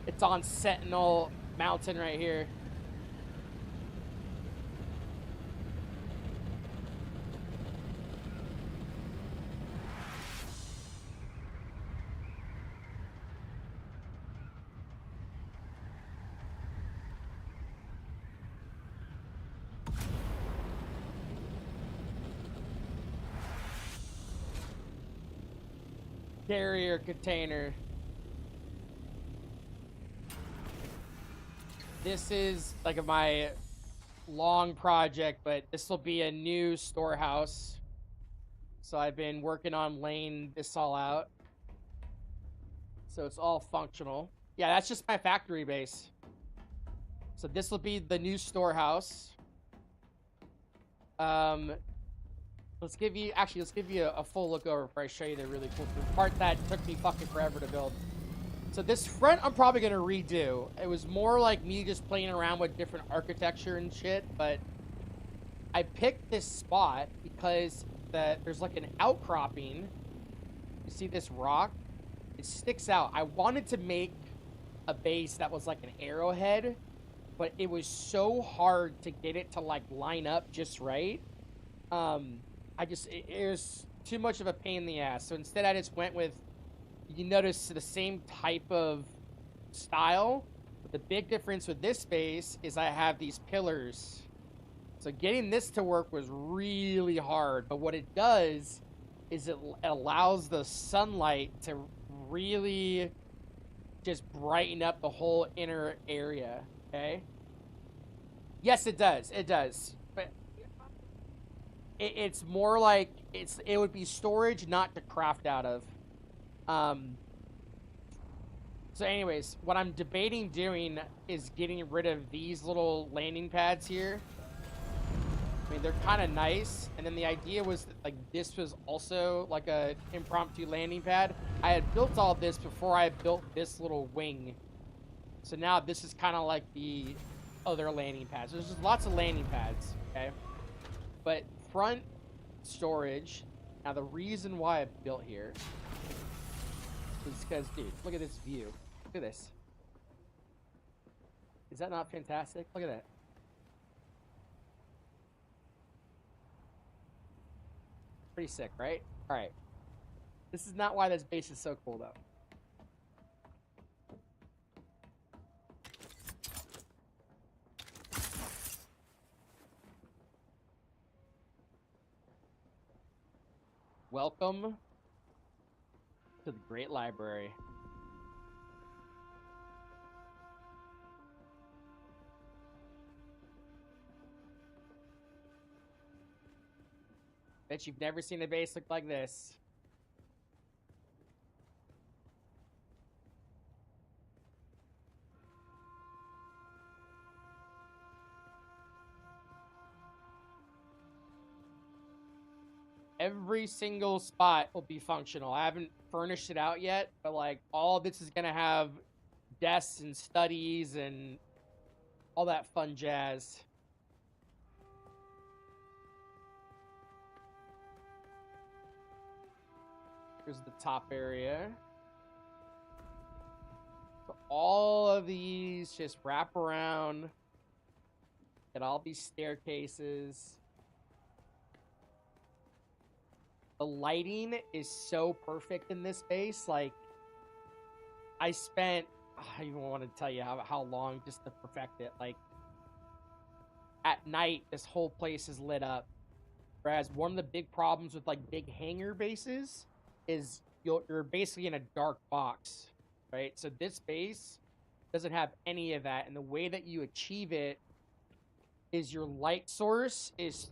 It's on Sentinel Mountain right here. Carrier container. This is like my long project, but this will be a new storehouse. So I've been working on laying this all out. So it's all functional. Yeah, that's just my factory base. So this will be the new storehouse. Let's give you a full look over before I show you the really cool part that took me fucking forever to build. So this front I'm probably gonna redo. It was more like me just playing around with different architecture and shit, but I picked this spot because there's like an outcropping. You see this rock? It sticks out. I wanted to make a base that was like an arrowhead, but it was so hard to get it to like line up just right. It was too much of a pain in the ass. So instead I just went with, you notice, the same type of style. But the big difference with this base is I have these pillars. So getting this to work was really hard. But what it does is it allows the sunlight to really just brighten up the whole inner area. Okay? Yes, it does. It does. But it's more like it would be storage, not to craft out of. So anyways, what I'm debating doing is getting rid of these little landing pads here. I mean, they're kind of nice. And then the idea was that, like, this was also like a impromptu landing pad. I had built all this before I built this little wing. So now this is kind of like the other landing pads. There's just lots of landing pads, okay? But front storage. Now, the reason why I built here is because, dude, look at this view. Look at this. Is that not fantastic? Look at that. Pretty sick, right? All right. This is not why this base is so cool, though. Welcome to the Great Library. Bet you've never seen a base look like this. Every single spot will be functional. I haven't furnished it out yet, but like all of this is gonna have desks and studies and all that fun jazz. Here's the top area. So all of these just wrap around. Get all these staircases. The lighting is so perfect in this base. Like, I spent, I even want to tell you how long just to perfect it. Like, at night, this whole place is lit up. Whereas one of the big problems with, like, big hangar bases is you're basically in a dark box, right? So this base doesn't have any of that. And the way that you achieve it is your light source is,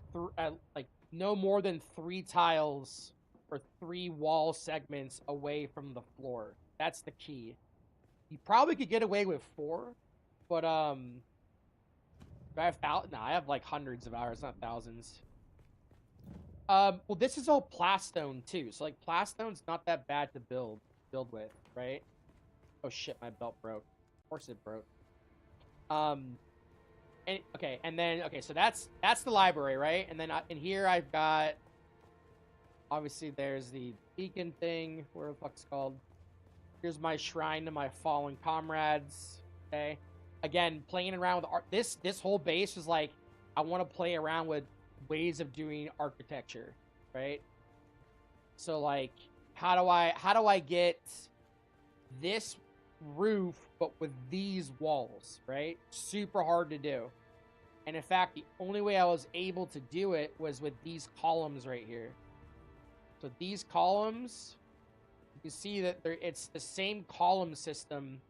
like, no more than 3 tiles or 3 wall segments away from the floor. That's the key. You probably could get away with 4, but I have like hundreds of hours, not thousands. Well, this is all plastone too, so like plastone's not that bad to build with, right? Oh shit, my belt broke. Of course it broke. So that's the library, right? And then in here I've got, obviously there's the beacon thing, where the fuck's called. Here's my shrine to my fallen comrades. Okay, again, playing around with art. This whole base is like, I want to play around with ways of doing architecture, right? So like, how do I get this roof but with these walls, right? Super hard to do. And in fact, the only way I was able to do it was with these columns right here. So these columns, you can see that it's the same column system,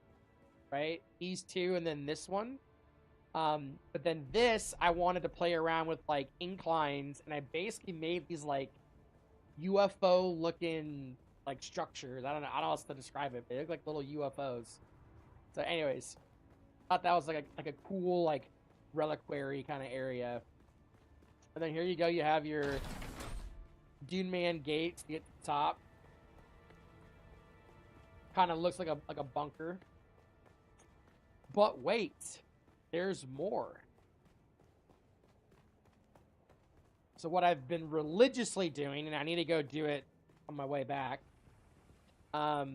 right? These two and then this one. But then this, I wanted to play around with like inclines, and I basically made these like UFO looking like structures. I don't know how else to describe it, but they look like little UFOs. So anyways, I thought that was like a cool like reliquary kind of area. And then here you go, you have your Dune Man gate to get to the top. Kind of looks like a bunker. But wait, there's more. So what I've been religiously doing, and I need to go do it on my way back. Oh,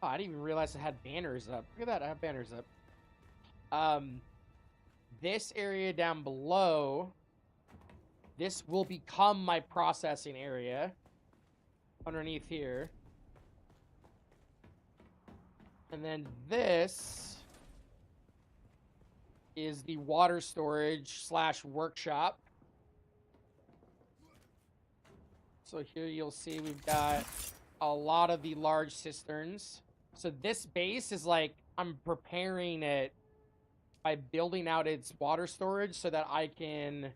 I didn't even realize I had banners up. Look at that, I have banners up. This area down below, this will become my processing area underneath here. And then this is the water storage / workshop. So here you'll see we've got a lot of the large cisterns. So this base is like, I'm preparing it by building out its water storage so that I can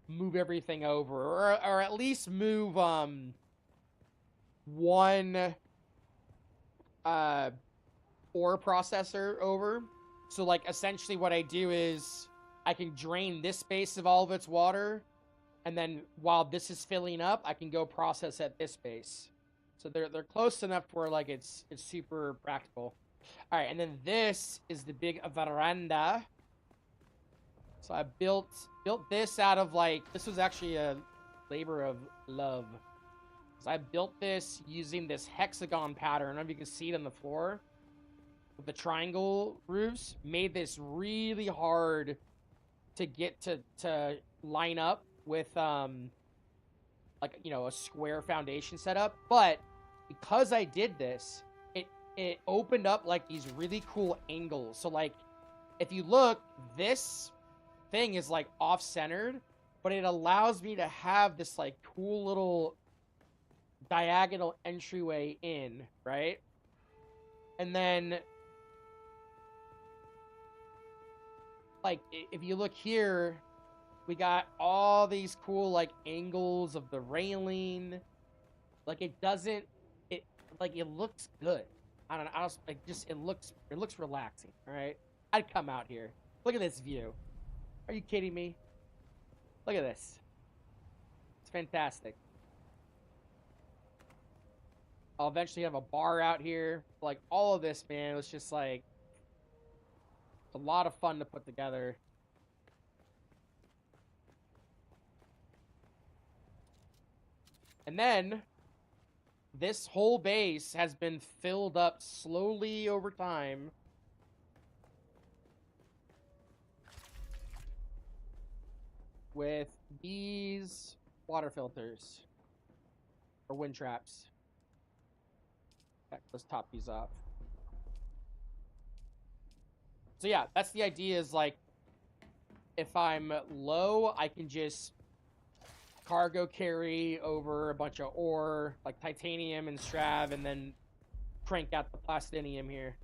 move everything over, or at least move one ore processor over. So like essentially what I do is I can drain this space of all of its water, and then while this is filling up, I can go process at this space. So they're close enough where like it's super practical. All right, and then this is the big veranda. So I built this out of like, this was actually a labor of love. So I built this using this hexagon pattern. I don't know if you can see it on the floor. With the triangle roofs, made this really hard to get to line up with like, you know, a square foundation setup. But because I did this, it opened up like these really cool angles. So like, if you look, this thing is like off-centered, but it allows me to have this like cool little diagonal entryway in, right? And then like, if you look here, We got all these cool like angles of the railing. Like it doesn't it like it looks good. I don't know. I was like just it looks relaxing, all right? I'd come out here. Look at this view. Are you kidding me? Look at this. It's fantastic. I'll eventually have a bar out here. Like all of this, man, it was just like a lot of fun to put together. And then this whole base has been filled up slowly over time with these water filters or wind traps. Okay, let's top these off. So yeah, that's the idea, is like if I'm low, I can just cargo carry over a bunch of ore, like titanium and strav, and then crank out the plastinium here.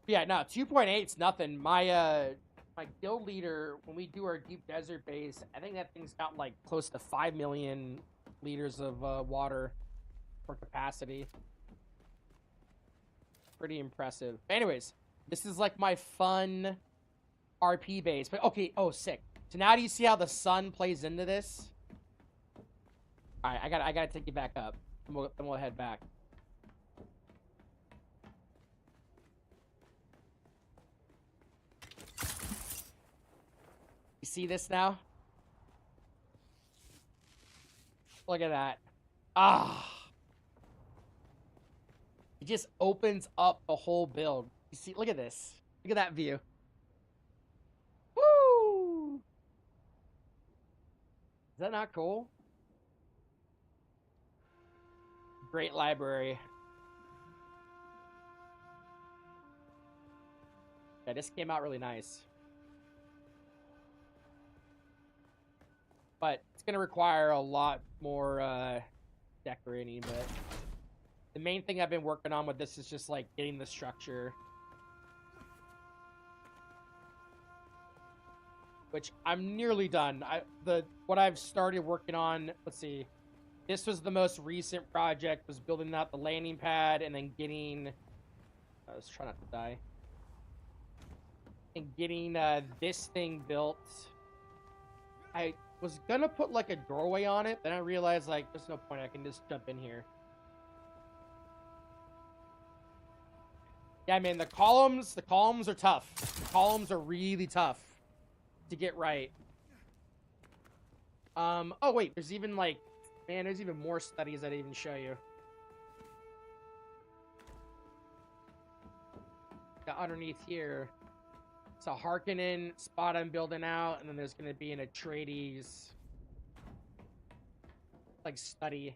Yeah, no, 2.8's nothing. My guild leader, when we do our deep desert base, I think that thing's got like close to 5 million liters of water for capacity. Pretty impressive. Anyways, this is like my fun RP base. But okay, oh sick. So now do you see how the sun plays into this? All right, I gotta take you back up. Then we'll head back. You see this now? Look at that. Ah. It just opens up the whole build. You see, look at this. Look at that view. Woo! Is that not cool? Great library. Yeah, this came out really nice. But it's going to require a lot more decorating, but the main thing I've been working on with this is just like getting the structure. Which I'm nearly done. What I've started working on, let's see. This was the most recent project, was building out the landing pad and then getting, I was trying not to die. And getting this thing built. I was gonna put like a doorway on it, then I realized like there's no point, I can just jump in here. Yeah, man, the columns are tough. The columns are really tough to get right. Oh wait, there's even like, man, there's even more studies that I even show you. Got underneath here. It's a Harkonnen spot I'm building out, and then there's gonna be an Atreides like study.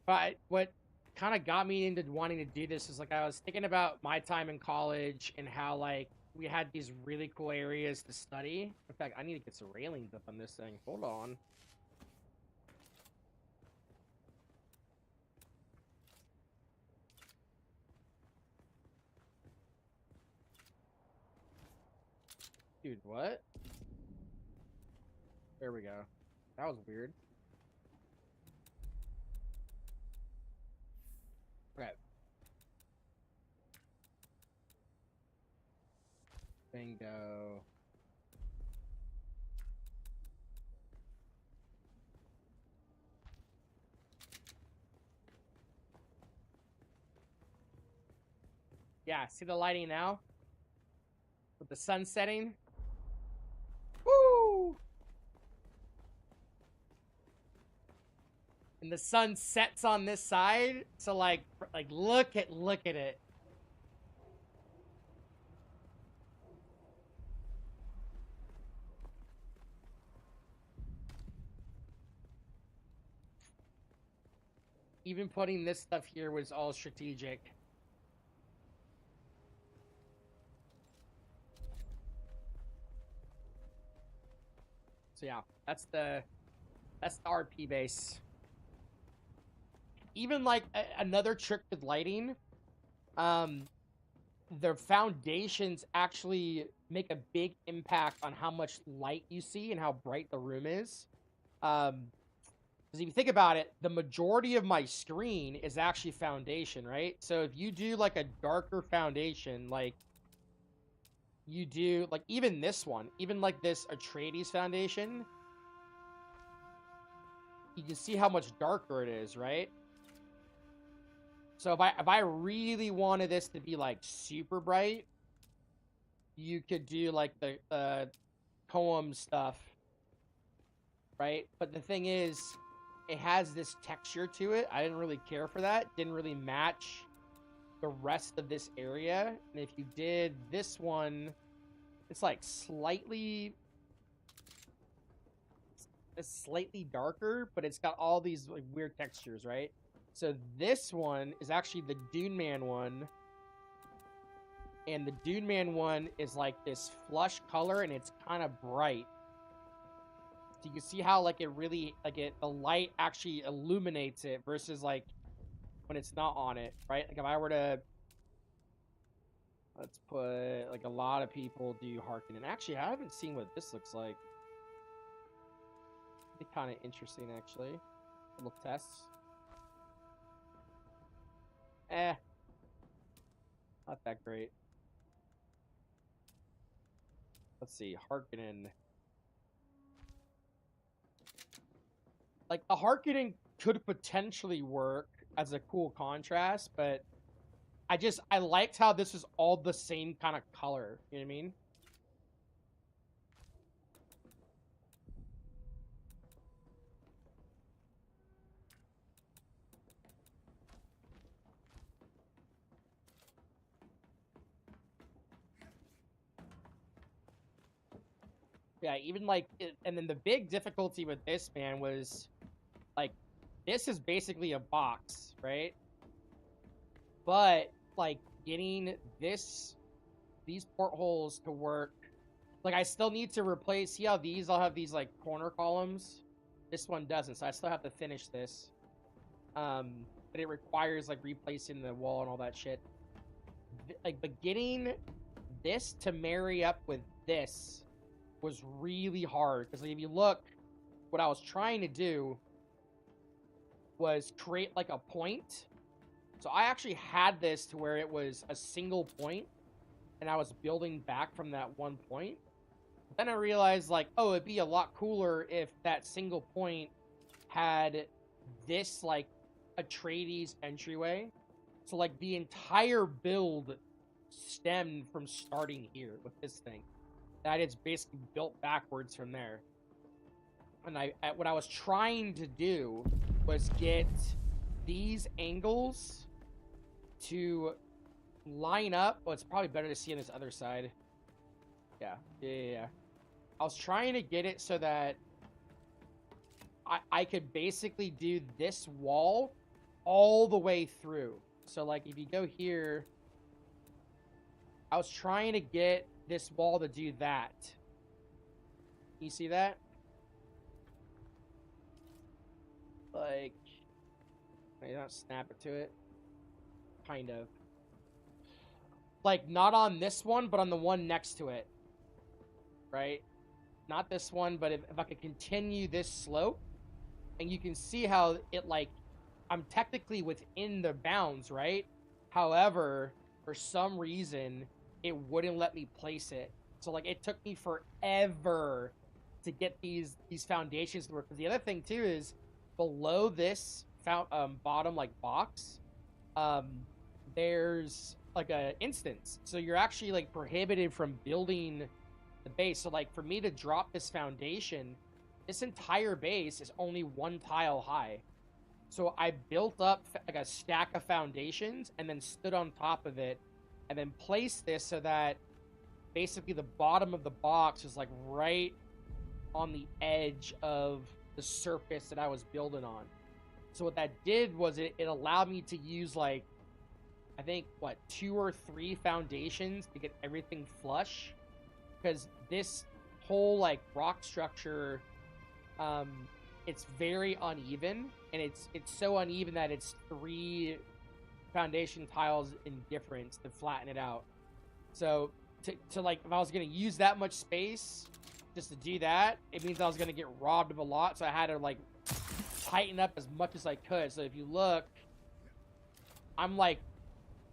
But what kind of got me into wanting to do this is like I was thinking about my time in college and how like we had these really cool areas to study. In fact, I need to get some railings up on this thing. Hold on. Dude, what? There we go. That was weird. Okay. Bingo. Yeah, see the lighting now? With the sun setting? Woo! And the sun sets on this side, so like look at it. Even putting this stuff here was all strategic. So yeah, that's the RP base. Even like another trick with lighting the foundations actually make a big impact on how much light you see and how bright the room is. Because if you think about it, the majority of my screen is actually foundation, right? So if you do like a darker foundation, like you do, like even this one, even like this Atreides foundation, you can see how much darker it is, right? So if I really wanted this to be like super bright, you could do like the poem stuff, right? But the thing is, it has this texture to it. I didn't really care for that. Didn't really match the rest of this area. And if you did this one, it's like it's slightly darker, but it's got all these like weird textures, right? So this one is actually the Dune Man one. And the Dune Man one is like this flush color and it's kind of bright. So you can see how like it really the light actually illuminates it versus like when it's not on it, right? Like if I were to, let's put like a lot of people do Harkonnen. Actually, I haven't seen what this looks like. It'd be kind of interesting actually. Little tests. Not that great. Let's see, Harkonnen. Like the Harkonnen could potentially work as a cool contrast, but I liked how this was all the same kind of color. You know what I mean? Yeah, even like, and then the big difficulty with this, man, was like, this is basically a box, right? But like getting these portholes to work, like I still need to replace. See how these all have these like corner columns? This one doesn't, so I still have to finish this. But it requires like replacing the wall and all that shit. Like, but getting this to marry up with this was really hard because like, if you look, what I was trying to do was create like a point. So I actually had this to where it was a single point and I was building back from that one point. Then I realized like, oh, it'd be a lot cooler if that single point had this like Atreides entryway. So like the entire build stemmed from starting here with this thing. That it's basically built backwards from there. And what I was trying to do was get these angles to line up. Well, it's probably better to see on this other side. Yeah. I was trying to get it so that I could basically do this wall all the way through. So like if you go here, I was trying to get this wall to do that. You see that? Like, I don't snap it to it. Kind of. Like, not on this one, but on the one next to it. Right? Not this one, but if I could continue this slope, and you can see how it, like, I'm technically within the bounds, right? However, for some reason, it wouldn't let me place it. So, like, it took me forever to get these foundations to work. Because the other thing, too, is below this bottom, like, box, there's, like, a instance. So you're actually, like, prohibited from building the base. So, like, for me to drop this foundation, this entire base is only one tile high. So I built up, like, a stack of foundations and then stood on top of it and then placed this so that basically the bottom of the box is like right on the edge of the surface that I was building on. So what that did was it allowed me to use like, I think, what, 2 or 3 foundations to get everything flush. Because this whole like rock structure, it's very uneven, and it's so uneven that it's 3 foundation tiles in difference to flatten it out. So to like, if I was gonna use that much space just to do that, it means I was gonna get robbed of a lot. So I had to like tighten up as much as I could. So if you look, I'm like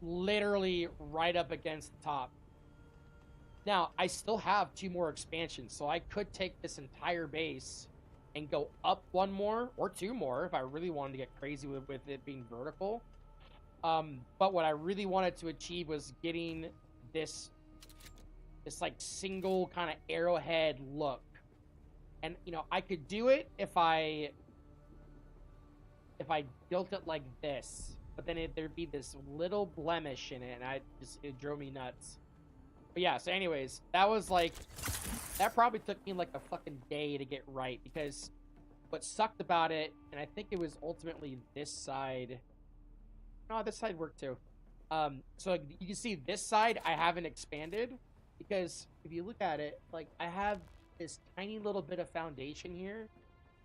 literally right up against the top. Now, I still have 2 more expansions, so I could take this entire base and go up 1 more or 2 more if I really wanted to get crazy with it being vertical. But what I really wanted to achieve was getting this like single kind of arrowhead look. And, you know, I could do it if I built it like this, but then there'd be this little blemish in it, and it drove me nuts. But yeah, so anyways, that was like, that probably took me like a fucking day to get right, because what sucked about it, and I think it was ultimately this side. No, this side worked too. So you can see this side I haven't expanded, because if you look at it, like I have this tiny little bit of foundation here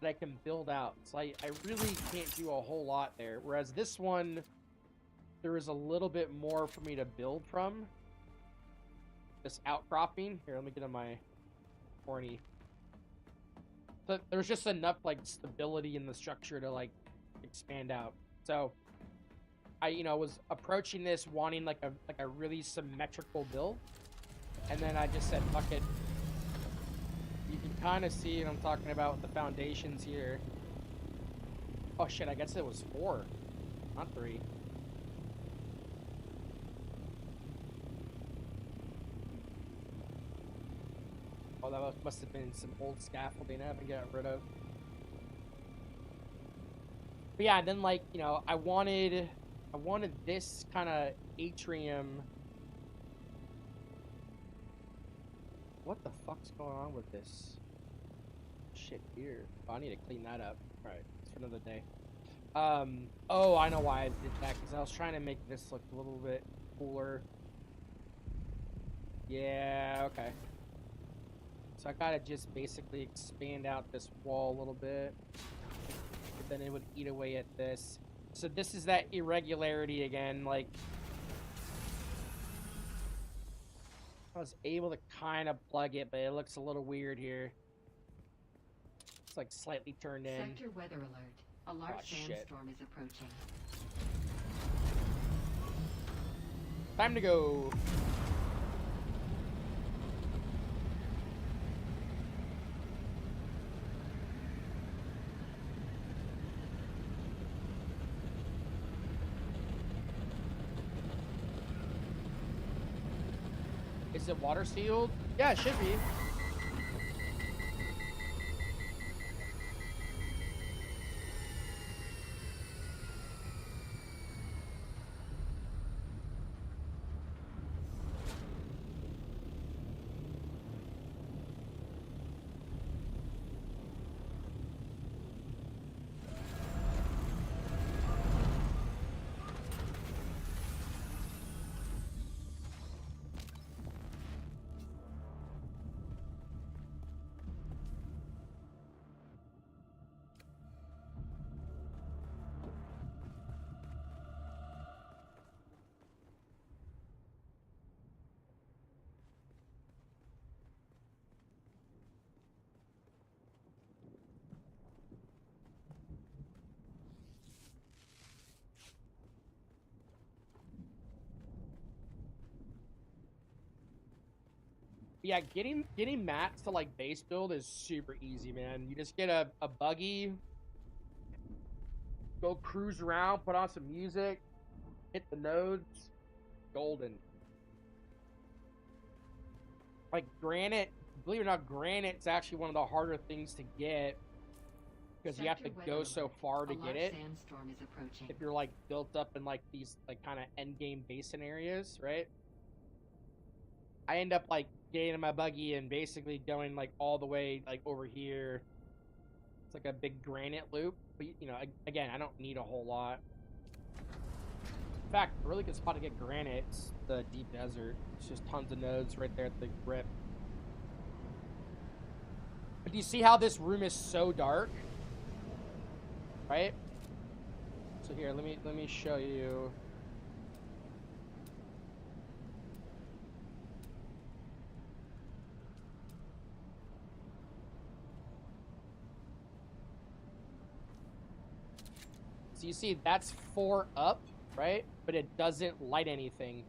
that I can build out. So I really can't do a whole lot there. Whereas this one, there is a little bit more for me to build from. This outcropping. Here, let me get on my horny. So there's just enough like stability in the structure to like expand out. So I, you know, was approaching this wanting like a really symmetrical build, and then I just said, fuck it. You can kind of see what I'm talking about with the foundations here. Oh shit, I guess it was 4, not 3. Oh, that must have been some old scaffolding I haven't got rid of. But yeah, then like, you know, I wanted this kind of atrium. What the fuck's going on with this shit here? Oh, I need to clean that up. All right, it's for another day. Oh, I know why I did that, because I was trying to make this look a little bit cooler. Yeah, okay. So I gotta just basically expand out this wall a little bit, but then it would eat away at this. So this is that irregularity again, like I was able to kind of plug it, but it looks a little weird here. It's like slightly turned in. Sector weather alert. A large sandstorm is approaching. Time to go. Is it water sealed? Yeah, it should be. Yeah, getting mats to like base build is super easy, man. You just get a buggy, go cruise around, put on some music, hit the nodes, golden. Like granite, believe it or not, granite's actually one of the harder things to get, because you have to go so far to get it. Sandstorm is approaching. If you're like built up in like these like kind of end game basin areas, right? I end up like getting in my buggy and basically going like all the way like over here. It's like a big granite loop, but you know, again, I don't need a whole lot. In fact, a really good spot to get granite is the deep desert. It's just tons of nodes right there at the grip. But do you see how this room is so dark? Right? So here, let me show you. So you see, that's 4 up, right? But it doesn't light anything.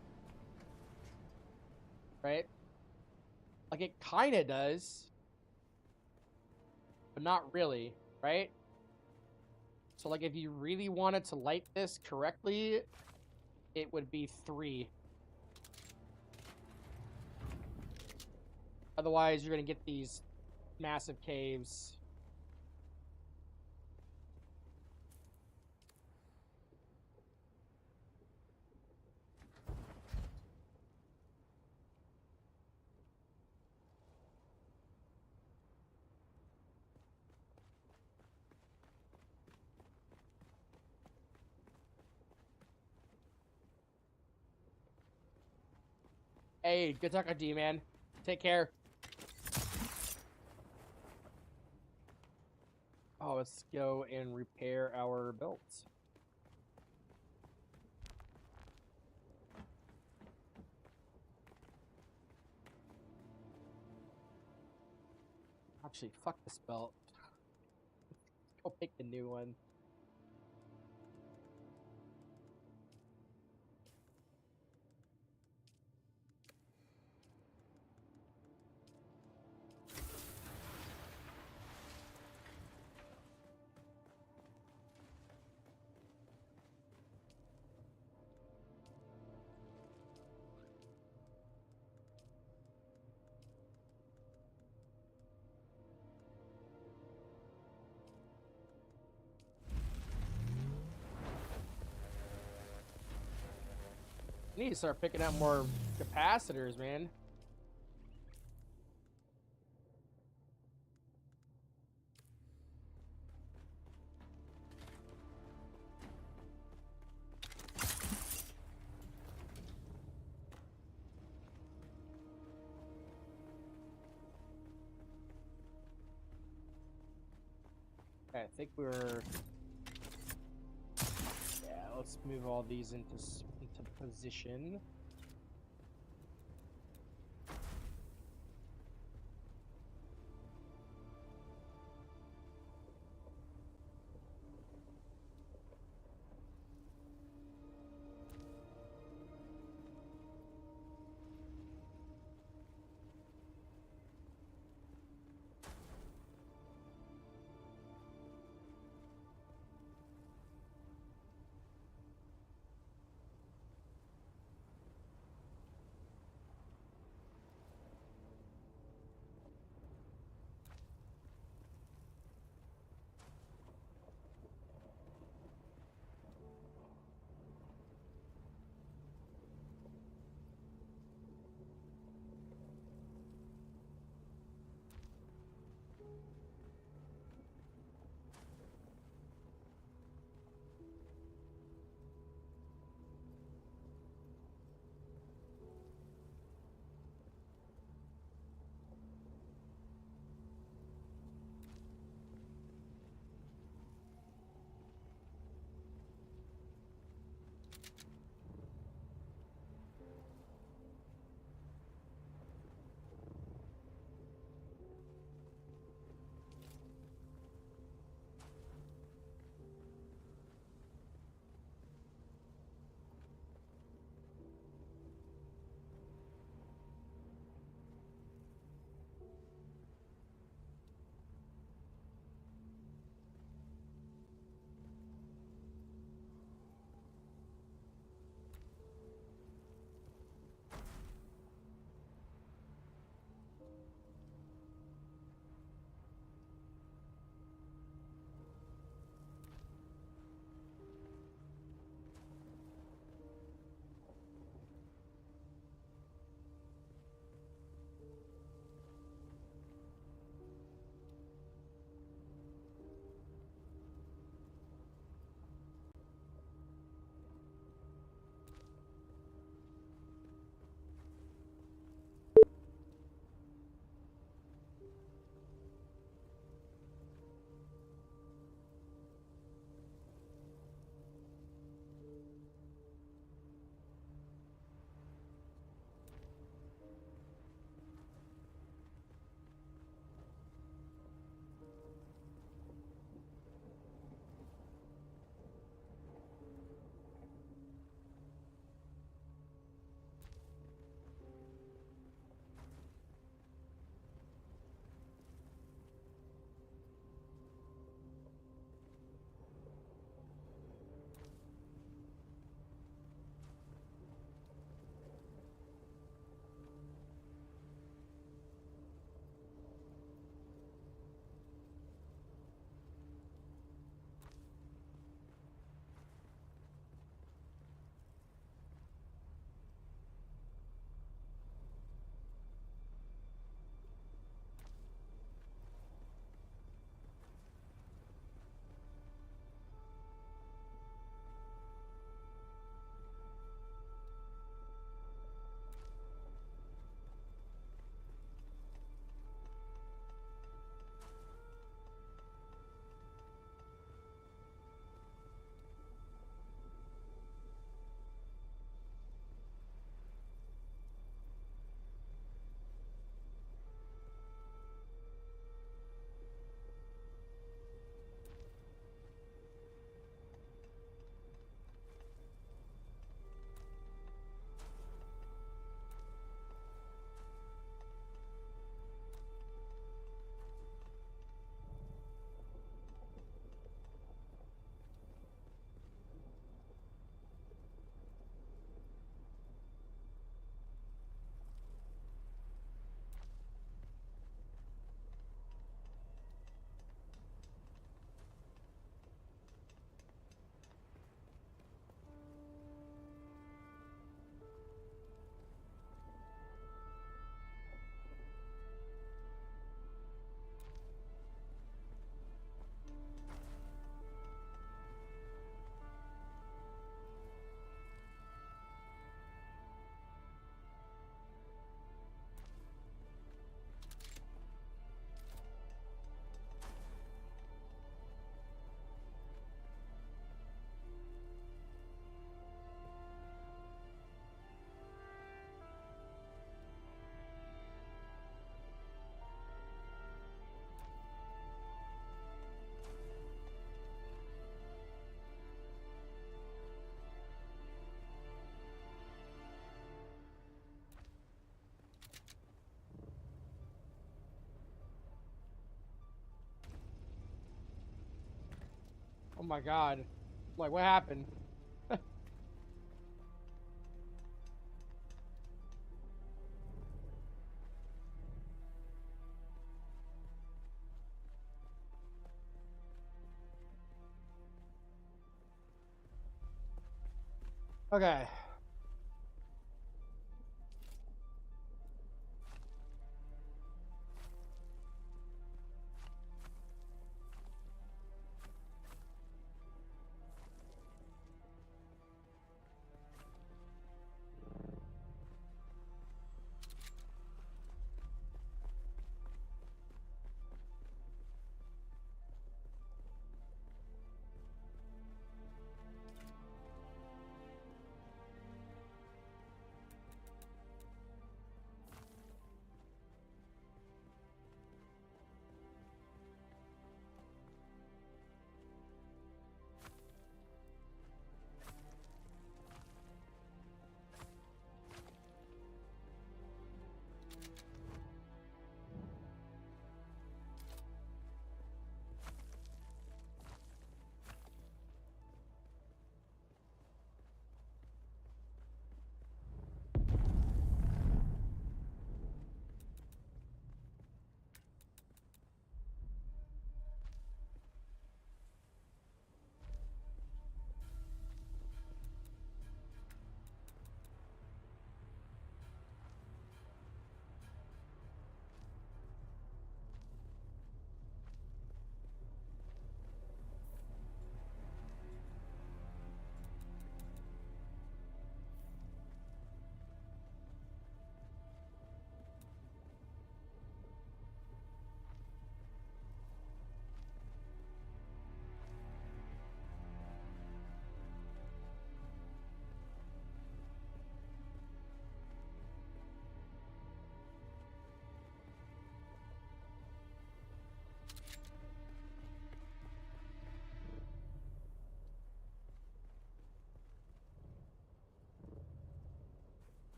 Right? Like, it kind of does. But not really, right? So, like, if you really wanted to light this correctly, it would be 3. Otherwise, you're going to get these massive caves. Hey, good talk, D, man. Take care. Oh, let's go and repair our belts. Actually, fuck this belt. Go pick a new one. I need to start picking up more capacitors, man. Okay, I think we're... Yeah, let's move all these into position. my god. Like, what happened? Okay.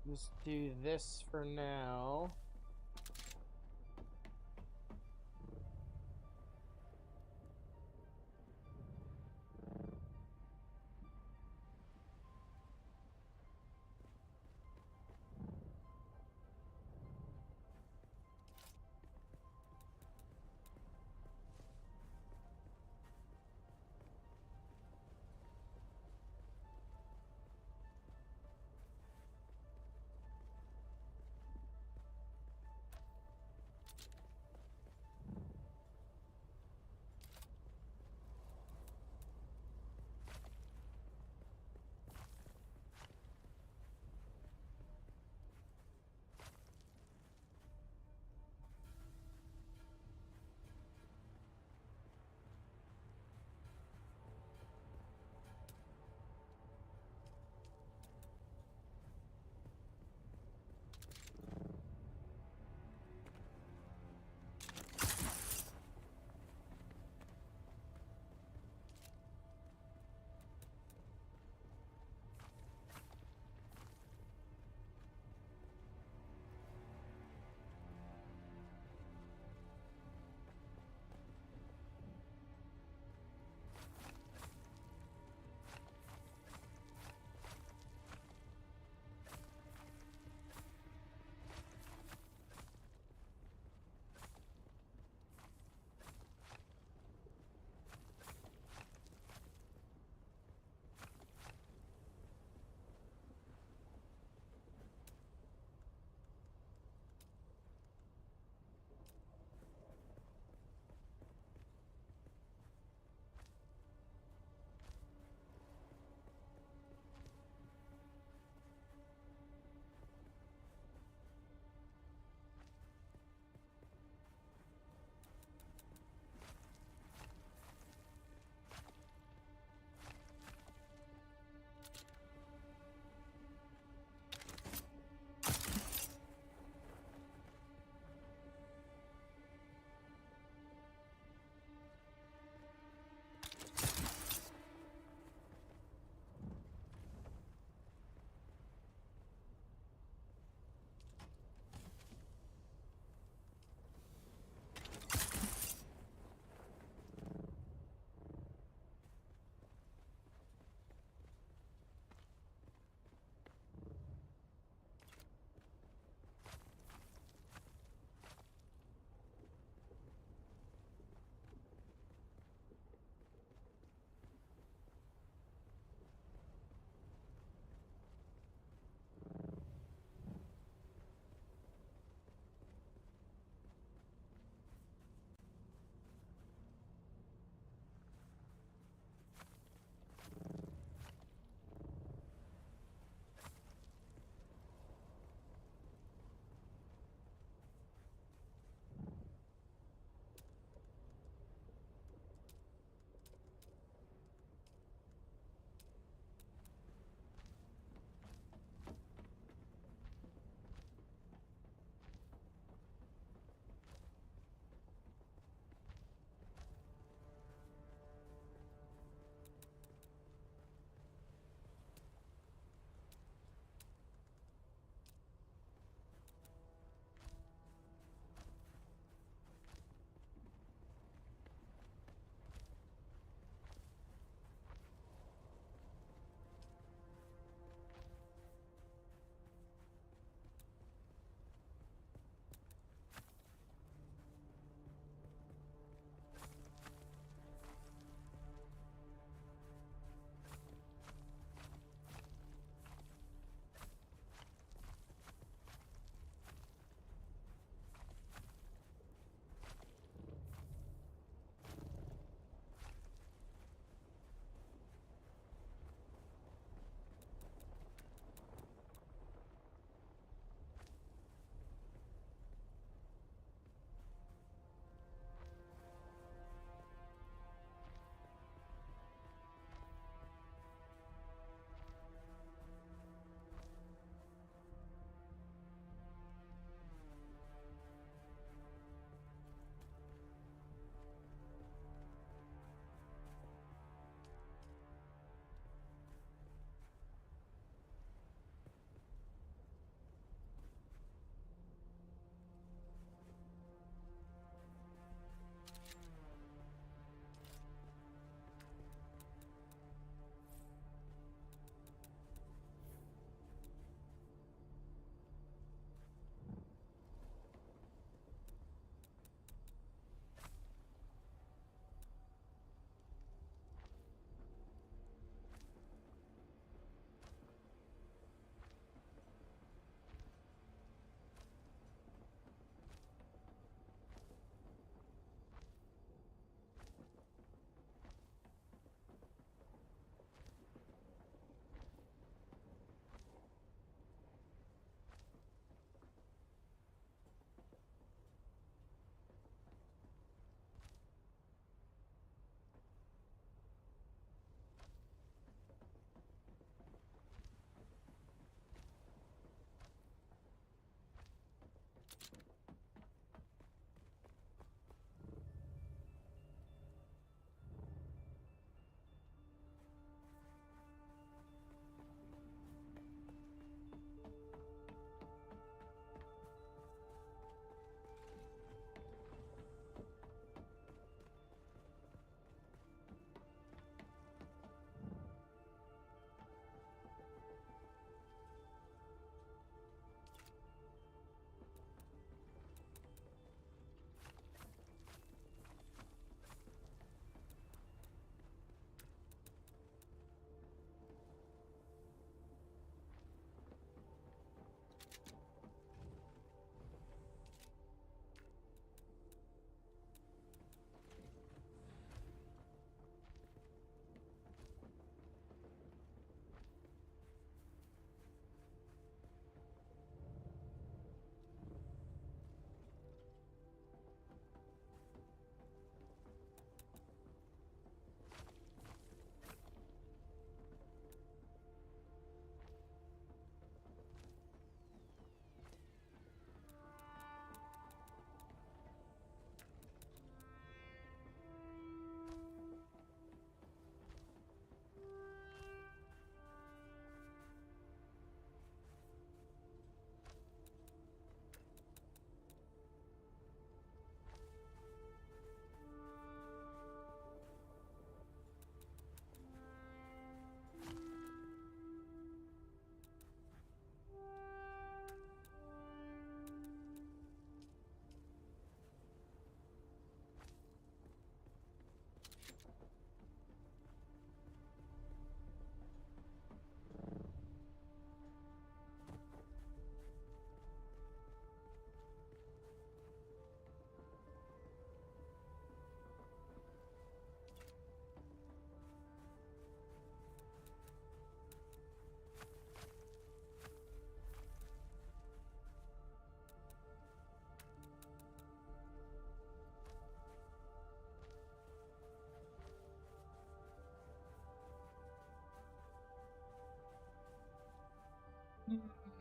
Just do this for now.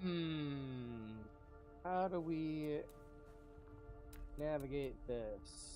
How do we navigate this?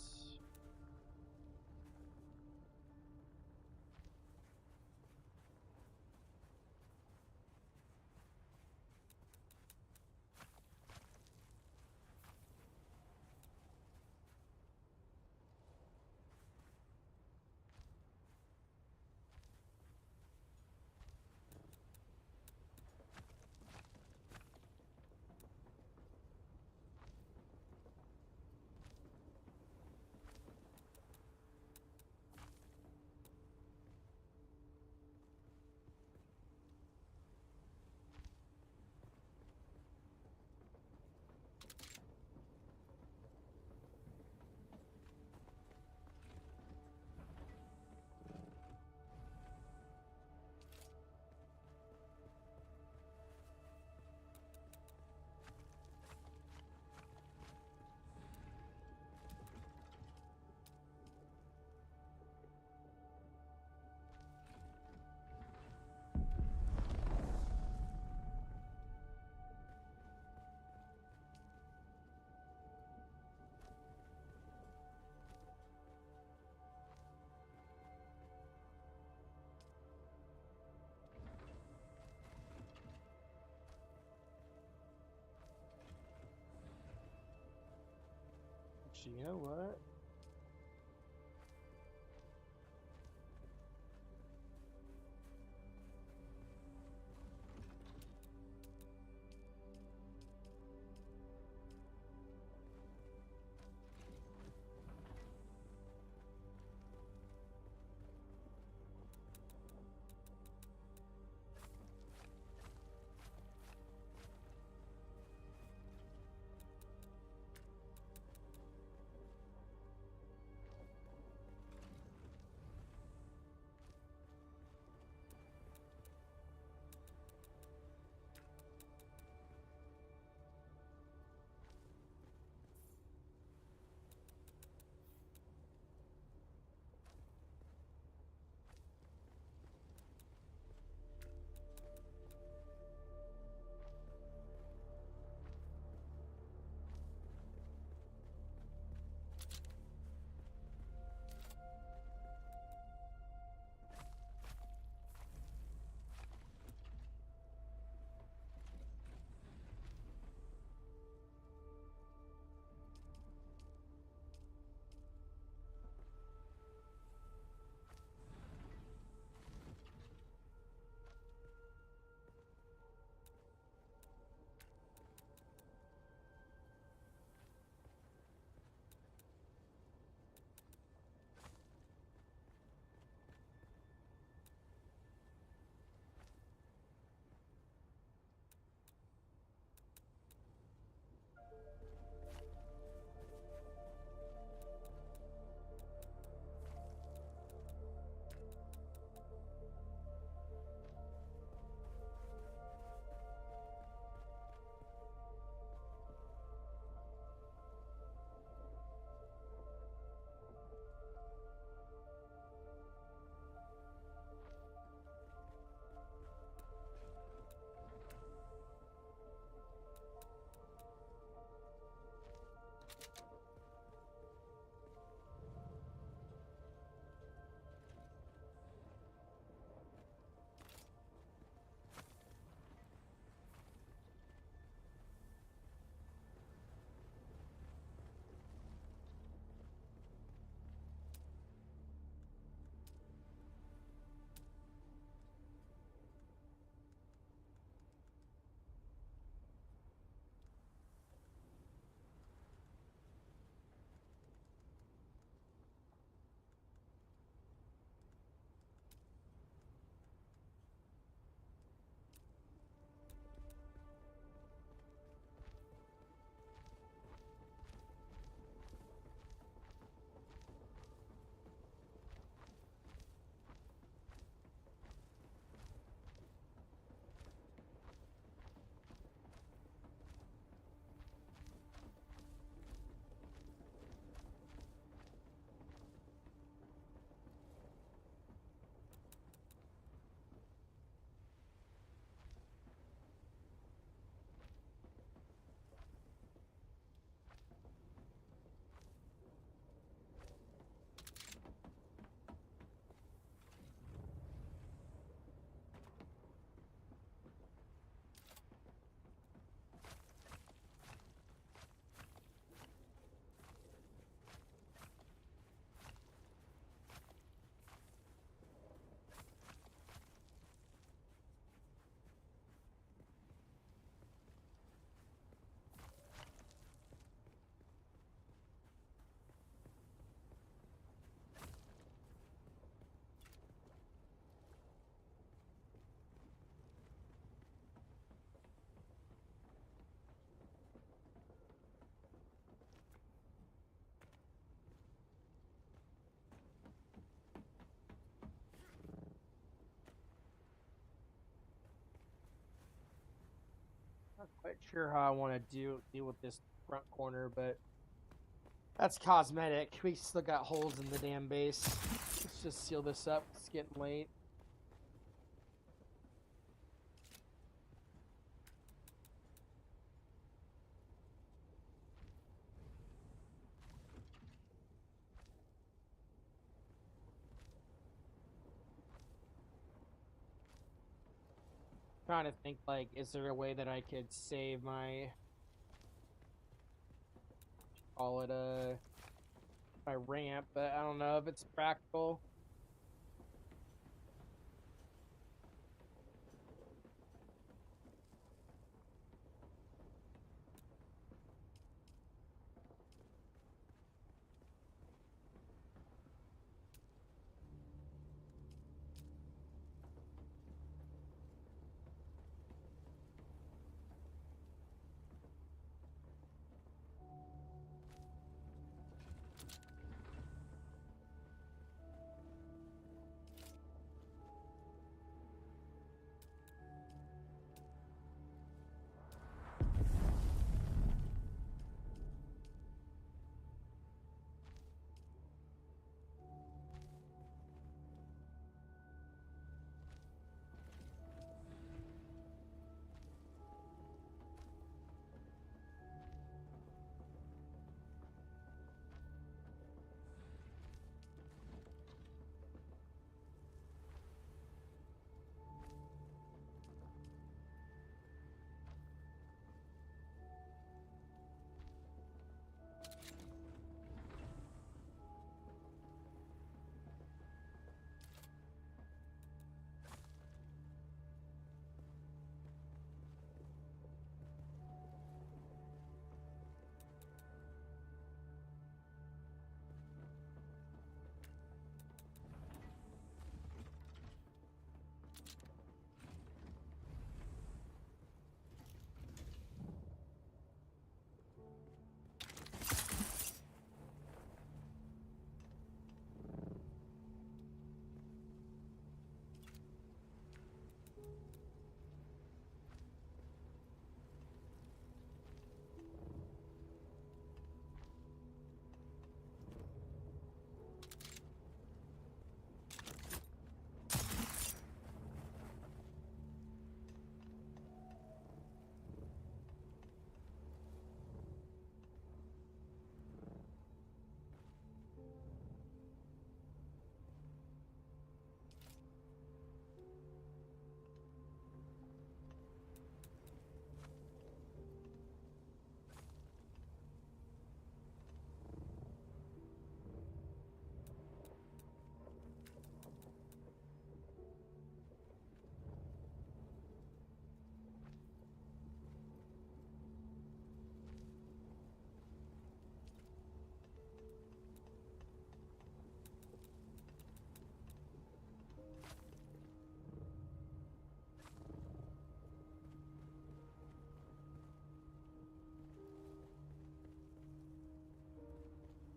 Actually, you know what? quite sure how I want to deal with this front corner, but that's cosmetic. We still got holes in the damn base. Let's just seal this up. It's getting late. Trying to think, like, is there a way that I could save my, call it my ramp, but I don't know if it's practical.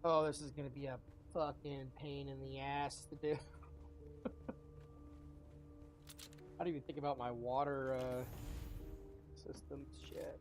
Oh, this is gonna be a fucking pain in the ass to do. I didn't even think about my water systems. Shit.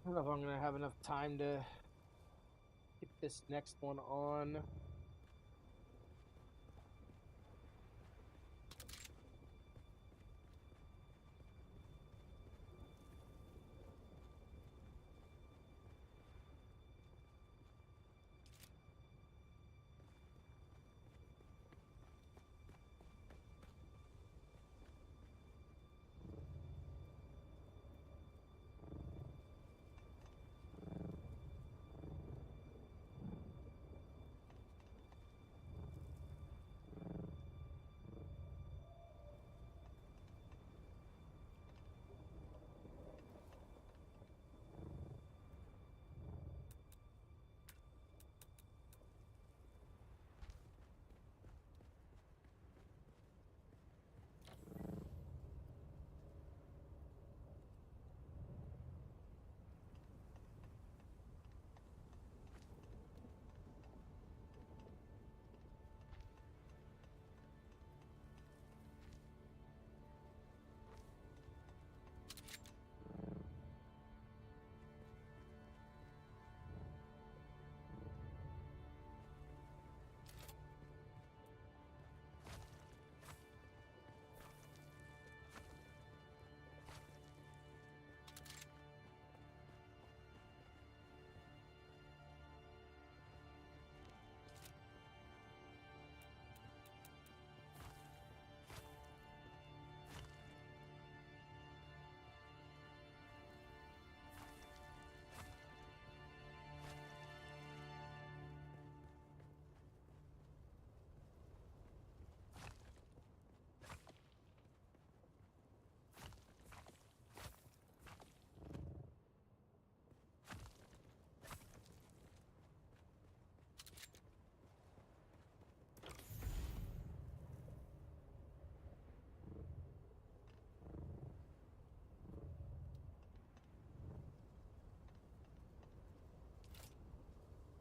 I don't know if I'm gonna have enough time to get this next one on.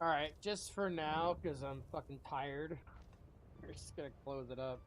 Alright, just for now, because I'm fucking tired. We're just gonna close it up.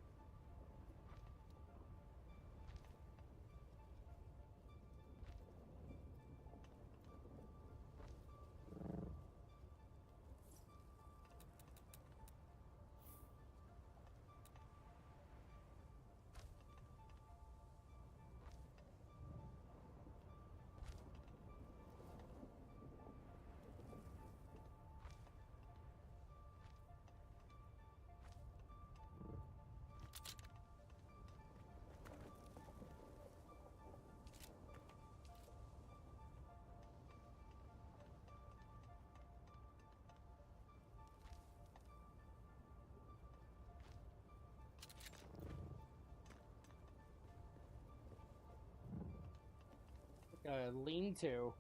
Lean-to.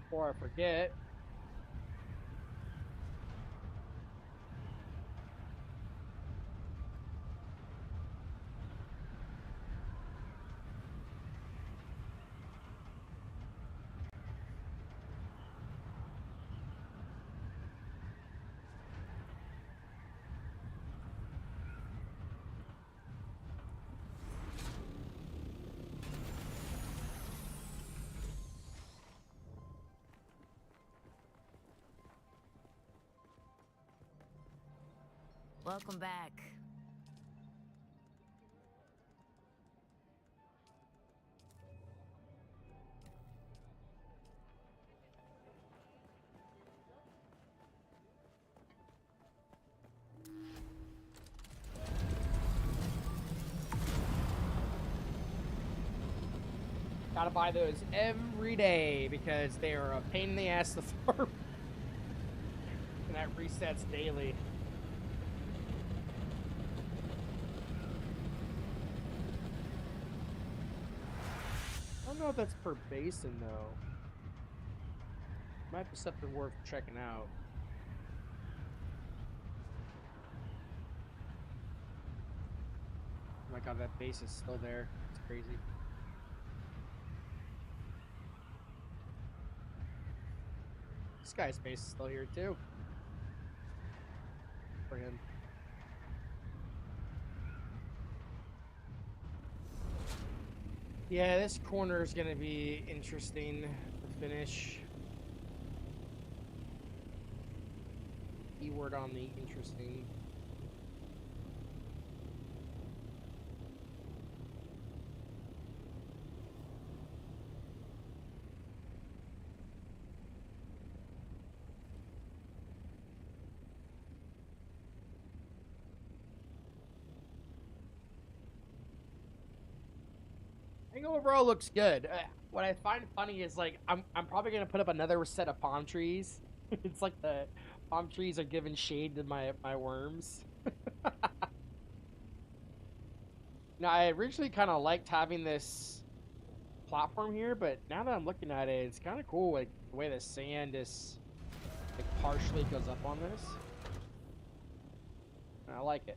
Before I forget. Welcome back. Gotta buy those every day because they are a pain in the ass to farm. And that resets daily. I don't know if that's per basin though. Might be something worth checking out. Oh my god, that base is still there. It's crazy. This guy's base is still here too. For him. Yeah, this corner is gonna be interesting to finish. Keyword on the interesting. I think overall looks good. What I find funny is like I'm probably gonna put up another set of palm trees. It's like the palm trees are giving shade to my worms. Now I originally kind of liked having this platform here, but now that I'm looking at it, it's kind of cool. Like the way the sand is like partially goes up on this. And I like it.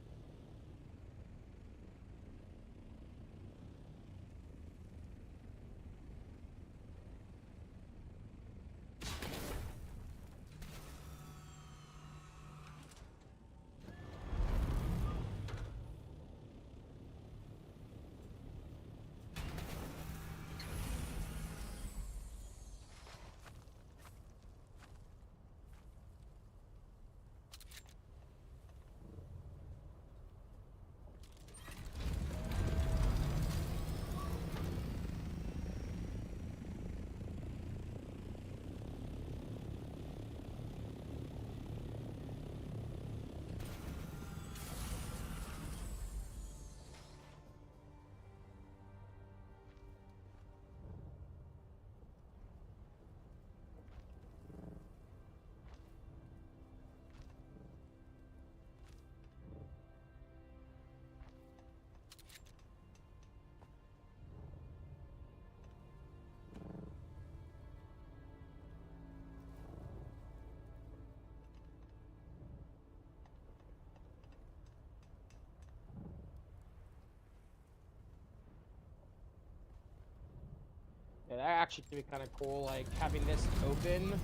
Yeah, that actually could be kind of cool, like having this open.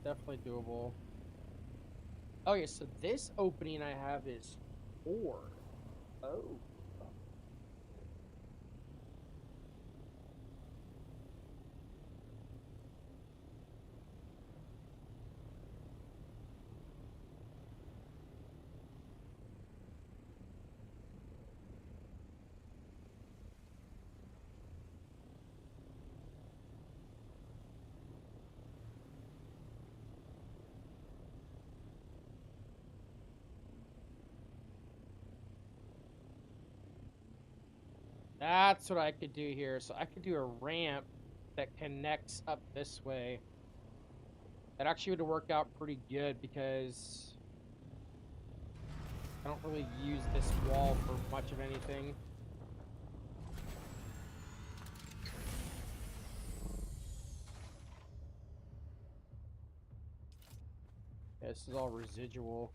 Definitely doable. Okay, so this opening I have is 4. Oh. That's what I could do here. So I could do a ramp that connects up this way. That actually would work out pretty good because I don't really use this wall for much of anything. Yeah, this is all residual.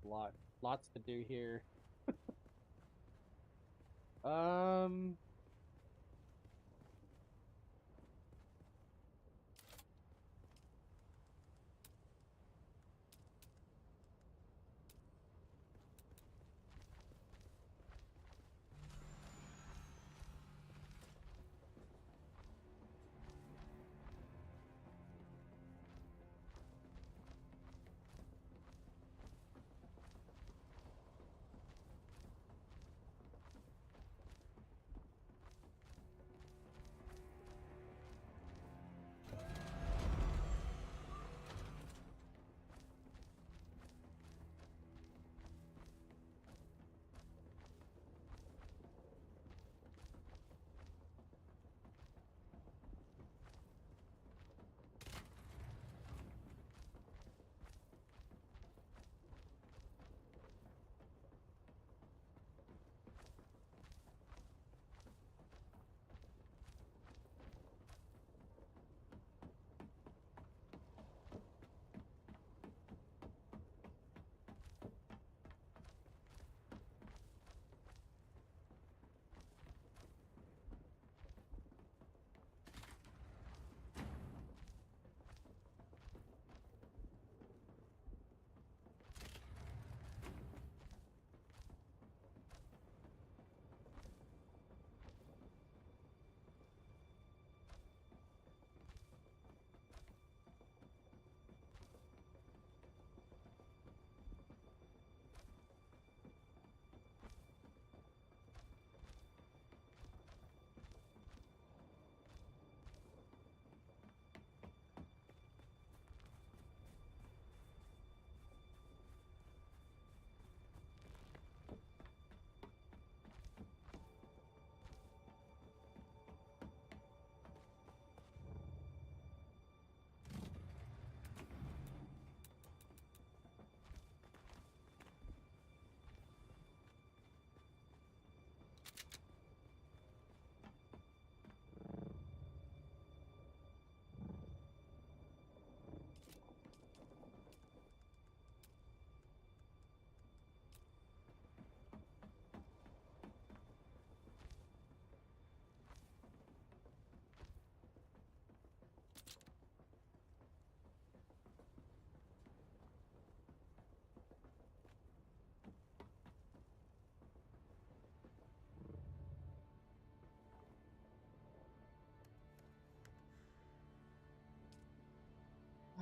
Lots to do here. Um,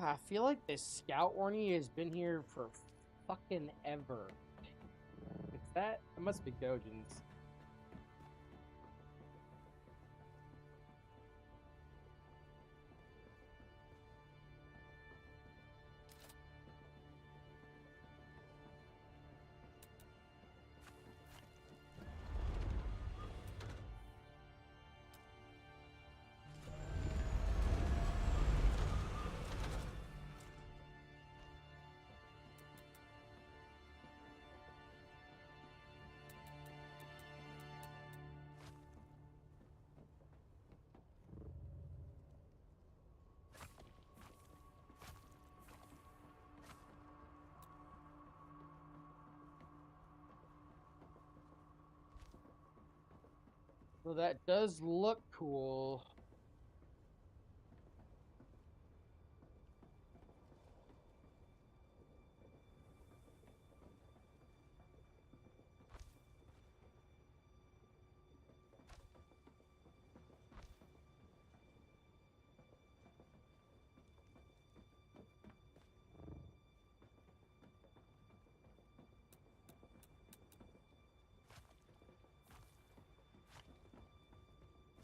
I feel like this scout warning has been here for fucking ever. It's that? It must be Gojin's. Well, that does look cool.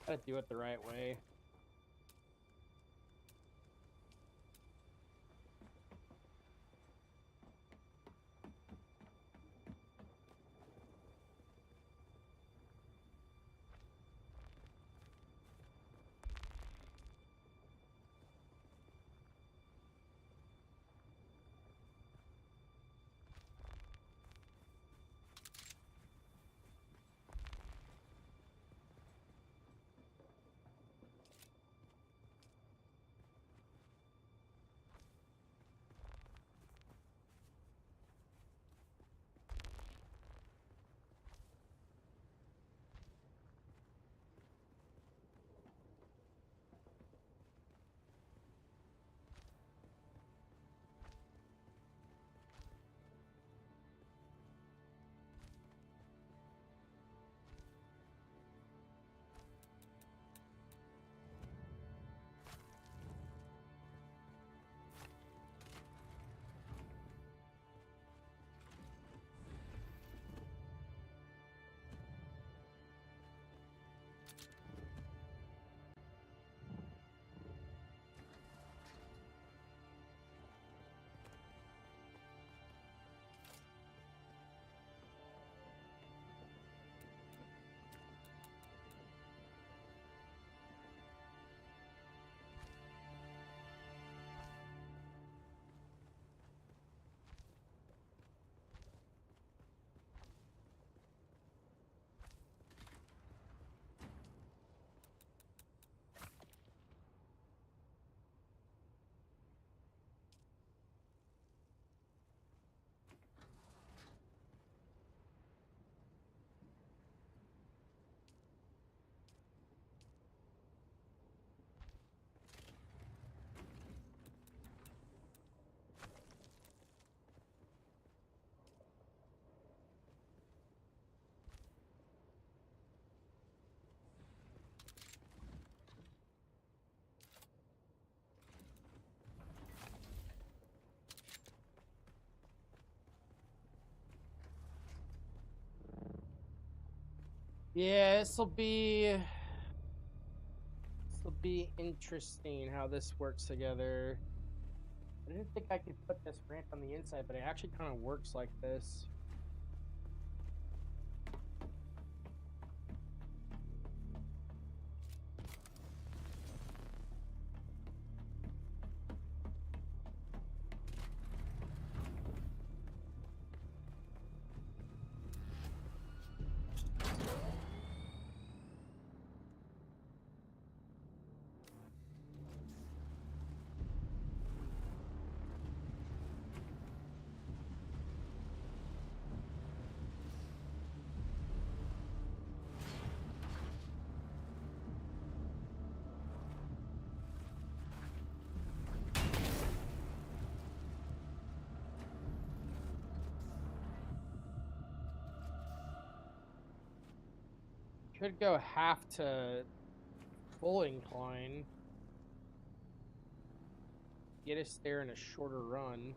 Gotta do it the right way. Yeah, this'll be interesting how this works together. I didn't think I could put this ramp on the inside, but it actually kind of works like this. Could go half to full incline. Get us there in a shorter run.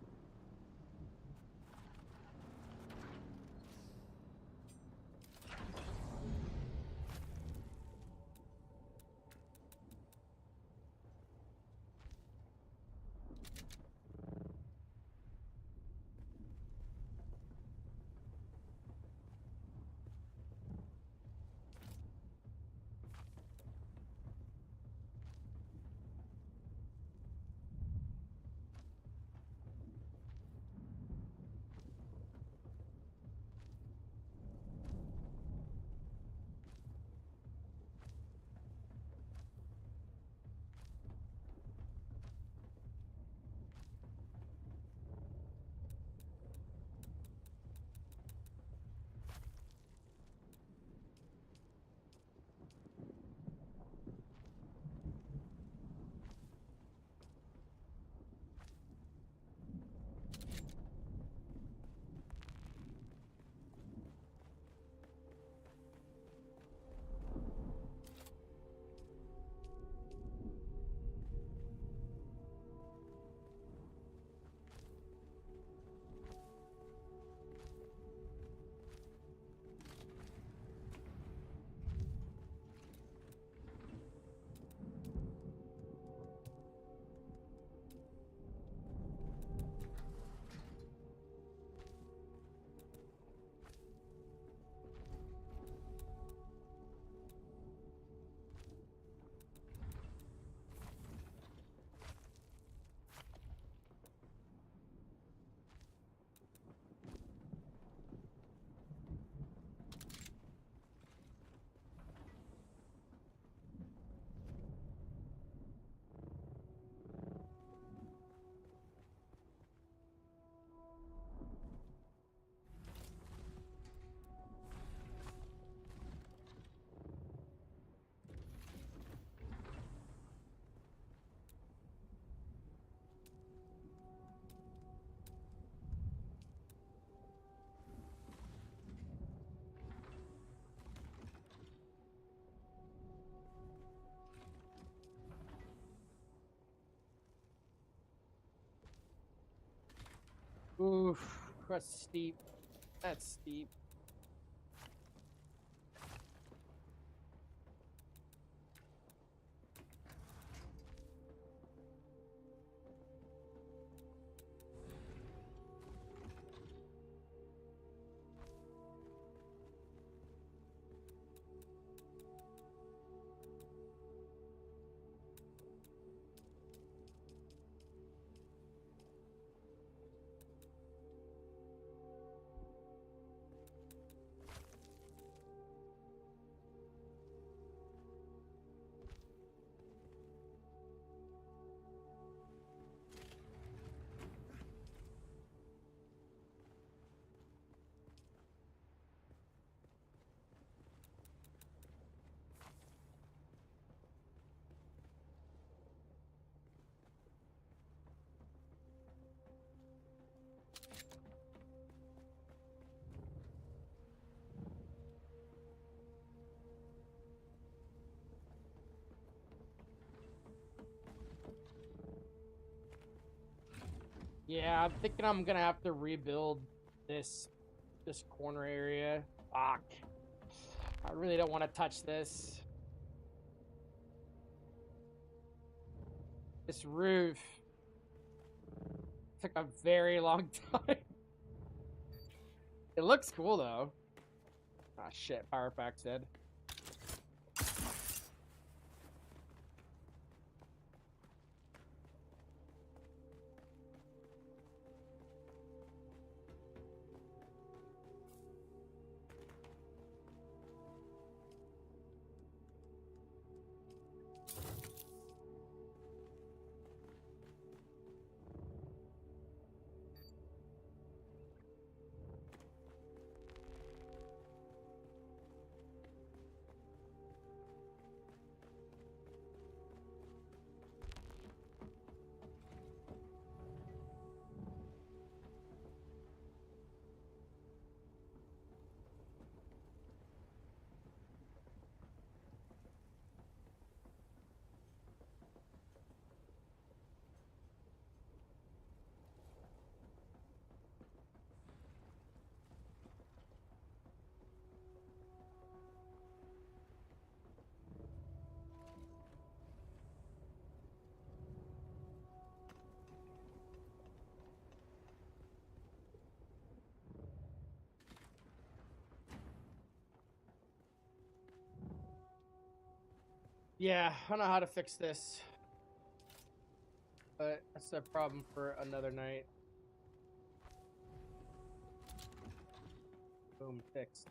Oof, that's steep. That's steep. Yeah, I'm thinking I'm gonna have to rebuild this corner area. Fuck. I really don't want to touch this. This roof took a very long time. It looks cool though. Ah shit, power pack's dead. Yeah, I don't know how to fix this. But that's a problem for another night. Boom, fixed.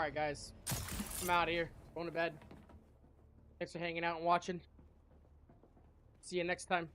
Alright, guys. I'm out of here. Going to bed. Thanks for hanging out and watching. See you next time.